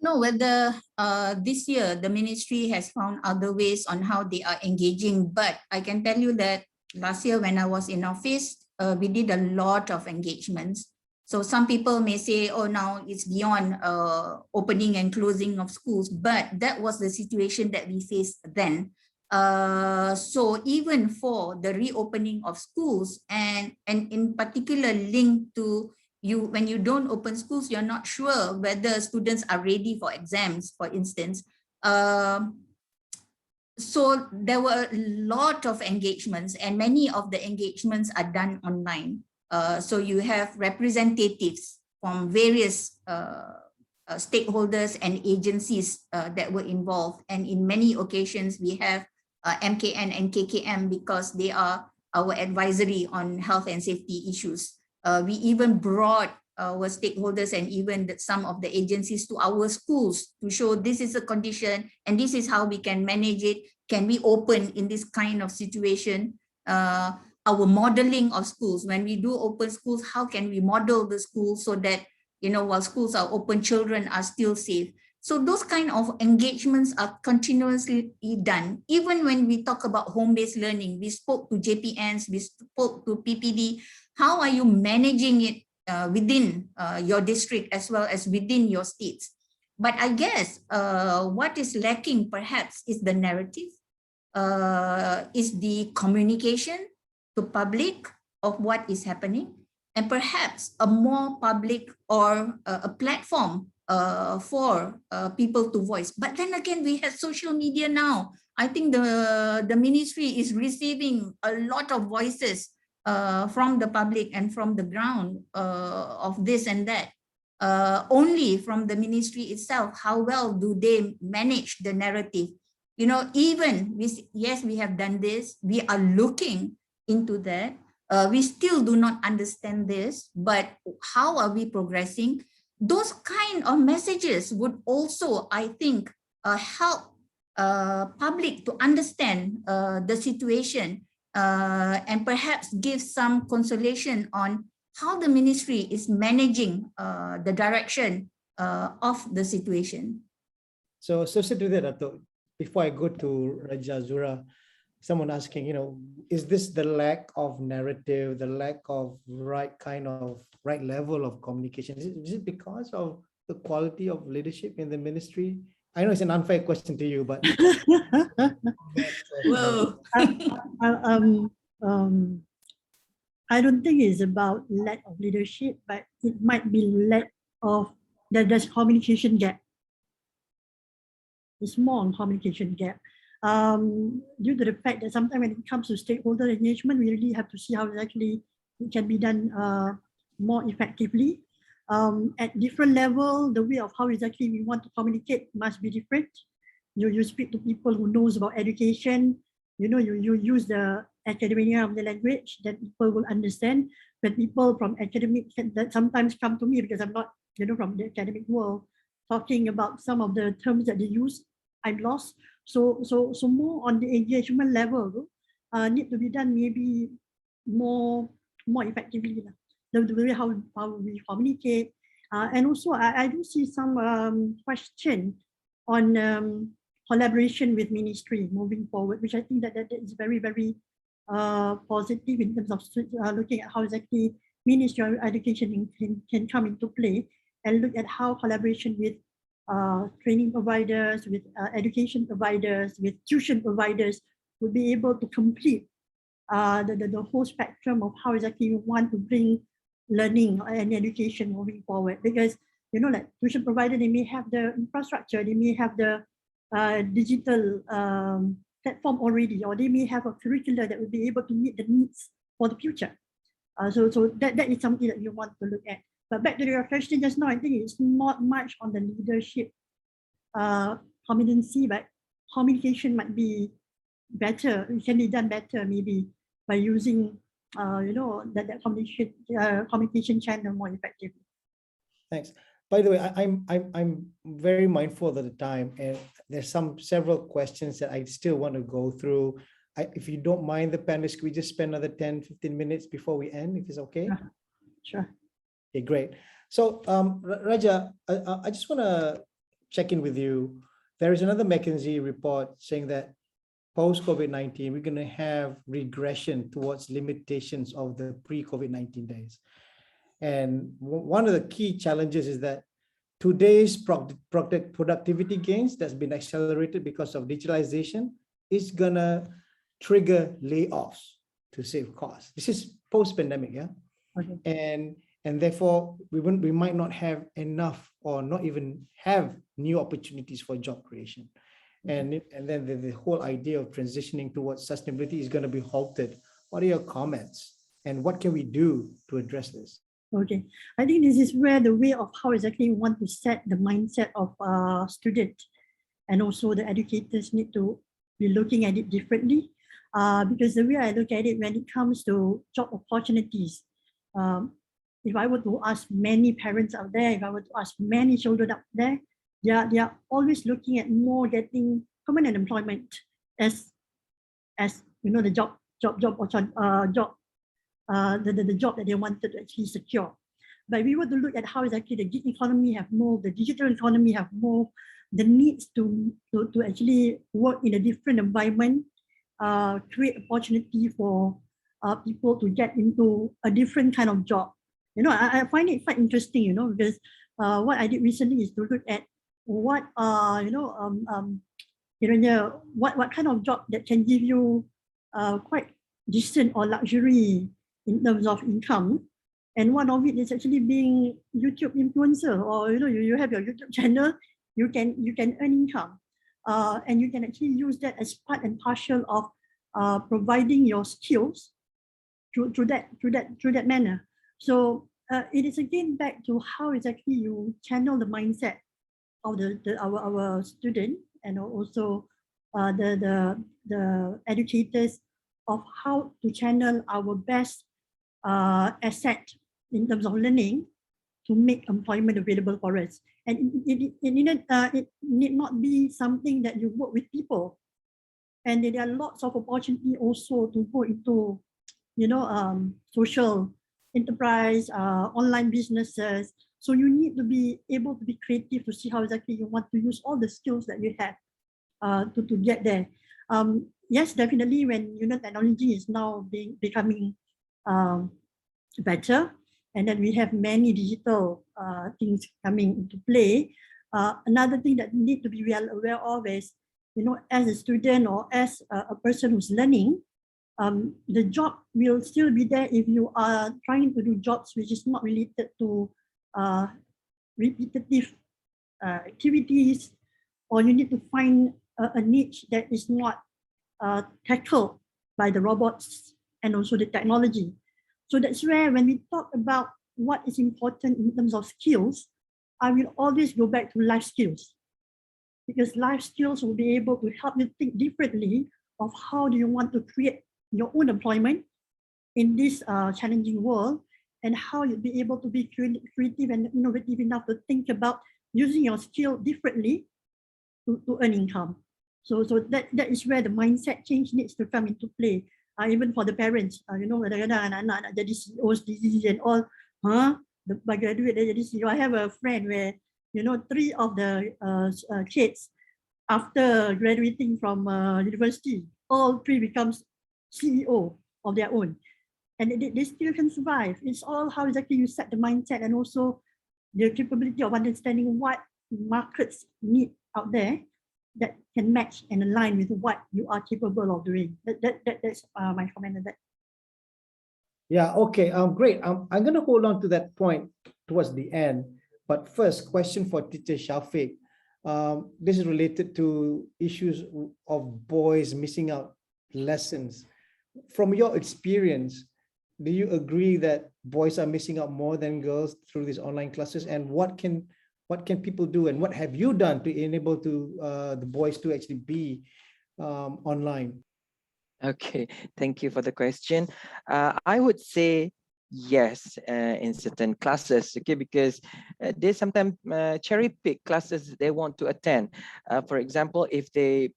No, whether this year the ministry has found other ways on how they are engaging, but I can tell you that last year when I was in office, we did a lot of engagements. So some people may say, oh, now it's beyond opening and closing of schools, but that was the situation that we faced then. So even for the reopening of schools and in particular linked to when you don't open schools, you're not sure whether students are ready for exams, for instance. So there were a lot of engagements, and many of the engagements are done online. So you have representatives from various stakeholders and agencies that were involved. And in many occasions, we have MKN and KKM because they are our advisory on health and safety issues. We even brought our stakeholders and even some of the agencies to our schools to show this is a condition and this is how we can manage it. Can we open in this kind of situation? Our modeling of schools, when we do open schools, how can we model the schools so that, while schools are open, children are still safe? So those kind of engagements are continuously done. Even when we talk about home-based learning, we spoke to JPNs, we spoke to PPD. How are you managing it within your district as well as within your states? But I guess what is lacking perhaps is the narrative, is the communication to public of what is happening, and perhaps a more public or a platform for people to voice. But then again, we have social media now. I think the ministry is receiving a lot of voices from the public and from the ground of this and that. Only from the ministry itself, how well do they manage the narrative? Even yes, we have done this, we are looking into that. We still do not understand this, but how are we progressing? Those kind of messages would also, I think, help public to understand the situation and perhaps give some consolation on how the ministry is managing the direction of the situation. So associated with that, Dato', before I go to Raja Zura, someone asking, is this the lack of narrative, the lack of right level of communication? Is it because of the quality of leadership in the ministry? I know it's an unfair question to you, but Whoa. I don't think it's about lack of leadership, but it might be lack of there's communication gap. It's more on communication gap. Due to the fact that sometimes when it comes to stakeholder engagement, we really have to see how exactly it can be done more effectively. At different level, the way of how exactly we want to communicate must be different. You speak to people who knows about education, you use the academia of the language that people will understand. But people from academic that sometimes come to me because I'm not, from the academic world, talking about some of the terms that they use, I'm lost. So more on the engagement level need to be done maybe more effectively. The way how we communicate, and also I do see some question on collaboration with ministry moving forward, which I think that is very positive in terms of looking at how exactly Ministry of Education can come into play, and look at how collaboration with training providers, with education providers, with tuition providers would be able to complete the whole spectrum of how exactly we want to bring learning and education moving forward. Because like tuition provider, they may have the infrastructure, they may have the digital platform already, or they may have a curriculum that will be able to meet the needs for the future. So that is something that you want to look at. But back to your question just now, I think it's not much on the leadership competency, but communication might be better. It can be done better maybe by using that communication channel more effectively. Thanks. By the way, I'm very mindful of the time, and there's several questions that I still want to go through. If you don't mind, the panelists, could we just spend another 10-15 minutes before we end, if it's okay? Sure. Okay, great. So Raja, I just want to check in with you. There is another McKinsey report saying that post-COVID-19, we're going to have regression towards limitations of the pre-COVID-19 days. And one of the key challenges is that today's productivity gains that's been accelerated because of digitalization is going to trigger layoffs to save costs. This is post-pandemic, yeah? Okay. And therefore, we might not have enough or not even have new opportunities for job creation. And then the whole idea of transitioning towards sustainability is going to be halted. What are your comments? And what can we do to address this? Okay, I think this is where the way of how exactly we want to set the mindset of students and also the educators need to be looking at it differently. Because the way I look at it when it comes to job opportunities, if I were to ask many parents out there, if I were to ask many children out there, they are always looking at more getting permanent employment as the job the job that they wanted to actually secure. But we were to look at how exactly the gig economy have more, the digital economy have more, the needs to actually work in a different environment, create opportunity for people to get into a different kind of job. I find it quite interesting, because what I did recently is to look at what what kind of job that can give you quite decent or luxury in terms of income. And one of it is actually being YouTube influencer, or you have your YouTube channel, you can earn income, and you can actually use that as part and parcel of providing your skills through that manner. So it is again back to how exactly you channel the mindset of our student, and also the educators of how to channel our best asset in terms of learning to make employment available for us. And it need not be something that you work with people. And there are lots of opportunity also to go into, social enterprise, online businesses. So you need to be able to be creative to see how exactly you want to use all the skills that you have to get there. Yes, definitely when technology is now becoming better, and then we have many digital things coming into play. Another thing that you need to be well aware of is, as a student or as a person who's learning, the job will still be there if you are trying to do jobs which is not related to repetitive activities, or you need to find a niche that is not tackled by the robots and also the technology. So that's where when we talk about what is important in terms of skills, I will always go back to life skills, because life skills will be able to help you think differently of how do you want to create your own employment in this challenging world, and how you'll be able to be creative and innovative enough to think about using your skill differently to earn income. So that is where the mindset change needs to come into play. Even for the parents, kadang-kadang anak-anak nak jadi CEOs, disease and all, by graduate dia jadi CEO. I have a friend where 3 of the kids after graduating from university, all 3 becomes CEO of their own, and they still can survive. It's all how exactly you set the mindset, and also the capability of understanding what markets need out there that can match and align with what you are capable of doing. That's my comment on that. Yeah, okay, great. I'm going to hold on to that point towards the end. But first, question for Teacher Shafiq. This is related to issues of boys missing out lessons. From your experience, do you agree that boys are missing out more than girls through these online classes? And what can people do, and what have you done to enable the boys to actually be online? Okay, thank you for the question. I would say yes, in certain classes, okay, because they sometimes cherry pick classes they want to attend. For example, if they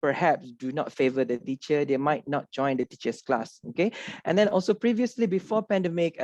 perhaps do not favor the teacher, they might not join the teacher's class, okay? And then also previously, before pandemic,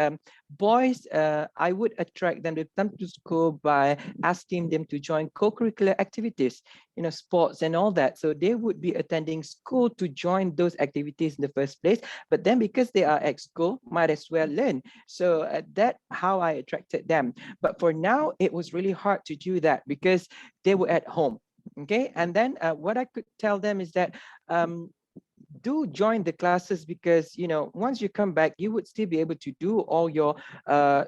boys, I would attract them to come to school by asking them to join co-curricular activities, sports and all that. So they would be attending school to join those activities in the first place. But then because they are at school, might as well learn. So that's how I attracted them. But for now, it was really hard to do that because they were at home. Okay, and then what I could tell them is that do join the classes, because once you come back, you would still be able to do all your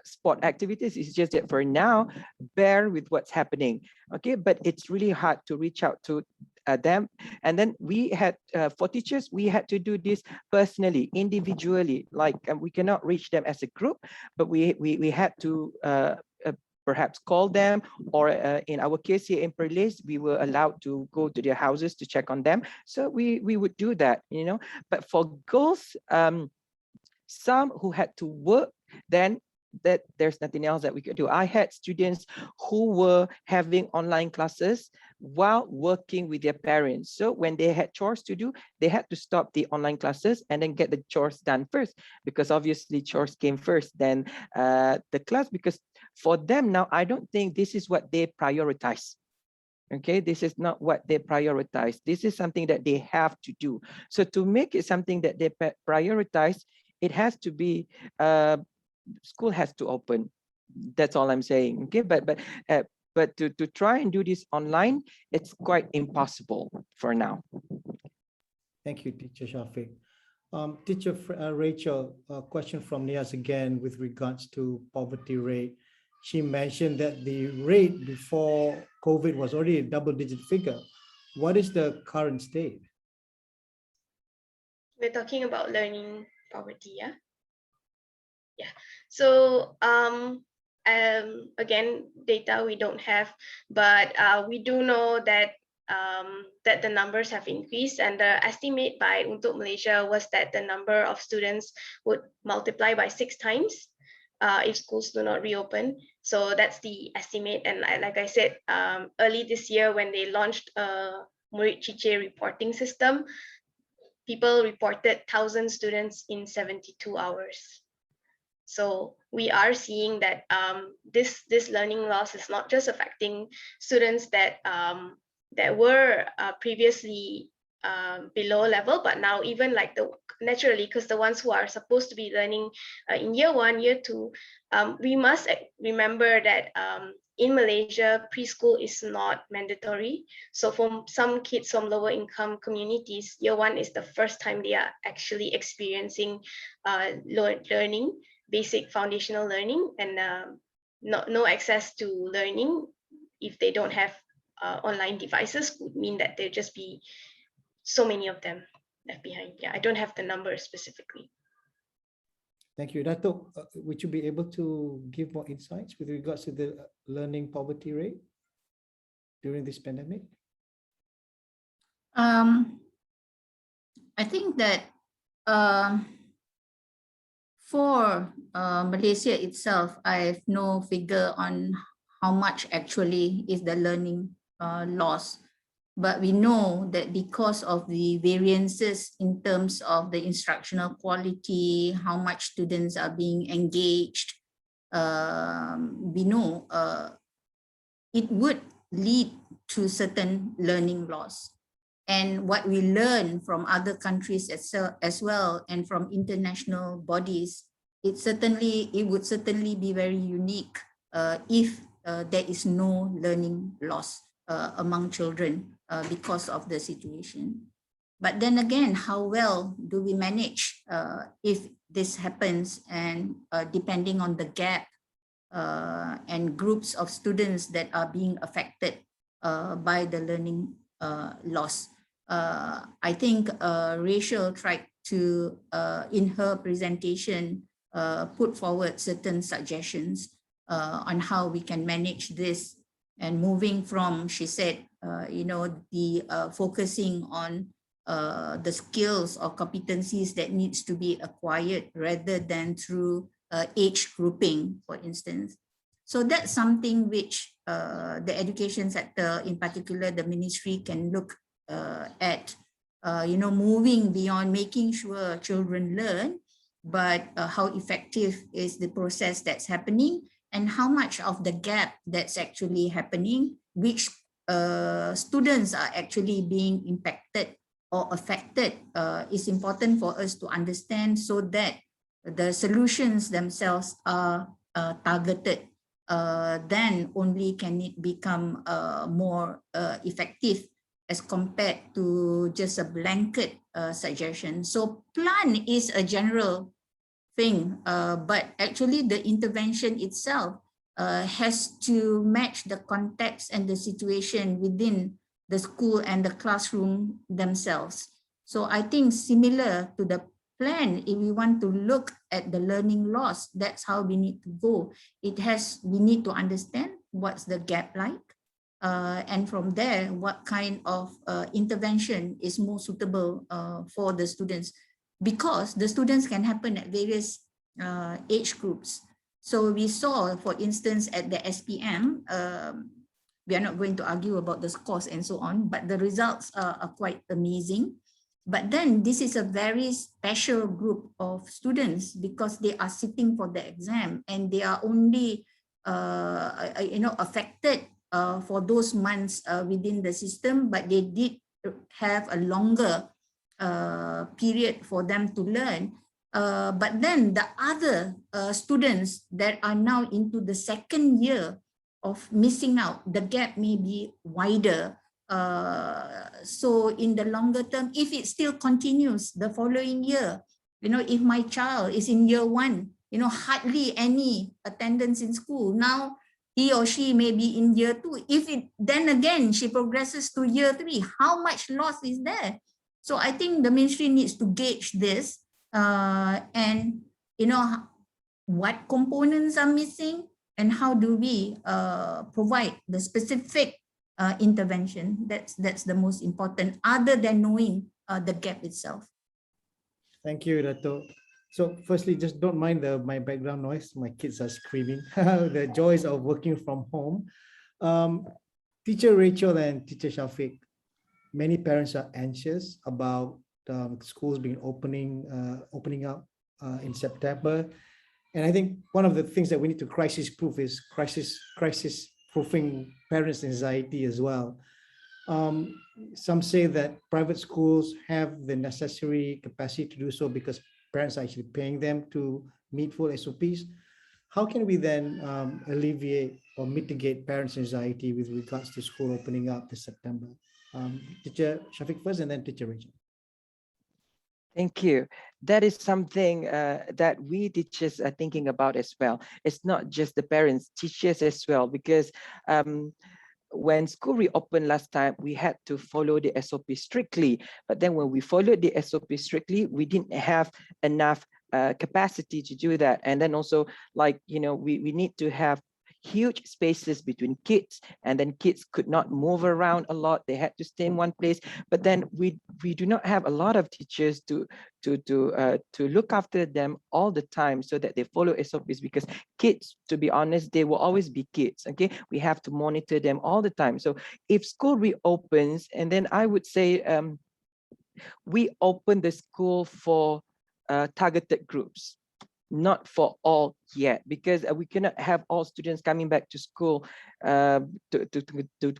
sport activities. It's just that for now, bear with what's happening. Okay, but it's really hard to reach out to them. And then we had for teachers, we had to do this personally, individually. Like we cannot reach them as a group, but we had to perhaps call them, or in our case here in Perlis, we were allowed to go to their houses to check on them. So we would do that, But for girls, some who had to work, then that there's nothing else that we could do. I had students who were having online classes while working with their parents. So when they had chores to do, they had to stop the online classes and then get the chores done first, because obviously chores came first, then the class, because for them now, I don't think this is what they prioritize. Okay, this is not what they prioritize. This is something that they have to do. So to make it something that they prioritize, it has to be school has to open. That's all I'm saying. Okay, but to try and do this online, it's quite impossible for now. Thank you, Teacher Shafiq. Teacher Rachel, a question from Niaz again with regards to poverty rate. She mentioned that the rate before COVID was already a double-digit figure. What is the current state? We're talking about learning poverty, yeah? Yeah. So again, data we don't have, but we do know that that the numbers have increased, and the estimate by Untuk Malaysia was that the number of students would multiply by 6 times if schools do not reopen. So that's the estimate. And like I said, early this year when they launched a Murid Cice reporting system, people reported 1,000 students in 72 hours. So we are seeing that this learning loss is not just affecting students that were previously below level, but now even like naturally, because the ones who are supposed to be learning in year 1, year 2, we must remember that in Malaysia, preschool is not mandatory. So for some kids from lower income communities, year 1 is the first time they are actually experiencing learning, basic foundational learning, and no access to learning if they don't have online devices would mean that there'll just be so many of them left behind. Yeah, I don't have the number specifically. Thank you. Dato, would you be able to give more insights with regards to the learning poverty rate during this pandemic? I think that for Malaysia itself, I have no figure on how much actually is the learning loss. But we know that because of the variances in terms of the instructional quality, how much students are being engaged, we know it would lead to certain learning loss. And what we learn from other countries as well, and from international bodies, it would certainly be very unique if there is no learning loss among children because of the situation. But then again, how well do we manage if this happens, and depending on the gap and groups of students that are being affected by the learning loss. I think Rachel tried to, in her presentation, put forward certain suggestions on how we can manage this, and moving from, she said, the focusing on the skills or competencies that needs to be acquired rather than through age grouping, for instance. So that's something which the education sector, in particular the ministry, can look at, moving beyond making sure children learn, but how effective is the process that's happening, and how much of the gap that's actually happening, which students are actually being impacted or affected, is important for us to understand, so that the solutions themselves are targeted. Then only can it become more effective as compared to just a blanket suggestion. So plan is a general thing, but actually the intervention itself has to match the context and the situation within the school and the classroom themselves. So I think similar to the plan, if we want to look at the learning loss, that's how we need to go. We need to understand what's the gap like, and from there, what kind of intervention is more suitable for the students, because the students can happen at various age groups. So we saw, for instance, at the SPM, we are not going to argue about the scores and so on, but the results are quite amazing. But then this is a very special group of students, because they are sitting for the exam and they are only affected for those months within the system, but they did have a longer period for them to learn. But then the other students that are now into the second year of missing out, the gap may be wider. So in the longer term, if it still continues the following year, if my child is in year 1, hardly any attendance in school, now he or she may be in year 2. If it then again she progresses to year 3, how much loss is there? So I think the ministry needs to gauge this, and what components are missing, and how do we provide the specific intervention. That's the most important, other than knowing the gap itself. Thank you, Dato. So firstly, just don't mind my background noise. My kids are screaming. The joys of working from home. Teacher Rachel and Teacher Shafiq, many parents are anxious about schools being opening up in September. And I think one of the things that we need to crisis proof is crisis proofing parents' anxiety as well. Some say that private schools have the necessary capacity to do so because parents are actually paying them to meet full SOPs. How can we then alleviate or mitigate parents' anxiety with regards to school opening up this September? Teacher Shafiq first, and then Teacher Rachel. Thank you. That is something that we teachers are thinking about as well. It's not just the parents, teachers as well, because when school reopened last time, we had to follow the SOP strictly. But then when we followed the SOP strictly, we didn't have enough capacity to do that. And then also, like, you know, we need to have huge spaces between kids, and then kids could not move around a lot. They had to stay in one place. But then we do not have a lot of teachers to look after them all the time so that they follow SOPs, because kids, to be honest, they will always be kids. Okay, we have to monitor them all the time. So if school reopens, and then I would say we open the school for targeted groups, not for all yet, because we cannot have all students coming back to school to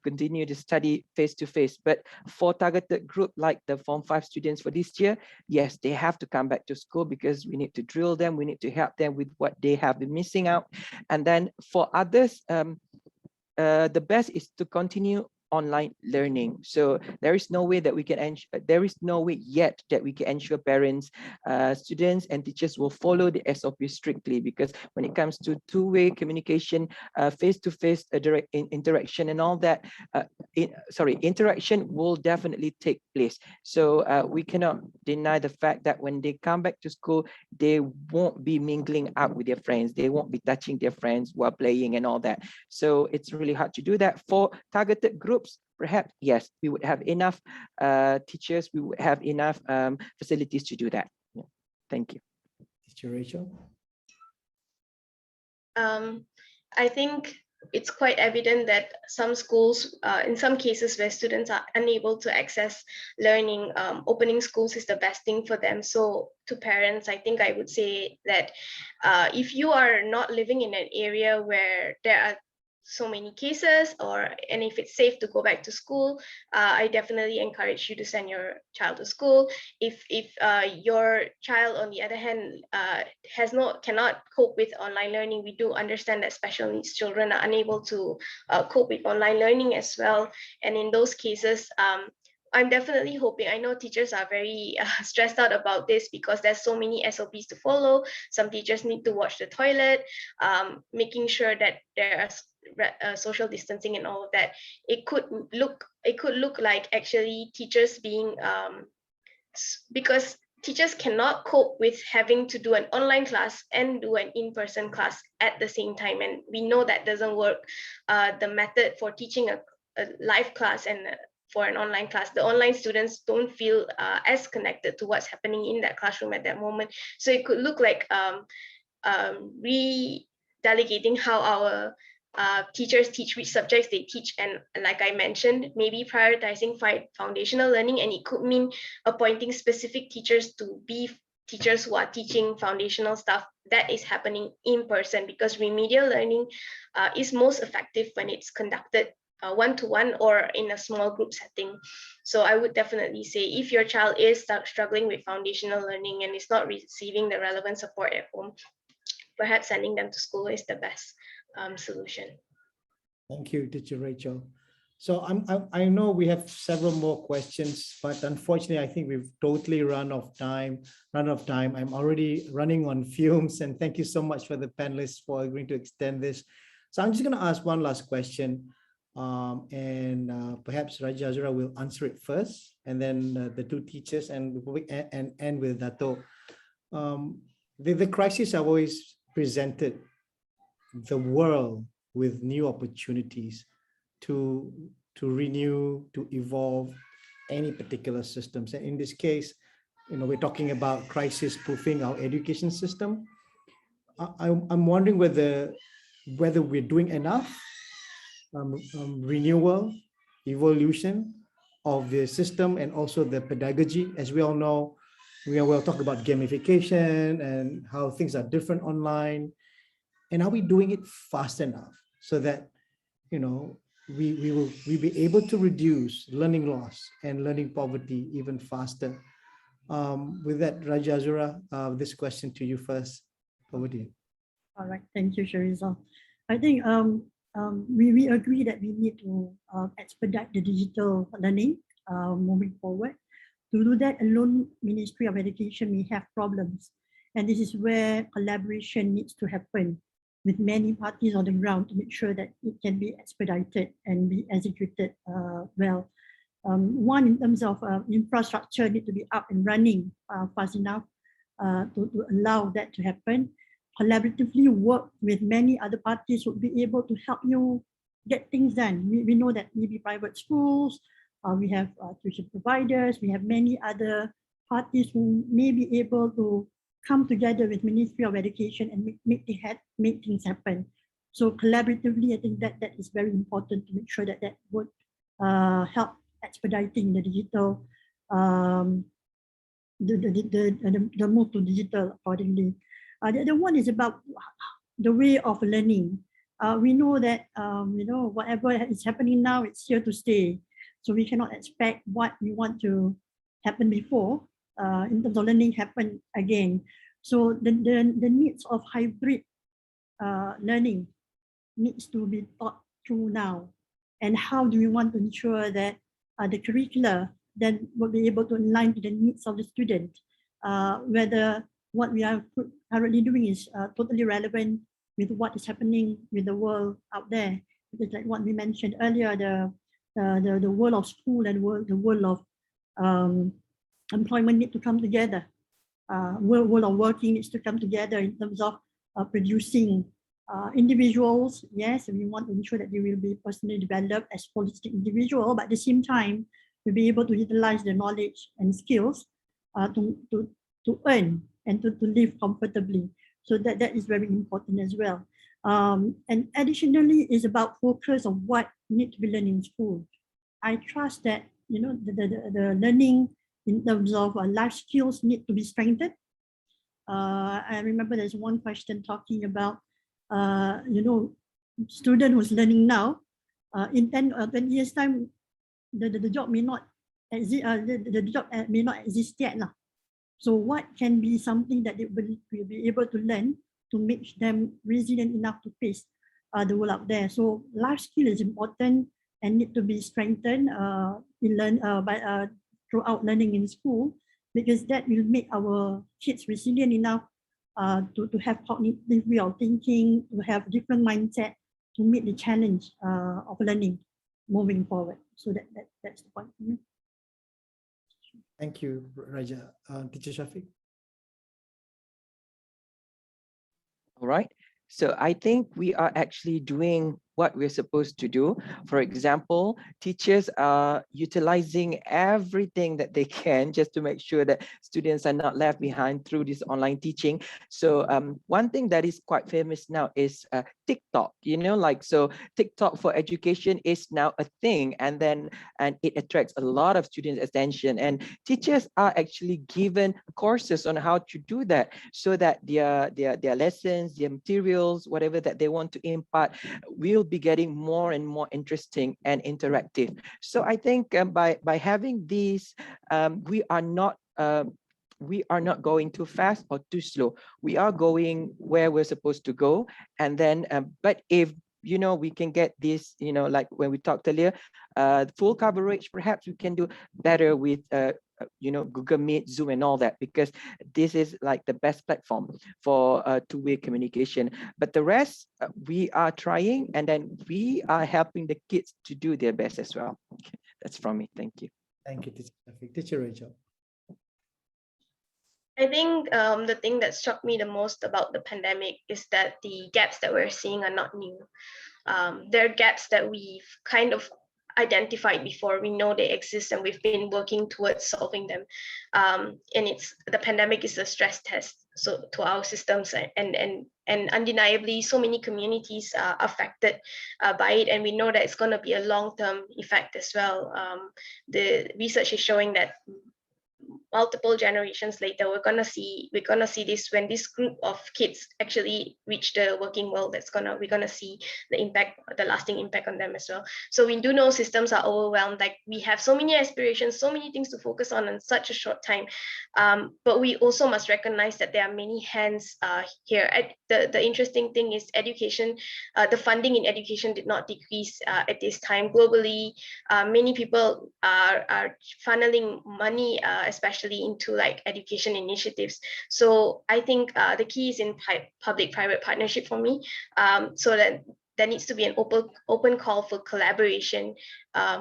continue to study face-to-face. But for targeted group like the Form 5 students for this year, yes, they have to come back to school because we need to drill them, we need to help them with what they have been missing out. And then for others, the best is to continue online learning. So there is no way that we can there is no way yet that we can ensure parents, students and teachers will follow the SOP strictly, because when it comes to two-way communication, face-to-face direct interaction and all that, interaction will definitely take place. So we cannot deny the fact that when they come back to school, they won't be mingling out with their friends, they won't be touching their friends while playing and all that. So it's really hard to do that. For targeted groups, perhaps, yes, we would have enough teachers, we would have enough facilities to do that. Yeah. Thank you. Teacher Rachel. I think it's quite evident that some schools, in some cases where students are unable to access learning, opening schools is the best thing for them. So to parents, I think I would say that if you are not living in an area where there are so many cases, and if it's safe to go back to school, I definitely encourage you to send your child to school. If your child, on the other hand, cannot cope with online learning, we do understand that special needs children are unable to cope with online learning as well. And in those cases, I'm definitely hoping, I know teachers are very stressed out about this because there's so many SOPs to follow. Some teachers need to watch the toilet, making sure that there are social distancing and all of that. It could look like actually teachers being, because teachers cannot cope with having to do an online class and do an in-person class at the same time. And we know that doesn't work. The method for teaching a live class and for an online class, the online students don't feel as connected to what's happening in that classroom at that moment. So it could look like re-delegating how our teachers teach, which subjects they teach, and like I mentioned, maybe prioritizing foundational learning, and it could mean appointing specific teachers to be teachers who are teaching foundational stuff that is happening in person, because remedial learning is most effective when it's conducted one-to-one or in a small group setting. So I would definitely say if your child is struggling with foundational learning and is not receiving the relevant support at home, perhaps sending them to school is the best solution. Thank you, Teacher Rachel. So I know we have several more questions, but unfortunately, I think we've totally run out of time. I'm already running on fumes, and thank you so much for the panelists for agreeing to extend this. So I'm just going to ask one last question, and perhaps Raja Azura will answer it first, and then the two teachers, and end with Dato. The crisis have always presented the world with new opportunities to renew, to evolve any particular systems. And in this case, we're talking about crisis proofing our education system. I'm wondering whether we're doing enough renewal, evolution, of the system and also the pedagogy. As we all know, we will talk about gamification and how things are different online. And are we doing it fast enough so that, you know, we will be able to reduce learning loss and learning poverty even faster? With that, Raja Azura, this question to you first. Over to you. All right, thank you, Sharizal. I think we agree that we need to expedite the digital learning moving forward. To do that alone, Ministry of Education may have problems. And this is where collaboration needs to happen with many parties on the ground to make sure that it can be expedited and be executed well. One, in terms of infrastructure, need to be up and running fast enough to allow that to happen. Collaboratively work with many other parties would be able to help you get things done. We know that maybe private schools, we have tuition providers, we have many other parties who may be able to come together with Ministry of Education and make things happen. So collaboratively, I think that is very important to make sure that would help expediting the digital, the move to digital accordingly. The other one is about the way of learning. We know that whatever is happening now, it's here to stay. So we cannot expect what we want to happen before in terms of learning happen again. So the needs of hybrid learning needs to be thought through now. And how do we want to ensure that the curricula then will be able to align to the needs of the student, whether what we are currently doing is totally relevant with what is happening with the world out there. Because like what we mentioned earlier, the world of school and the world of employment need to come together. World of working needs to come together in terms of producing individuals. Yes, we want to ensure that they will be personally developed as holistic individual, but at the same time, we'll be able to utilize the knowledge and skills to earn and to live comfortably. So that is very important as well. And additionally, is about focus on what need to be learned in school. I trust that the learning in terms of life skills need to be strengthened. I remember there's one question talking about student who's learning now. In 10 or 20 years time, the job may not exist. The job may not exist yet now. So what can be something that they will be able to learn to make them resilient enough to face the world out there? So life skill is important and need to be strengthened throughout learning in school, because that will make our kids resilient enough to have cognitive way of thinking, to have different mindset to meet the challenge of learning moving forward. So that's the point. Thank you, Raja. Teacher Shafiq. All right. So I think we are actually doing what we're supposed to do. For example, teachers are utilizing everything that they can just to make sure that students are not left behind through this online teaching. So one thing that is quite famous now is TikTok, so TikTok for education is now a thing, and it attracts a lot of students' attention, and teachers are actually given courses on how to do that so that their lessons, their materials, whatever that they want to impart will be getting more and more interesting and interactive. So I think by having these, we are not going too fast or too slow. We are going where we're supposed to go. And then, but if we can get this, like when we talked earlier, full coverage, perhaps we can do better with Google Meet, Zoom, and all that, because this is like the best platform for two-way communication. But the rest, we are trying, and then we are helping the kids to do their best as well. Okay. That's from me. Thank you. Thank you, Teacher Shafiq. Teacher Rachel. I think the thing that struck me the most about the pandemic is that the gaps that we're seeing are not new. There are gaps that we've kind of identified before. We know they exist and we've been working towards solving them. And the pandemic is a stress test. to our systems, and undeniably so many communities are affected by it, and we know that it's going to be a long-term effect as well. The research is showing that multiple generations later, we're gonna see this when this group of kids actually reach the working world. We're gonna see the impact, the lasting impact on them as well. So we do know systems are overwhelmed. Like, we have so many aspirations, so many things to focus on in such a short time. But we also must recognize that there are many hands here. The interesting thing is education. The funding in education did not decrease at this time globally. Many people are funneling money, especially into like education initiatives. So I think the key is in public-private partnership for me, so that there needs to be an open call for collaboration,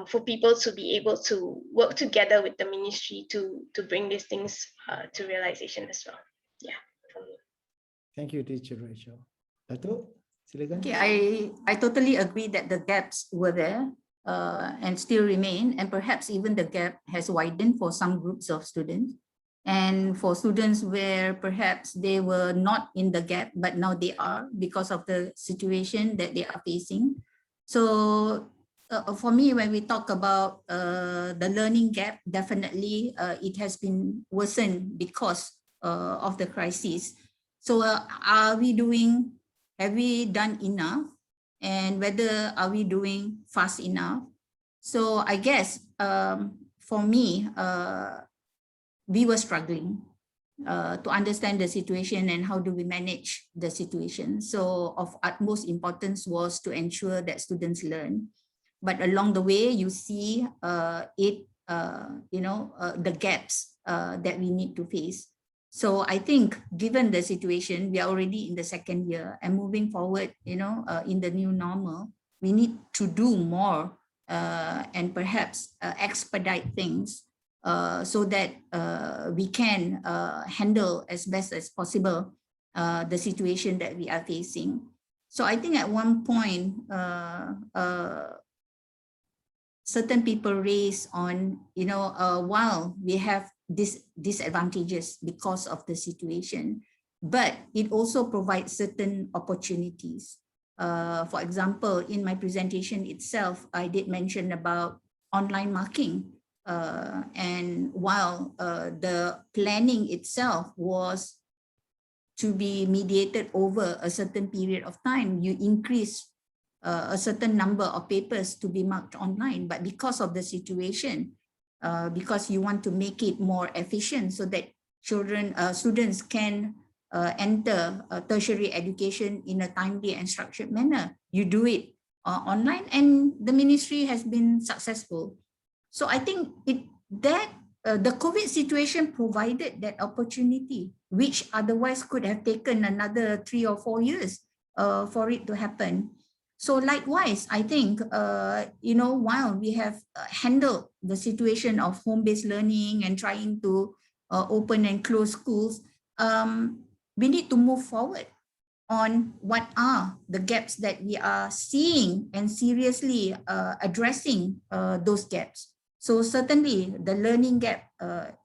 for people to be able to work together with the ministry to bring these things to realization as well. Yeah. Thank you, Teacher Rachel. Dato', silakan. Okay, I totally agree that the gaps were there and still remain, and perhaps even the gap has widened for some groups of students, and for students where perhaps they were not in the gap, but now they are because of the situation that they are facing. So for me, when we talk about the learning gap, definitely it has been worsened because of the crisis. So have we done enough? And whether are we doing fast enough? So I guess for me, we were struggling to understand the situation and how do we manage the situation. So of utmost importance was to ensure that students learn. But along the way, you see the gaps that we need to face. So I think given the situation, we are already in the second year and moving forward, in the new normal, we need to do more and perhaps expedite things so that we can handle as best as possible the situation that we are facing. So I think at one point, certain people raise on, while we have disadvantages because of the situation, but it also provides certain opportunities. For example, in my presentation itself, I did mention about online marking. And while the planning itself was to be mediated over a certain period of time, you increase a certain number of papers to be marked online. But because of the situation, because you want to make it more efficient so that students can enter tertiary education in a timely and structured manner, you do it online, and the ministry has been successful. So I think the COVID situation provided that opportunity, which otherwise could have taken another 3 or 4 years for it to happen. So likewise, I think, while we have handled the situation of home-based learning and trying to open and close schools, we need to move forward on what are the gaps that we are seeing and seriously addressing those gaps. So certainly the learning gap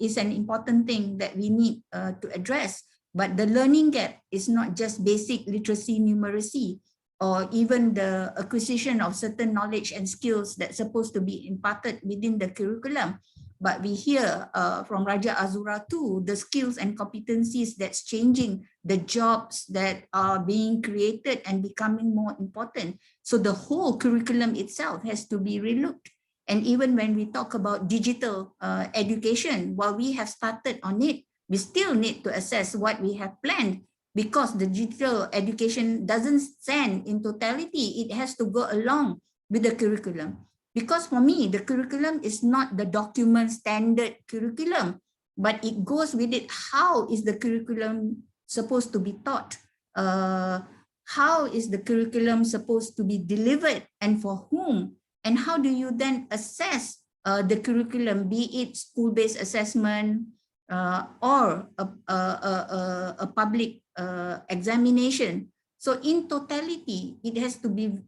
is an important thing that we need to address, but the learning gap is not just basic literacy, numeracy, or even the acquisition of certain knowledge and skills that's supposed to be imparted within the curriculum. But we hear from Raja Azura too, the skills and competencies that's changing, the jobs that are being created and becoming more important. So the whole curriculum itself has to be relooked. And even when we talk about digital education, while we have started on it, we still need to assess what we have planned, because the digital education doesn't stand in totality. It has to go along with the curriculum. Because for me, the curriculum is not the document standard curriculum, but it goes with it. How is the curriculum supposed to be taught? How is the curriculum supposed to be delivered and for whom? And how do you then assess the curriculum, be it school-based assessment or a public examination? So in totality, it has to be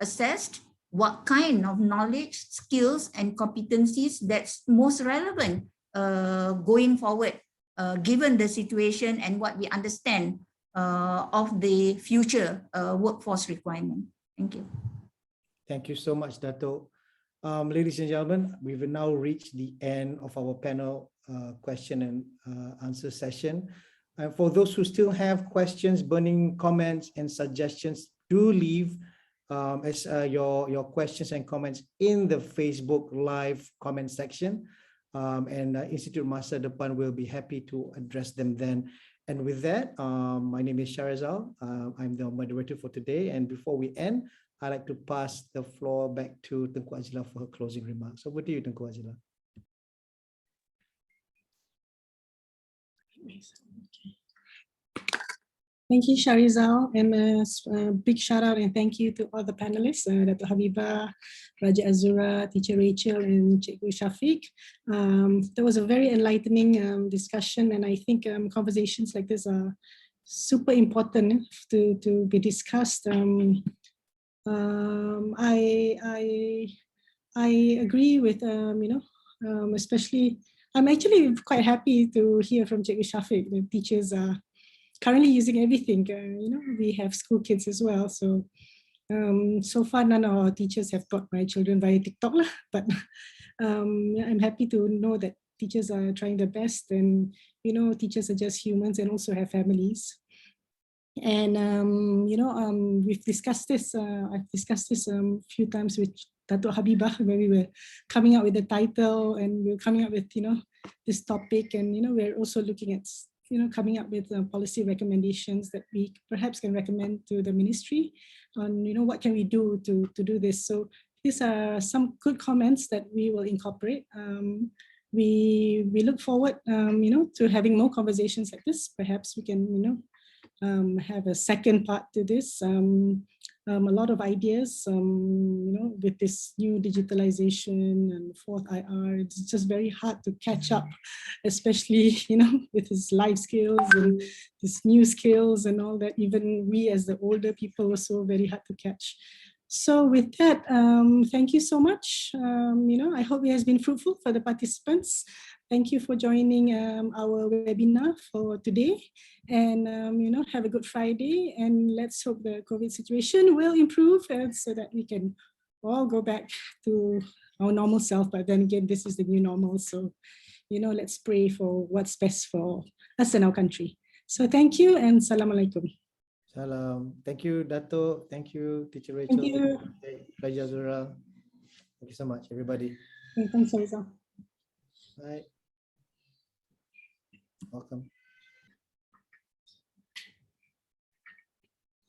assessed what kind of knowledge, skills, and competencies that's most relevant going forward given the situation and what we understand of the future workforce requirement. Thank you. Thank you so much, Dato. Ladies and gentlemen, we've now reached the end of our panel question and answer session. And for those who still have questions, burning comments and suggestions, do leave your questions and comments in the Facebook Live comment section. And Institute Masa Depan will be happy to address them then. And with that, my name is Sharizal. I'm the moderator for today. And before we end, I'd like to pass the floor back to Tengku Azila for her closing remarks. Over to you, Tengku Azila. Thank you, Sharizal, and a big shout out and thank you to all the panelists, Dr. Habibah, Raja Azura, Teacher Rachel, and Cikgu Shafiq. That was a very enlightening discussion, and I think conversations like this are super important to be discussed. I agree with, especially, I'm actually quite happy to hear from Cikgu Shafiq that teachers are currently using everything. We have school kids as well. So, so far, none of our teachers have taught my children via TikTok, but I'm happy to know that teachers are trying their best, and, teachers are just humans and also have families. And, we've discussed this, I've discussed this a few times with Dato' Habibah, where we were coming up with the title and we were coming up with, this topic, and, we're also looking at, coming up with policy recommendations that we perhaps can recommend to the ministry on, what can we do to do this. So these are some good comments that we will incorporate. We look forward, to having more conversations like this. Perhaps we can, have a second part to this. A lot of ideas, with this new digitalization and fourth IR, it's just very hard to catch up, especially, with his life skills and his new skills and all that. Even we as the older people are so very hard to catch. So with that, thank you so much. I hope it has been fruitful for the participants. Thank you for joining our webinar for today. And, have a good Friday. And let's hope the COVID situation will improve so that we can all go back to our normal self. But then again, this is the new normal. So, let's pray for what's best for us and our country. So thank you and Salam Alaikum. Salam. Thank you, Dato. Thank you, Teacher Rachel. Thank you. Raja Azura. Thank you so much, everybody. Okay, thanks, Faisal. Bye. Welcome.